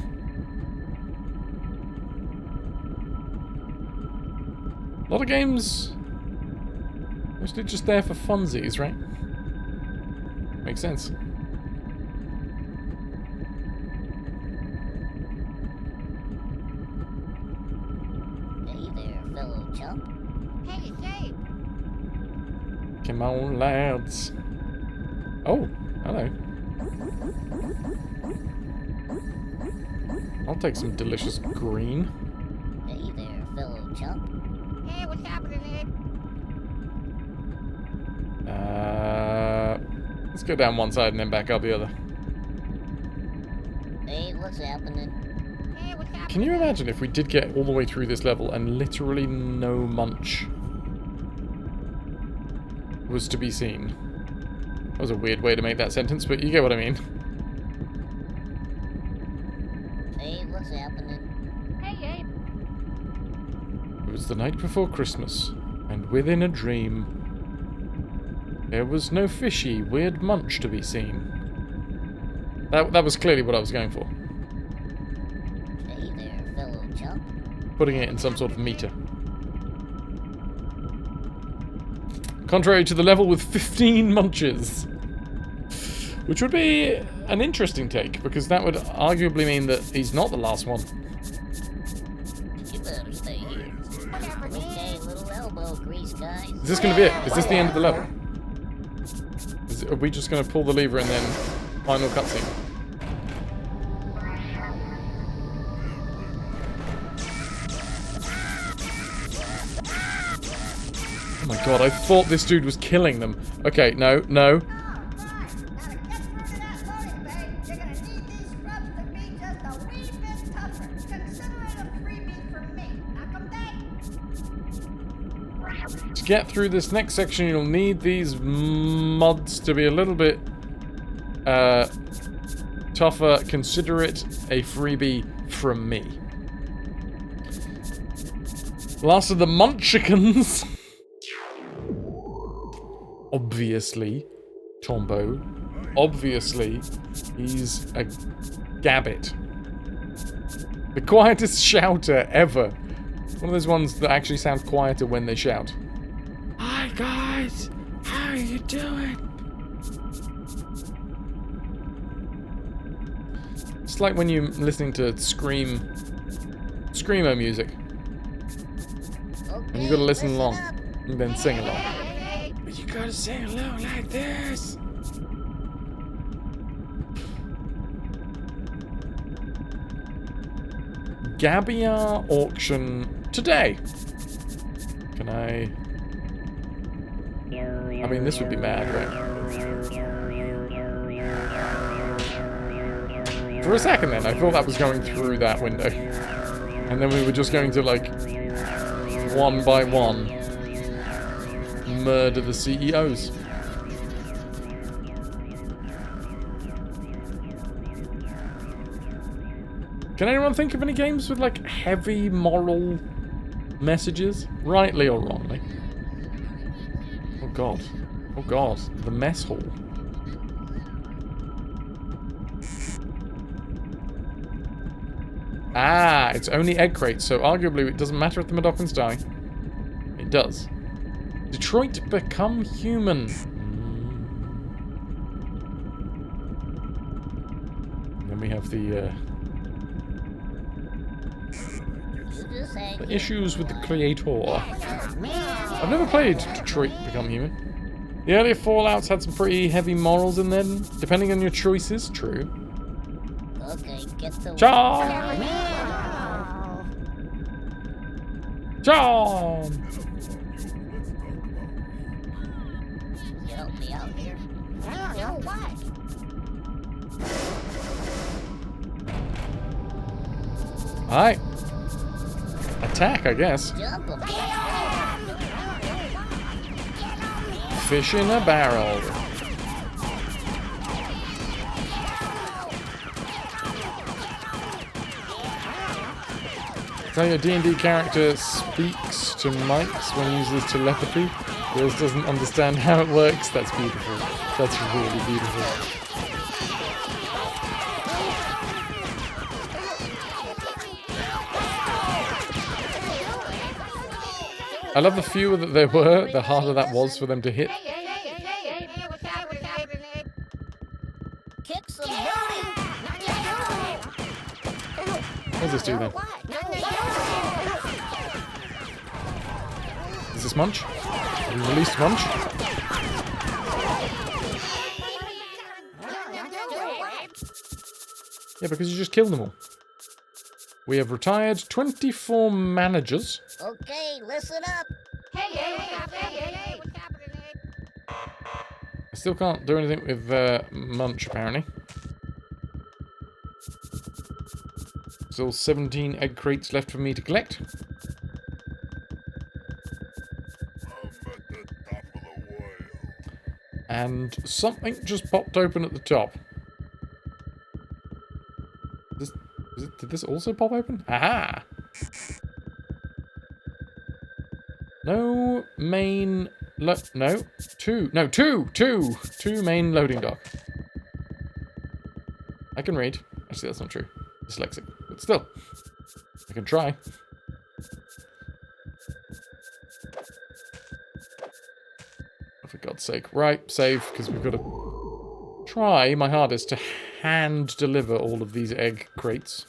A lot of games mostly just there for funsies, right? Makes sense. Hey there, fellow chump. Hey, hey. Come on, lads. Oh, hello. I'll take some delicious green. Hey there, fellow chump. Hey, what's happening? Let's go down one side and then back up the other. Hey, what's happening? Hey, what's happening? Can you imagine if we did get all the way through this level and literally no Munch was to be seen? That was a weird way to make that sentence, but you get what I mean. Hey, what's happening? Hey, Abe. It was the night before Christmas, and within a dream, there was no fishy, weird Munch to be seen. That was clearly what I was going for. Hey there, fellow chump. Putting it in some sort of meter. Contrary to the level with 15 Munches. Which would be an interesting take, because that would arguably mean that he's not the last one. You better stay here. Okay, little elbow grease, guys. Is this going to be it? Is this the end of the level? Are we just going to pull the lever and then final cutscene? Oh my god, I thought this dude was killing them. Okay, no, no. To get through this next section, you'll need these mods to be a little bit tougher. Consider it a freebie from me. Last of the Munchicans. Obviously, Tombo. Obviously, he's a gabbit. The quietest shouter ever. One of those ones that actually sound quieter when they shout. Hi guys, how are you doing? It's like when you're listening to screamo music. And you gotta listen along and then sing along. But you gotta sing along like this. Gabbia auction today. Can I mean, this would be mad, right? For a second then, I thought that was going through that window. And then we were just going to, like, one by one, murder the CEOs. Can anyone think of any games with, like, heavy moral messages? Rightly or wrongly? Oh god. Oh god. The mess hall. Ah, it's only egg crates, so arguably it doesn't matter if the Madokans die. It does. Detroit Become Human. Then we have the issues with the creator. I've never played Detroit Become Human. The earlier Fallouts had some pretty heavy morals in them, depending on your choices. True. Okay, get the John! John! You help me out here. I don't know what. Alright. Attack, I guess. Jump him. Fish in a barrel. So your D&D character speaks to mics when he uses telepathy. Yours doesn't understand how it works. That's beautiful. That's really beautiful. I love the fewer that there were, the harder that was for them to hit. Hey, what's happening? Kick some booty. What does this do then? Is this Munch? Have we released Munch? Yeah, because you just killed them all. We have retired 24 managers. Okay, listen up. Hey, what's happening? I still can't do anything with Munch, apparently. So Still 17 egg crates left for me to collect. And something just popped open at the top. Did this also pop open? Aha! No main... two main loading dock. I can read. Actually, that's not true. Dyslexic. But still. I can try. Oh, for God's sake. Right, save, because we've got to try my hardest to hand deliver all of these egg crates.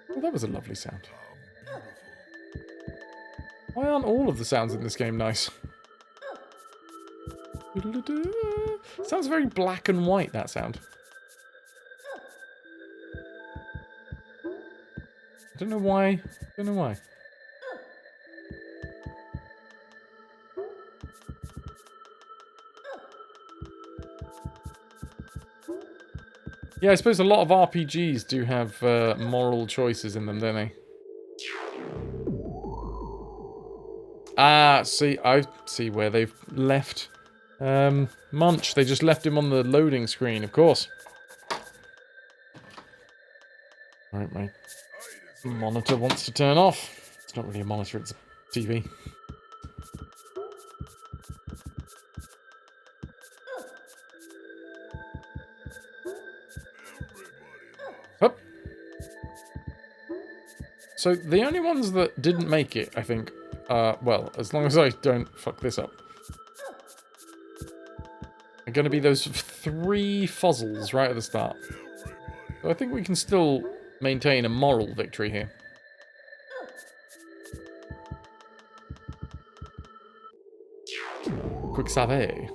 Oh, that was a lovely sound. Why aren't all of the sounds in this game nice? Sounds very black and white, that sound. I don't know why. Don't know why. Yeah, I suppose a lot of RPGs do have moral choices in them, don't they? Ah, see, I see where they've left Munch. They just left him on the loading screen, of course. Right, my monitor wants to turn off. It's not really a monitor, it's a TV. Up. So the only ones that didn't make it, I think, well, as long as I don't fuck this up, are going to be those 3 fuzzles right at the start. So I think we can still maintain a moral victory here. Quick save.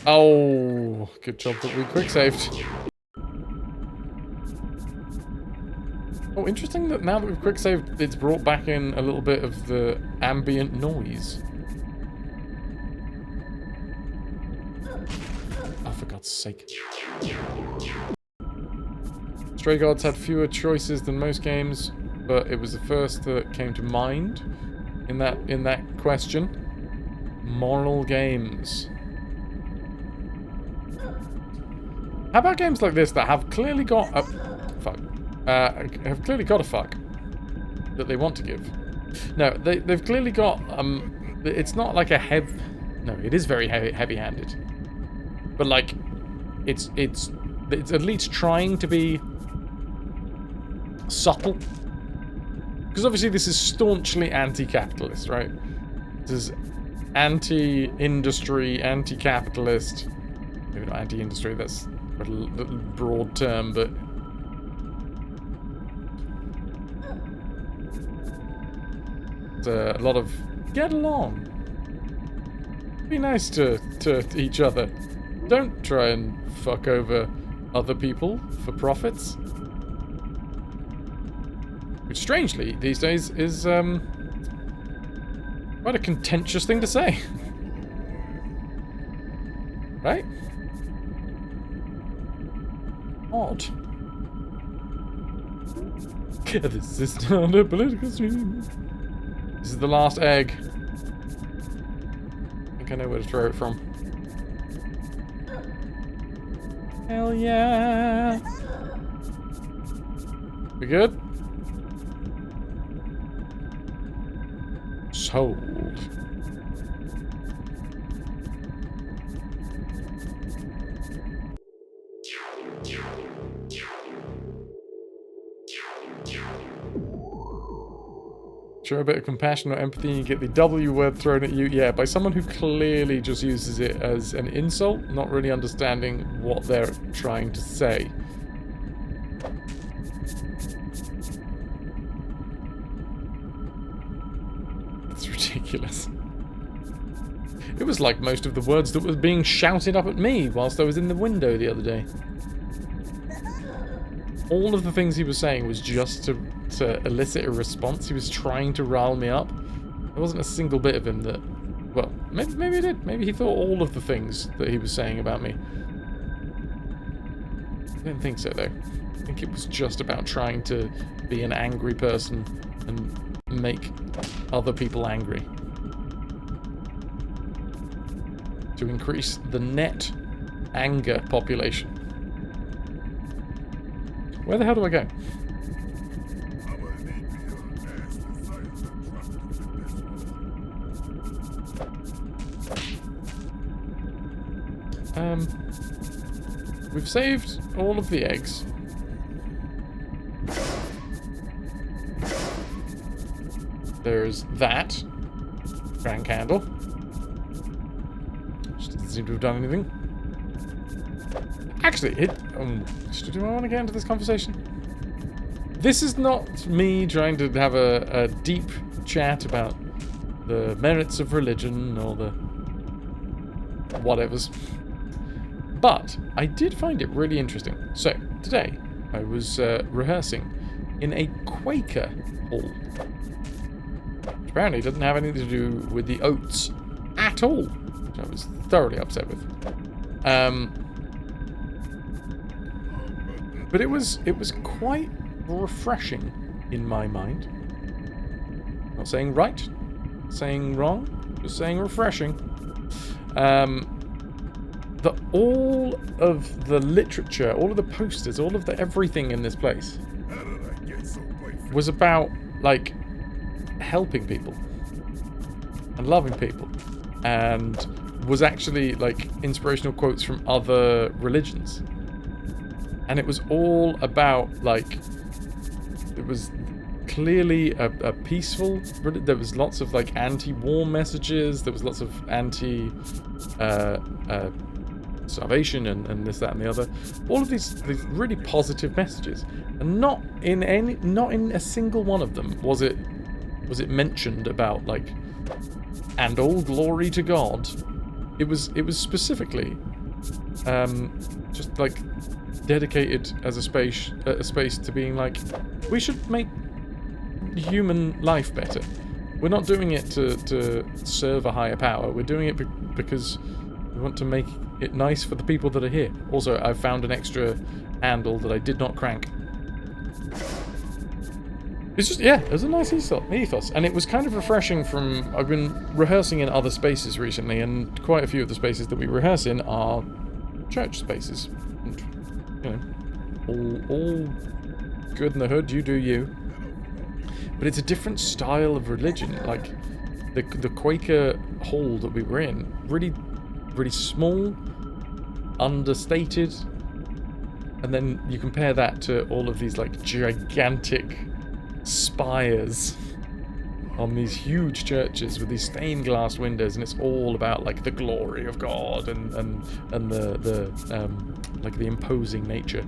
Oh, good job that we quick saved. Oh, interesting that now that we've quick saved, it's brought back in a little bit of the ambient noise. Oh, for God's sake. Stray Gods had fewer choices than most games, but it was the first that came to mind in that question. Moral games. How about games like this that have clearly got a fuck? Have clearly got a fuck that they want to give. No, they've clearly got it's not like a no, it is very heavy-handed, but like it's at least trying to be subtle, because obviously this is staunchly anti-capitalist, right? This is anti-industry, anti-capitalist. Maybe not anti-industry. That's a little broad term, but a lot of get along. Be nice to each other. Don't try and fuck over other people for profits. Which, strangely, these days is quite a contentious thing to say. Right? Odd. This is not a political stream. This is the last egg. I think I know where to throw it from. Hell yeah! We good? Sold. Show a bit of compassion or empathy and you get the W word thrown at you. Yeah, by someone who clearly just uses it as an insult, not really understanding what they're trying to say. It's ridiculous. It was like most of the words that was being shouted up at me whilst I was in the window the other day. All of the things he was saying was just to didn't elicit a response. He was trying to rile me up. There wasn't a single bit of him that... Well, maybe he did. Maybe he thought all of the things that he was saying about me. I don't think so, though. I think it was just about trying to be an angry person and make other people angry. To increase the net anger population. Where the hell do I go? We've saved all of the eggs. There's that. Grand candle. Which doesn't seem to have done anything. Actually, do I want to get into this conversation? This is not me trying to have a deep chat about the merits of religion or the whatevers. But I did find it really interesting. So, today, I was rehearsing in a Quaker hall. Which apparently doesn't have anything to do with the oats at all. Which I was thoroughly upset with. But it was quite refreshing in my mind. Not saying right, saying wrong, just saying refreshing. That all of the literature, all of the posters, all of the everything in this place was about, like, helping people and loving people, and was actually, like, inspirational quotes from other religions. And it was all about, like, it was clearly a peaceful, there was lots of, like, anti-war messages, there was lots of starvation and this, that, and the other. All of these really positive messages, and not in a single one of them was it mentioned about, like, and all glory to God. It was specifically just, like, dedicated as a space to being like, we should make human life better. We're not doing it to serve a higher power. We're doing it because we want to make it nice for the people that are here. Also, I found an extra handle that I did not crank. It's just, yeah, it was a nice ethos. And it was kind of refreshing from... I've been rehearsing in other spaces recently, and quite a few of the spaces that we rehearse in are church spaces. And, you know, all good in the hood, you do you. But it's a different style of religion. Like, the Quaker hall that we were in, really, really small, understated, and then you compare that to all of these, like, gigantic spires on these huge churches with these stained glass windows, and it's all about, like, the glory of God and the like, the imposing nature.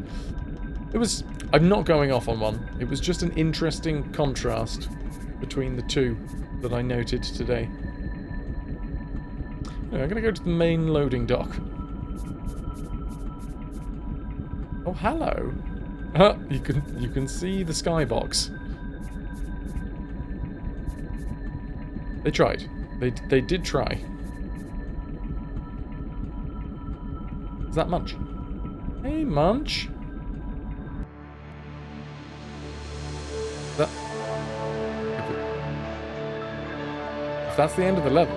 It was... I'm not going off on one. It was just an interesting contrast between the two that I noted today. Anyway, I'm going to go to the main loading dock. Oh, hello. You can see the skybox. They tried. They did try. Is that Munch? Hey, Munch. If that's the end of the level.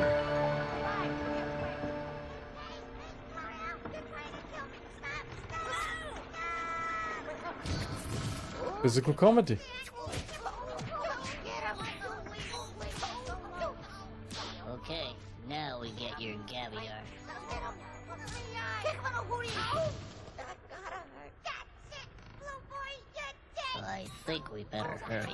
Physical comedy. Okay, now we get your caviar. I think we better hurry.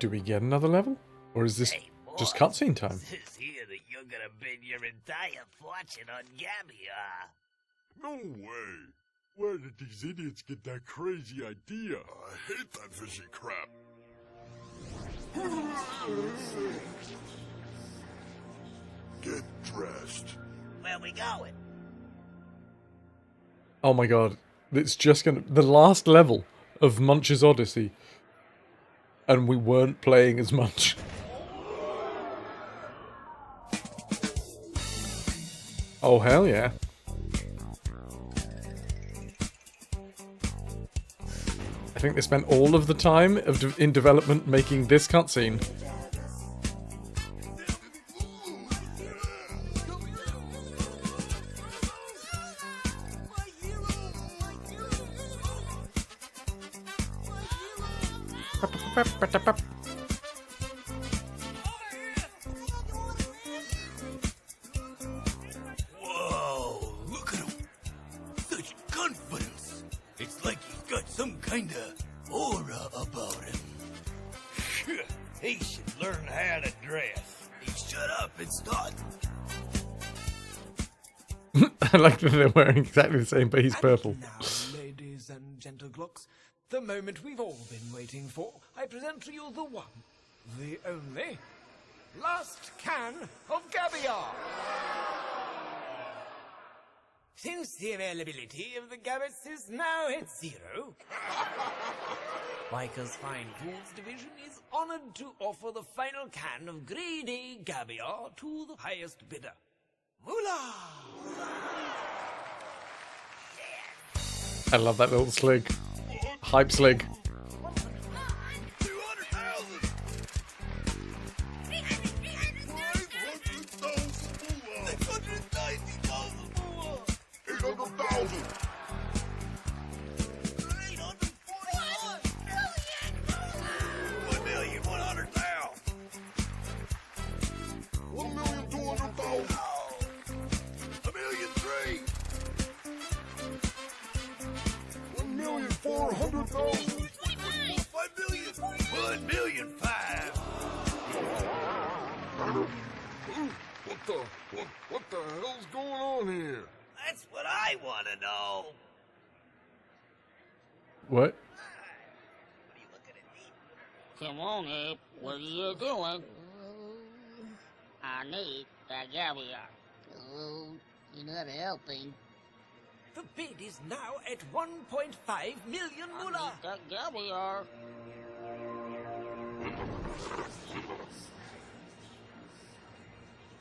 Do we get another level? Or is this just cutscene time? Says here that you're gonna bet your entire fortune on caviar. No way. Where did these idiots get that crazy idea? I hate that fishy crap. Get dressed. Where we going? Oh my god. It's just gonna... The last level of Munch's Oddysee. And we weren't playing as Munch. Oh, hell yeah. I think they spent all of the time in development making this cutscene. Whoa, look at him. Such confidence. It's like he's got some kind of aura about him. He should learn how to dress. Hey, shut up, it's not. I like that they're wearing exactly the same, but he's purple. Now, ladies and gentleglocks, the moment we've all been waiting for, I present to you the one, the only, last can of caviar. Since the availability of the gabbets is now at 0, Micah's Fine Foods division is honored to offer the final can of grade A caviar to the highest bidder. Moolah! I love that little slig. Hype slig. 200,000! 690,000 more! 800,000. 1,200,000! 1,400,000. 1,000,000,500,000. What the hell's going on here? That's what I want to know. What? Come on, Abe. What are you doing? I need that caviar. Oh, you're not helping. The bid is now at 1.5 million moolah. That caviar.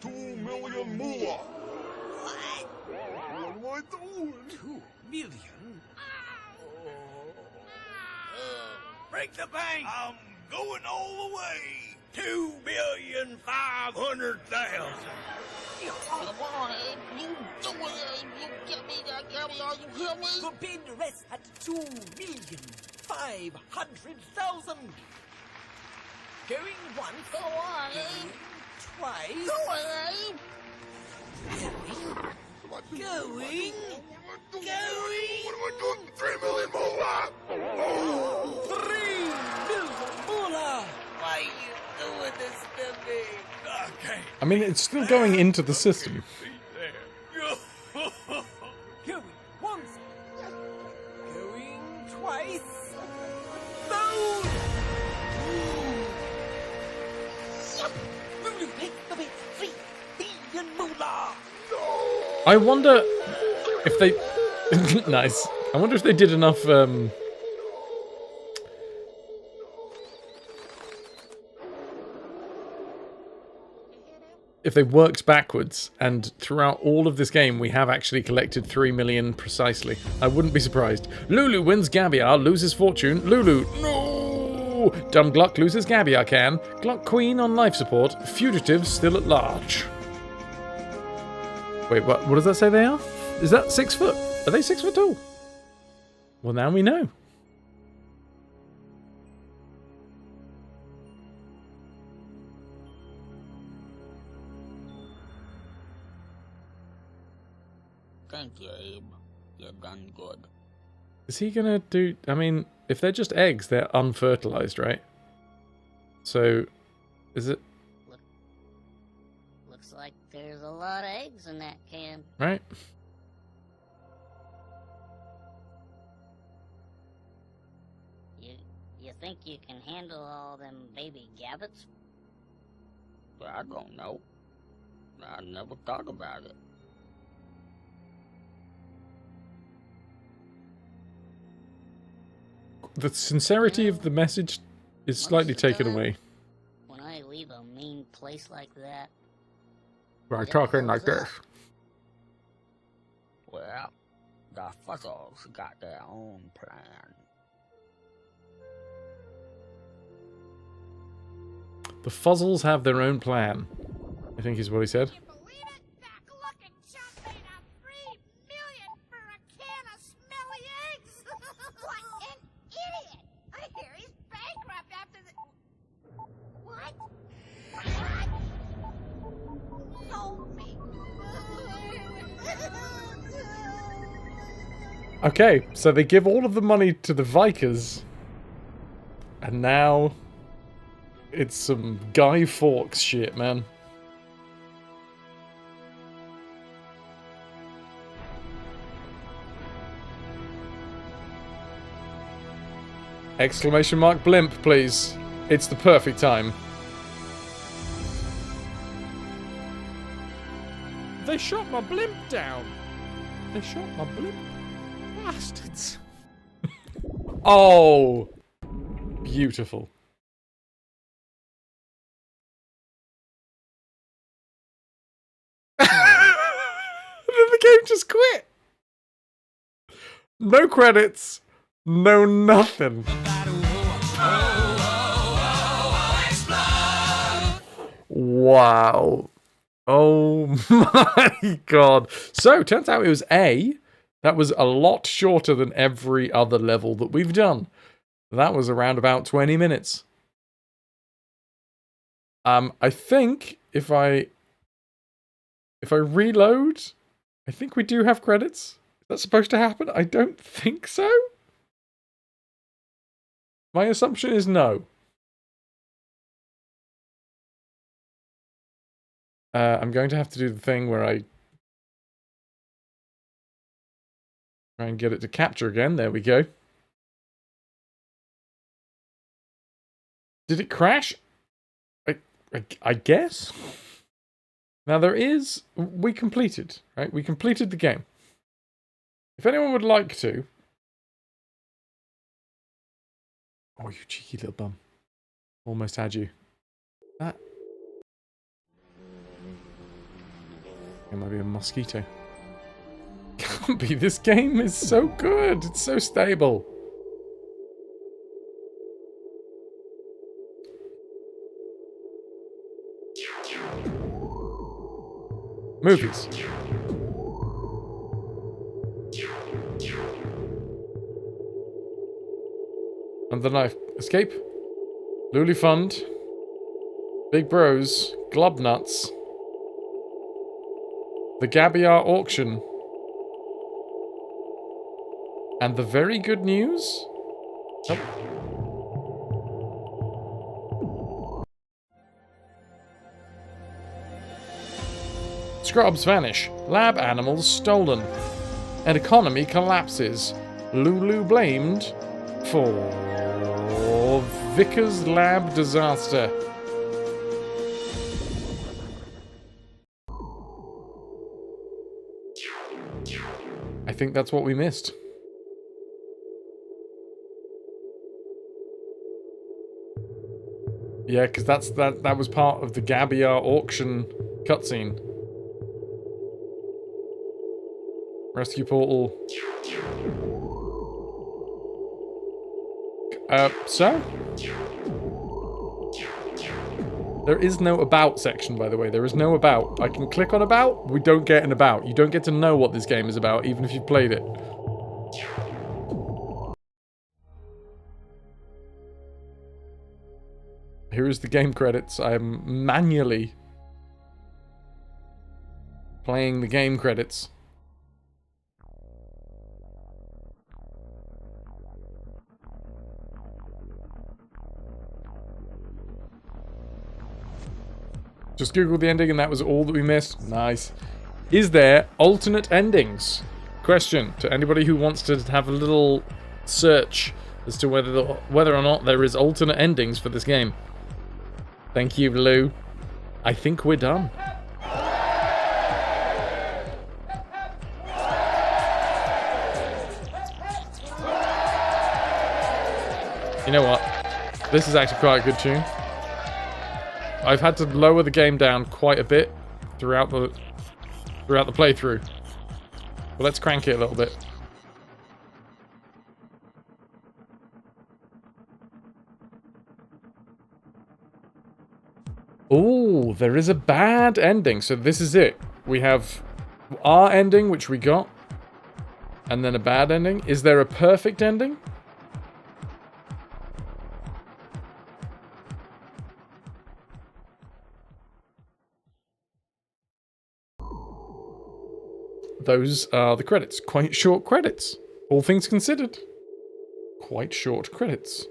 $2 million moolah. What? What am I doing? 2 million? Break the bank. I'm going all the way. 2,500,000. Come on, Abe. You do it, Abe. You get me that caviar. You hear me? The bid rests at 2,500,000. Going once. Go on, Abe. Twice. Go on, Abe. Going. What am I doing? 3 million moolah. 3 million moolah. Why are you doing this to me? Okay. I mean, it's still going into the system. Going once. Going twice. Those. The 3 billion moolah. I wonder if they... Nice. I wonder if they did enough, if they worked backwards, and throughout all of this game we have actually collected 3 million precisely. I wouldn't be surprised. Lulu wins Gabiar, loses fortune. Lulu, no! Dumb Gluck loses Gabiar can. Gluck Queen on life support. Fugitives still at large. Wait, what does that say they are? Is that 6 foot? Are they 6 foot tall? Well, now we know. Thank you, Abe. You done good. Is he gonna do... I mean, if they're just eggs, they're unfertilized, right? So, is it... Looks like there's a lot of eggs in that can. Right? You think you can handle all them baby gabbets? I don't know. I never thought about it. The sincerity of the message is slightly taken away. When I leave a mean place like that. By talking like this. Well, the Fuzzles got their own plan. The Fuzzles have their own plan, I think is what he said. Okay, so they give all of the money to the Vikers, and now it's some Guy Fawkes shit, man. Exclamation mark blimp, please. It's the perfect time. They shot my blimp down. They shot my blimp. Bastards. Oh! Beautiful. The game just quit. No credits. No nothing. Wow. Oh my god. So, turns out it was A. That was a lot shorter than every other level that we've done. That was around about 20 minutes. I think if I reload, I think we do have credits. Is that supposed to happen? I don't think so. My assumption is no. I'm going to have to do the thing where I try and get it to capture again. There we go. Did it crash? I guess. Now there is... We completed, right? We completed the game. If anyone would like to... Oh, you cheeky little bum. Almost had you. That... It might be a mosquito. Can't be. This game is so good. It's so stable. Movies. And the knife. Escape. Luli Fund. Big Bros. Glub Nuts. The Gabiar Auction. And the very good news... Oh. Scrubs vanish. Lab animals stolen. An economy collapses. Lulu blamed for Vickers lab disaster. I think that's what we missed. Yeah, because that was part of the Gabiar auction cutscene. Rescue portal. So? There is no about section, by the way. There is no about. I can click on about. We don't get an about. You don't get to know what this game is about, even if you've played it. Here is the game credits. I am manually playing the game credits. Just Googled the ending and that was all that we missed. Nice. Is there alternate endings? Question to anybody who wants to have a little search as to whether or not there is alternate endings for this game. Thank you, Lou. I think we're done. You know what? This is actually quite a good tune. I've had to lower the game down quite a bit throughout the playthrough. But let's crank it a little bit. Oh, there is a bad ending. So this is it. We have our ending, which we got. And then a bad ending. Is there a perfect ending? Those are the credits. Quite short credits. All things considered. Quite short credits.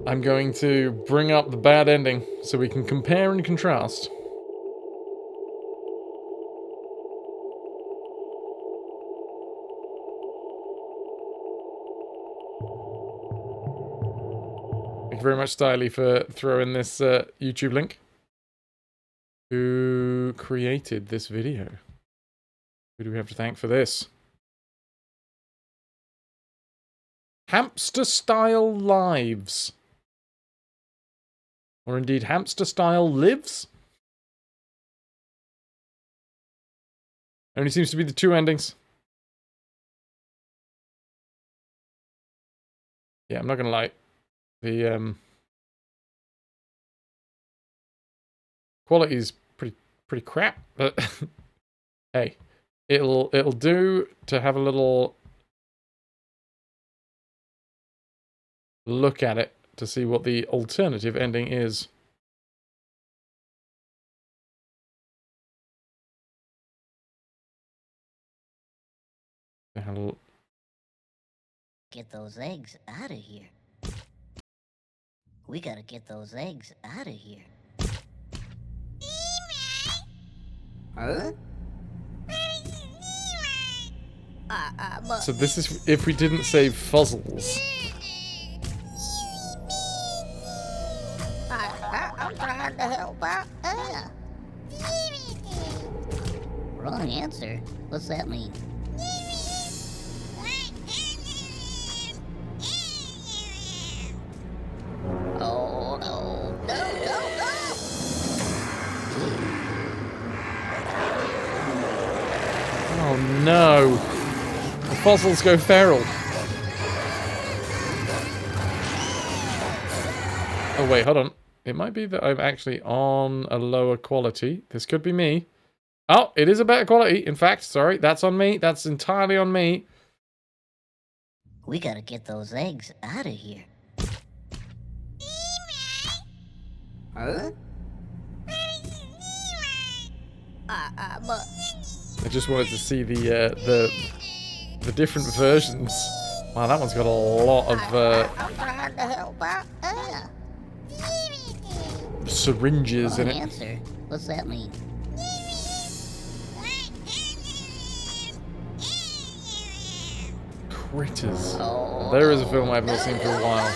I'm going to bring up the bad ending so we can compare and contrast. Thank you very much, Styley, for throwing this YouTube link. Who created this video? Who do we have to thank for this? Hamster Style Lives. Or indeed, Hamster Style Lives? Only seems to be the two endings. Yeah, I'm not gonna lie. The quality is pretty crap, but hey, it'll do to have a little look at it to see what the alternative ending is. Get those eggs out of here. We gotta get those eggs out of here. Huh? So this is if we didn't save fuzzles. I'm trying to help out. Wrong answer. What's that mean? Oh no! No! Oh no! The fossils go feral. Oh wait, hold on. It might be that I'm actually on a lower quality. This could be me. Oh, it is a better quality. In fact, sorry, that's on me. That's entirely on me. We gotta get those eggs out of here. Huh? I just wanted to see the different versions. Wow, that one's got a lot of I'm trying to help out. syringes in it. Answer. What's that mean? Critters. There is a film I've not seen for a while.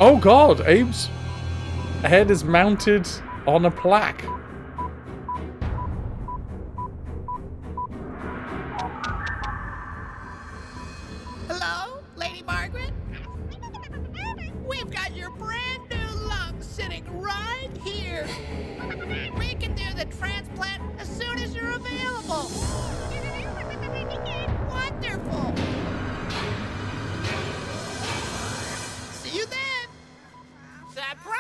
Oh god, Abe's head is mounted on a plaque. Hello, Lady Margaret? We've got your brand new lungs sitting right here. We can do the transplant as soon as you're available. Wonderful. See you then. Surprise!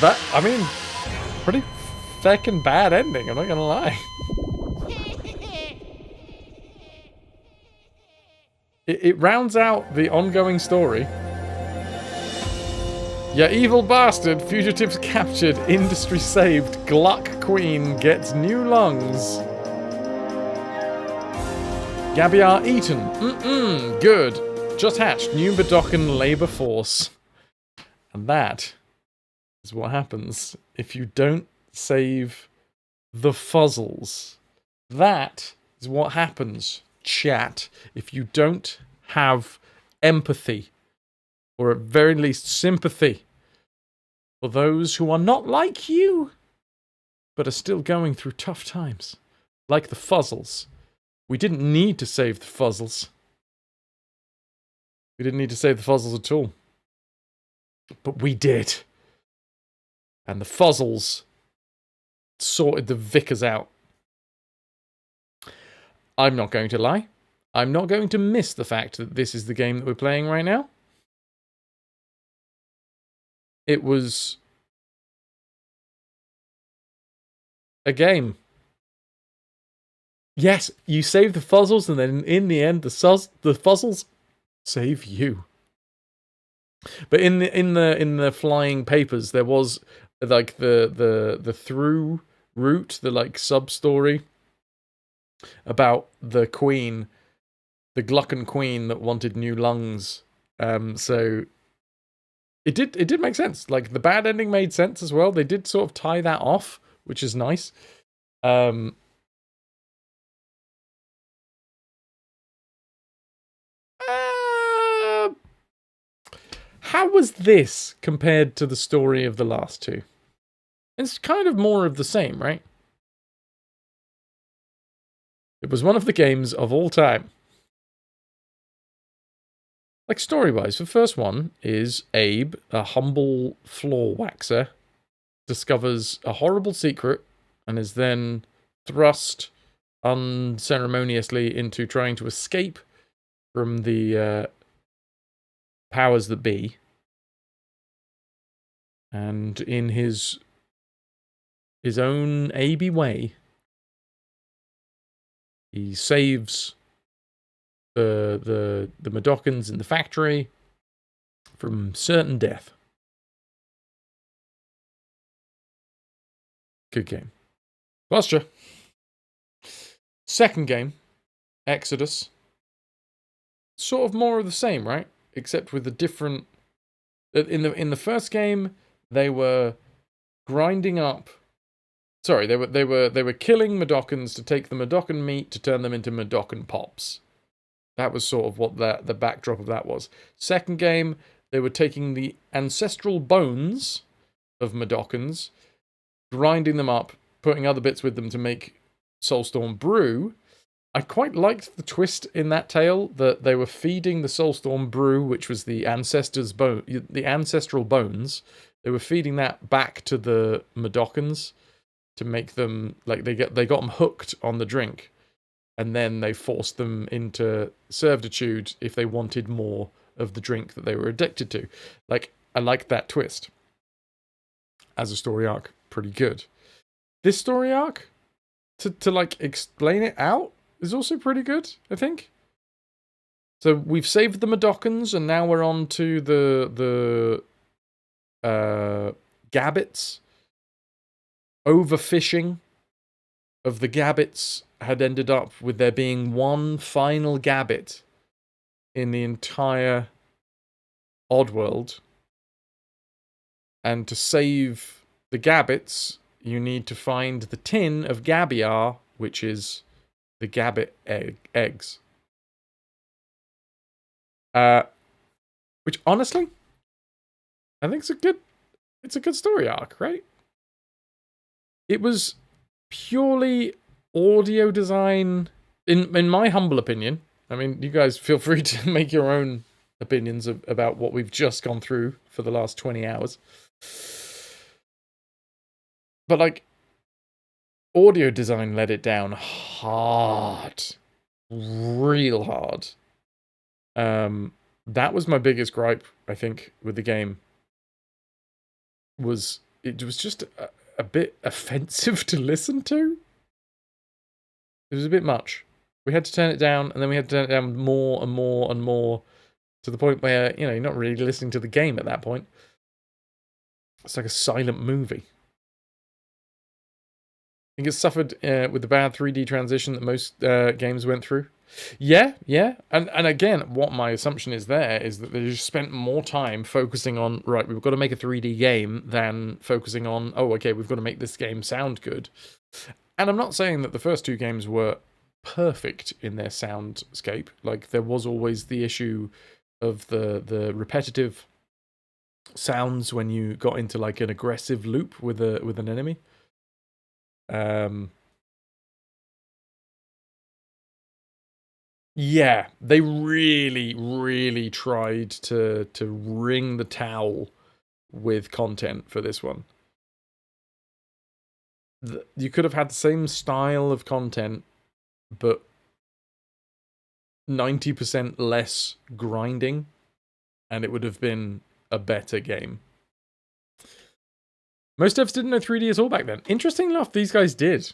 That, I mean, pretty feckin' bad ending, I'm not gonna lie. It rounds out the ongoing story, Ya evil bastard, fugitives captured, industry saved, Gluck Queen gets new lungs. Gabiar eaten. Good. Just hatched, new Badokan labor force. And that is what happens if you don't save the fuzzles. That is what happens, chat, if you don't have empathy, or at very least sympathy, for those who are not like you, but are still going through tough times. Like the fuzzles. We didn't need to save the fuzzles. We didn't need to save the fuzzles at all. But we did. And the fuzzles sorted the vicars out. I'm not going to lie. I'm not going to miss the fact that this is the game that we're playing right now. It was a game. Yes, you save the fuzzles, and then in the end, the fuzzles save you. But in the flying papers, there was like the through route, the like sub story about the queen, the Glucken queen that wanted new lungs. So it did make sense. Like the bad ending made sense as well. They did sort of tie that off, which is nice. How was this compared to the story of the last two? It's kind of more of the same, right? It was one of the games of all time. Like story-wise, the first one is Abe, a humble floor waxer, discovers a horrible secret and is then thrust unceremoniously into trying to escape from the powers that be. And in his own Abe way, he saves the Madokans in the factory from certain death. Good game. Posture. Second game, Exodus. Sort of more of the same, right? Except with a different. In the first game, they were grinding up. Sorry, they were killing Madokans to take the Madokan meat to turn them into Madokan pops. That was sort of what the backdrop of that was. Second game, they were taking the ancestral bones of Madokans, grinding them up, putting other bits with them to make Soulstorm brew. I quite liked the twist in that tale that they were feeding the Soulstorm brew, which was the ancestors' the ancestral bones. They were feeding that back to the Madokans to make them like they got them hooked on the drink, and then they forced them into servitude if they wanted more of the drink that they were addicted to. Like, I liked that twist as a story arc. Pretty good. This story arc, to like explain it out, is also pretty good, I think. So we've saved the Madokans, and now we're on to the Gabbits. Overfishing of the Gabbits had ended up with there being one final Gabbit in the entire Oddworld. And to save the Gabbits, you need to find the tin of Gabiar, which is the Gabbit eggs. Which honestly, I think it's a good story arc, right? It was purely audio design, in my humble opinion. I mean, you guys feel free to make your own opinions about what we've just gone through for the last 20 hours. But like, audio design let it down hard. Real hard. That was my biggest gripe, I think, with the game. It was just a bit offensive to listen to. It was a bit much. We had to turn it down, and then we had to turn it down more and more and more, to the point where, you know, you're not really listening to the game at that point. It's like a silent movie. I think it suffered with the bad 3D transition that most games went through. Yeah. And again, what my assumption is there is that they just spent more time focusing on, right, we've got to make a 3D game than focusing on, oh, okay, we've got to make this game sound good. And I'm not saying that the first two games were perfect in their soundscape. Like, there was always the issue of the repetitive sounds when you got into like an aggressive loop with an enemy. Yeah, they really tried to wring the towel with content for this one. You could have had the same style of content, but 90% less grinding, and it would have been a better game. Most devs didn't know 3D at all back then. Interesting enough, these guys did.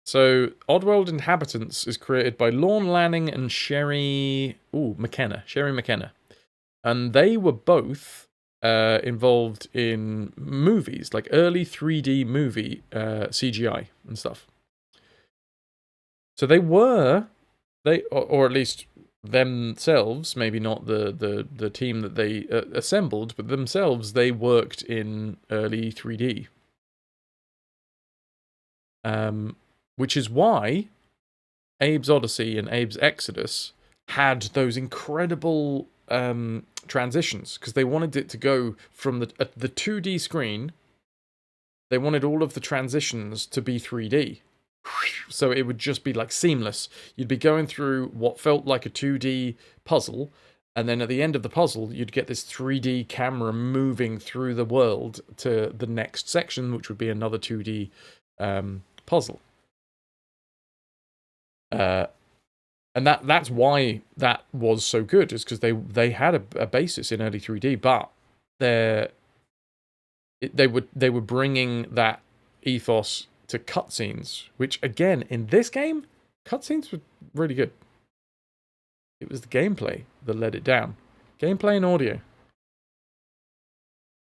So, Oddworld Inhabitants is created by Lorne Lanning and Sherry McKenna. Sherry McKenna. And they were both involved in movies, like early 3D movie CGI and stuff. So or at least themselves, maybe not the team that they assembled, but themselves, they worked in early 3D. Which is why Abe's Oddysee and Abe's Exodus had those incredible transitions, because they wanted it to go from the 2D screen, they wanted all of the transitions to be 3D. So it would just be like seamless. You'd be going through what felt like a 2D puzzle, and then at the end of the puzzle, you'd get this 3D camera moving through the world to the next section, which would be another 2D puzzle. And that's why that was so good, is because they had a basis in early 3D, but they were bringing that ethos to cutscenes, which again in this game, cutscenes were really good. It was the gameplay that let it down. Gameplay and audio.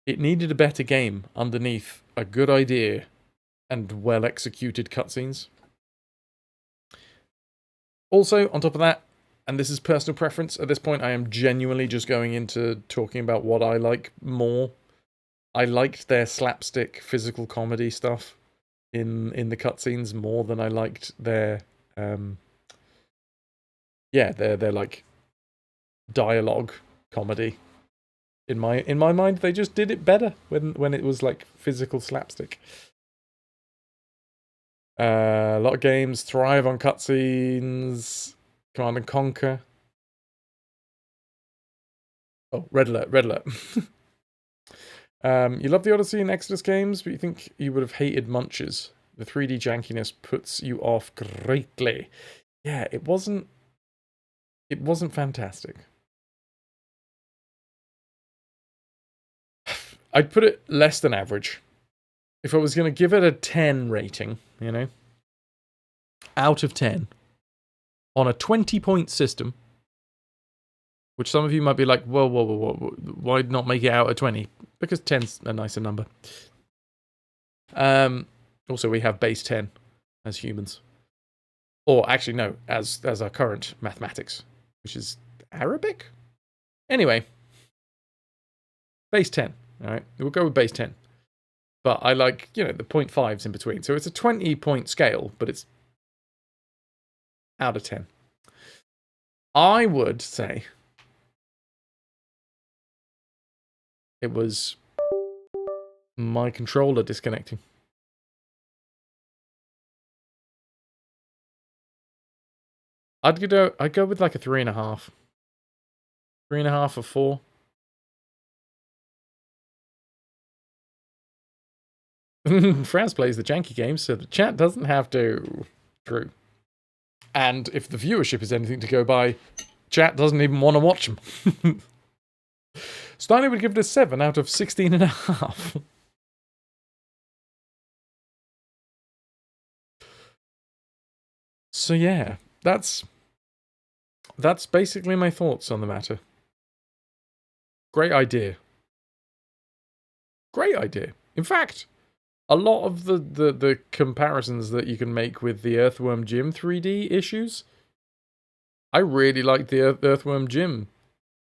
It needed a better game underneath a good idea and well executed cutscenes. Also, on top of that, and this is personal preference, at this point I am genuinely just going into talking about what I like more. I liked their slapstick physical comedy stuff in the cutscenes more than I liked their their like dialogue comedy. In my mind, they just did it better when it was like physical slapstick. A lot of games thrive on cutscenes. Command and Conquer. Oh, Red Alert. You love the Oddysee and Exodus games, but you think you would have hated Munches. The 3D jankiness puts you off greatly. Yeah, it wasn't fantastic. I'd put it less than average. If I was going to give it a 10 rating, out of 10, on a 20-point system, which some of you might be like, whoa, why not make it out of 20? Because 10's a nicer number. Also, we have base 10 as humans. Or actually, no, as our current mathematics, which is Arabic? Anyway, base 10, all right? We'll go with base 10. But I like, the 0.5s in between. So it's a 20-point scale, but it's out of 10. I would say it was my controller disconnecting. I'd go with like a 3.5. 3.5 or 4. Fraz plays the janky games, so the chat doesn't have to. True. And if the viewership is anything to go by, chat doesn't even want to watch them. Steiny would give it a 7 out of 16.5. So yeah, that's basically my thoughts on the matter. Great idea. Great idea. In fact, a lot of the comparisons that you can make with the Earthworm Jim 3D issues, I really liked the Earthworm Jim,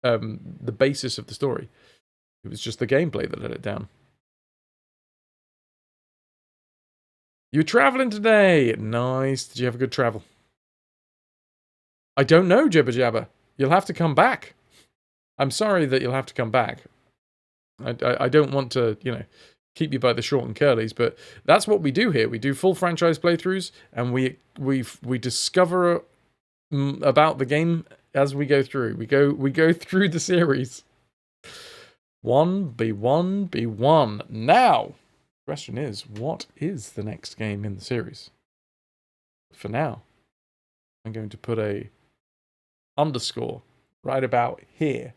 the basis of the story. It was just the gameplay that let it down. You were traveling today. Nice. Did you have a good travel? I don't know, Jibber Jabber. You'll have to come back. I'm sorry that you'll have to come back. I don't want to, keep you by the short and curlies, but that's what we do here. We do full franchise playthroughs, and we discover about the game as we go through. We go through the series. 1B1B1. Now, the question is, what is the next game in the series? For now, I'm going to put a underscore right about here.